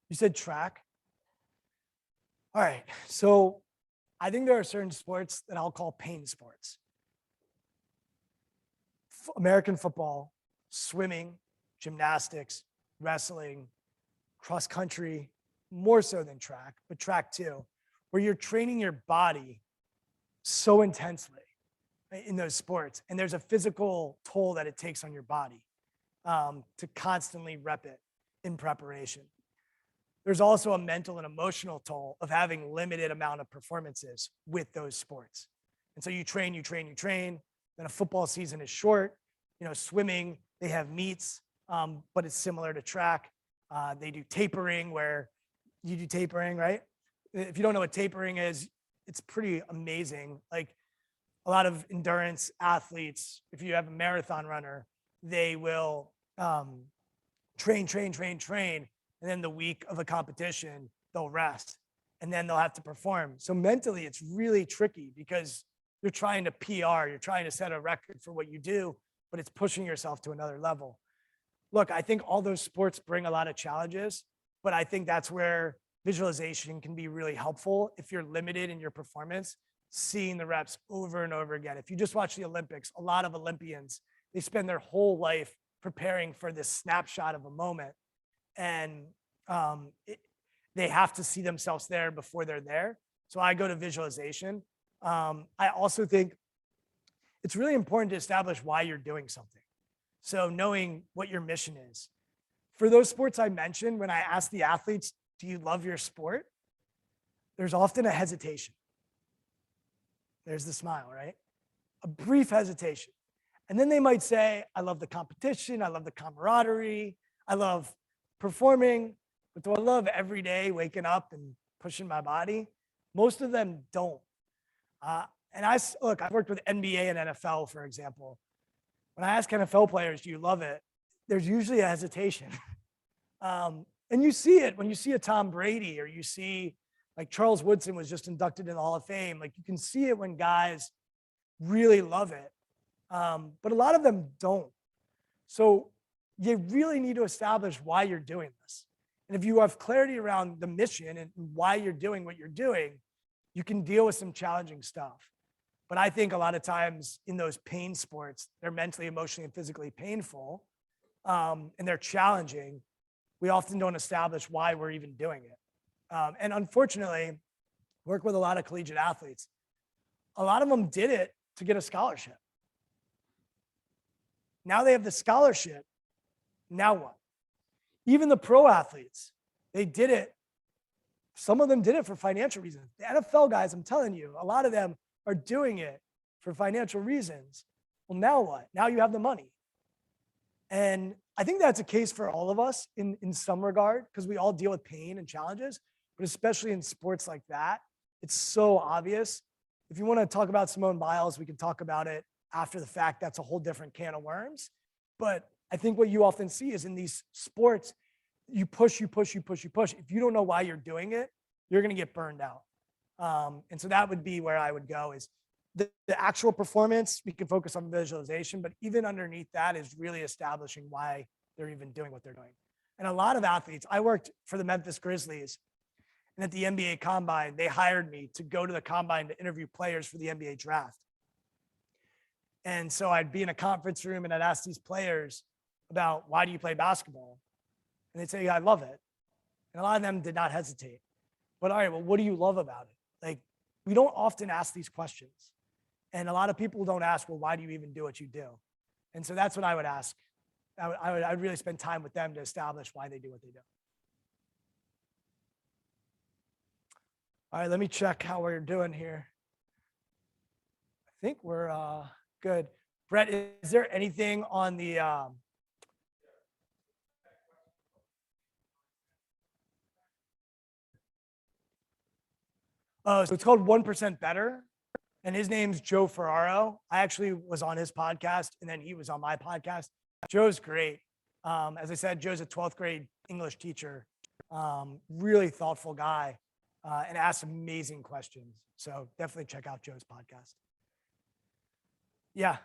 You said track? All right. So I think there are certain sports that I'll call pain sports. American football, swimming, gymnastics, wrestling, cross country, more so than track, but track too, where you're training your body so intensely in those sports. And there's a physical toll that it takes on your body to constantly rep it in preparation. There's also a mental and emotional toll of having limited amount of performances with those sports. And so you train, then a football season is short. You know, swimming, they have meets, but it's similar to track. They do tapering, where you do tapering, right? If you don't know what tapering is, it's pretty amazing. Like a lot of endurance athletes, if you have a marathon runner, they will train. And then the week of a competition, they'll rest and then they'll have to perform. So mentally, it's really tricky because you're trying to PR, you're trying to set a record for what you do, but it's pushing yourself to another level. Look, I think all those sports bring a lot of challenges, but I think that's where visualization can be really helpful if you're limited in your performance, seeing the reps over and over again. If you just watch the Olympics, a lot of Olympians, they spend their whole life preparing for this snapshot of a moment. And they have to see themselves there before they're there. So I go to visualization. I also think it's really important to establish why you're doing something. So knowing what your mission is. For those sports I mentioned, when I ask the athletes, do you love your sport? There's often a hesitation. There's the smile, right? A brief hesitation. And then they might say, I love the competition. I love the camaraderie. I love performing, but do I love every day waking up and pushing my body? Most of them don't. Look, I've worked with NBA and NFL, for example. When I ask NFL players, do you love it? There's usually a hesitation. And you see it when you see a Tom Brady, or you see like Charles Woodson was just inducted in the Hall of Fame. Like, you can see it when guys really love it. But a lot of them don't. So you really need to establish why you're doing this. And if you have clarity around the mission and why you're doing what you're doing, you can deal with some challenging stuff. But I think a lot of times in those pain sports, they're mentally, emotionally, and physically painful, and they're challenging. We often don't establish why we're even doing it. And unfortunately, work with a lot of collegiate athletes. A lot of them did it to get a scholarship. Now they have the scholarship. Now what? Even the pro athletes, they did it. Some of them did it for financial reasons. The NFL guys, I'm telling you, a lot of them are doing it for financial reasons. Well, now what? Now you have the money. And I think that's a case for all of us in some regard, because we all deal with pain and challenges, but especially in sports like that, it's so obvious. If you want to talk about Simone Biles, we can talk about it after the fact. That's a whole different can of worms. But I think what you often see is in these sports, you push. If you don't know why you're doing it, you're going to get burned out. And so that would be where I would go, is the actual performance. We can focus on visualization, but even underneath that is really establishing why they're even doing what they're doing. And a lot of athletes, I worked for the Memphis Grizzlies, and at the NBA Combine, they hired me to go to the Combine to interview players for the NBA draft. And so I'd be in a conference room and I'd ask these players about, why do you play basketball? And they'd say, I love it. And a lot of them did not hesitate. But all right, well, what do you love about it? Like, we don't often ask these questions. And a lot of people don't ask, well, why do you even do what you do? And so that's what I would ask. I'd really spend time with them to establish why they do what they do. All right, let me check how we're doing here. I think we're good. Brett, is there anything on the so it's called 1% Better, and his name's Joe Ferraro. I actually was on his podcast, and then he was on my podcast. Joe's great. As I said, Joe's a 12th grade English teacher, really thoughtful guy, and asks amazing questions. So definitely check out Joe's podcast. Yeah.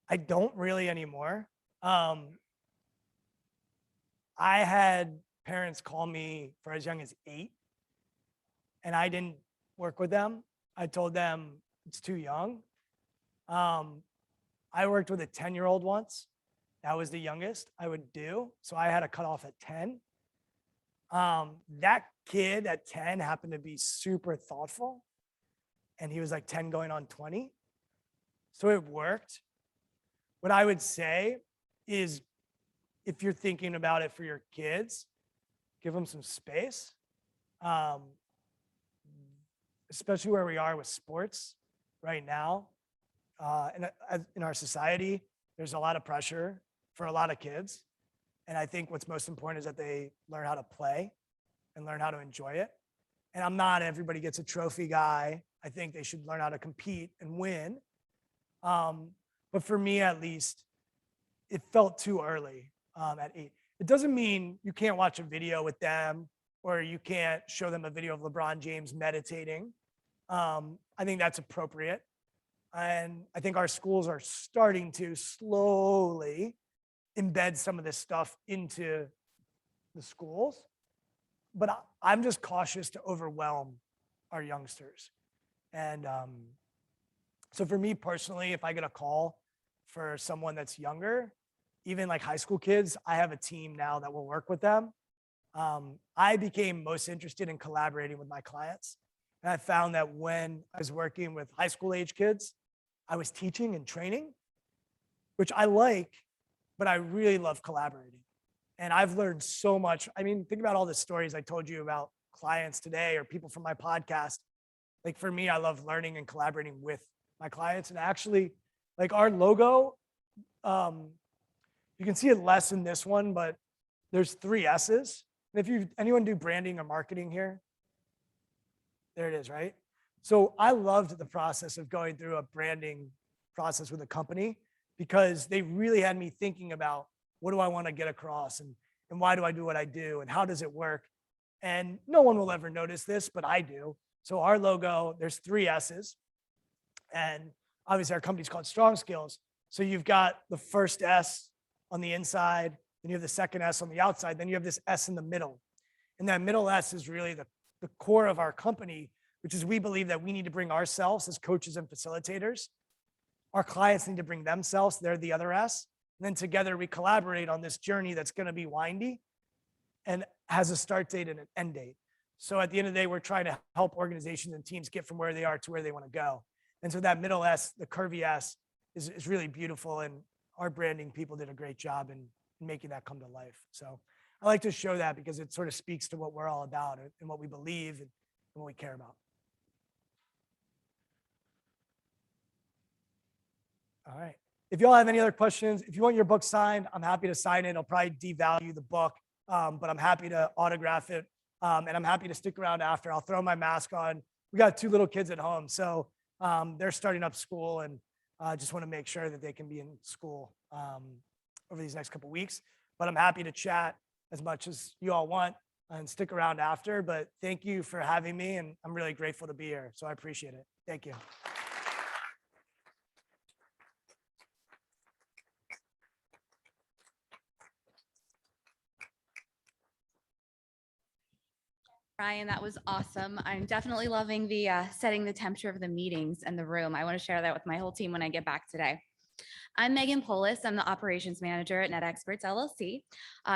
I don't really anymore. I had parents call me for as young as 8, and I didn't work with them. I told them it's too young. I worked with a 10-year-old once. That was the youngest I would do. So I had a cutoff at 10. That kid at 10 happened to be super thoughtful, and he was like 10 going on 20. So it worked. What I would say is, if you're thinking about it for your kids, give them some space, especially where we are with sports right now. In our society, there's a lot of pressure for a lot of kids. And I think what's most important is that they learn how to play and learn how to enjoy it. And I'm not everybody gets a trophy guy. I think they should learn how to compete and win. But for me, at least, it felt too early at 8. It doesn't mean you can't watch a video with them, or you can't show them a video of LeBron James meditating. I think that's appropriate. And I think our schools are starting to slowly embed some of this stuff into the schools. But I'm just cautious to overwhelm our youngsters. And so for me personally, if I get a call for someone that's younger, even like high school kids, I have a team now that will work with them. I became most interested in collaborating with my clients. And I found that when I was working with high school age kids, I was teaching and training, which I like, but I really love collaborating. And I've learned so much. I mean, think about all the stories I told you about clients today or people from my podcast. Like for me, I love learning and collaborating with my clients. And actually, like our logo, you can see it less in this one, but there's 3 S's. And if anyone do branding or marketing here, there it is, right? So I loved the process of going through a branding process with a company because they really had me thinking about what do I want to get across and why do I do what I do and how does it work? And no one will ever notice this, but I do. So our logo, there's 3 S's. And obviously our company's called Strong Skills. So you've got the first S on the inside, then you have the second S on the outside, then you have this S in the middle. And that middle S is really the core of our company, which is we believe that we need to bring ourselves as coaches and facilitators. Our clients need to bring themselves, they're the other S. And then together we collaborate on this journey that's going to be windy and has a start date and an end date. So at the end of the day, we're trying to help organizations and teams get from where they are to where they want to go. And so that middle S, the curvy S, is really beautiful. And our branding people did a great job in making that come to life. So I like to show that because it sort of speaks to what we're all about and what we believe and what we care about. All right. If y'all have any other questions, if you want your book signed, I'm happy to sign it. I'll probably devalue the book, but I'm happy to autograph it. And I'm happy to stick around after. I'll throw my mask on. We got 2 little kids at home, so they're starting up school, and I just want to make sure that they can be in school over these next couple of weeks. But I'm happy to chat as much as you all want and stick around after. But thank you for having me, and I'm really grateful to be here. So I appreciate it. Thank you. Ryan, that was awesome. I'm definitely loving the setting the temperature of the meetings and the room. I want to share that with my whole team when I get back today. I'm Megan Polis. I'm the operations manager at NetExperts LLC.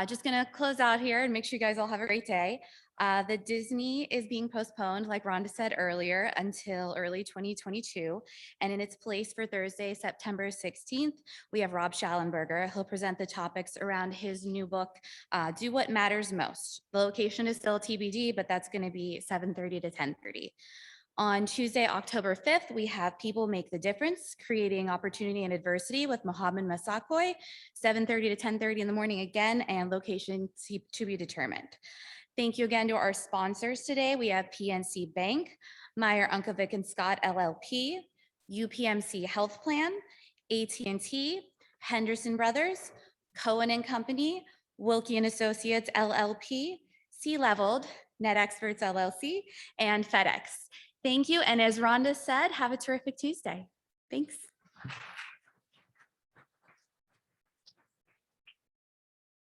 Just going to close out here and make sure you guys all have a great day. The Disney is being postponed, like Rhonda said earlier, until early 2022. And in its place for Thursday, September 16th, we have Rob Schallenberger. He'll present the topics around his new book, Do What Matters Most. The location is still TBD, but that's going to be 7:30 to 10:30. On Tuesday, October 5th, we have People Make the Difference, Creating Opportunity and Adversity with Mohammed Masakoi, 7:30 to 10:30 in the morning again, and location to be determined. Thank you again to our sponsors today. We have PNC Bank, Meyer Unkovic and Scott LLP, UPMC Health Plan, AT&T, Henderson Brothers, Cohen and Company, Wilkie and Associates LLP, C-Leveled, NetExperts LLC, and FedEx. Thank you. And as Rhonda said, have a terrific Tuesday. Thanks.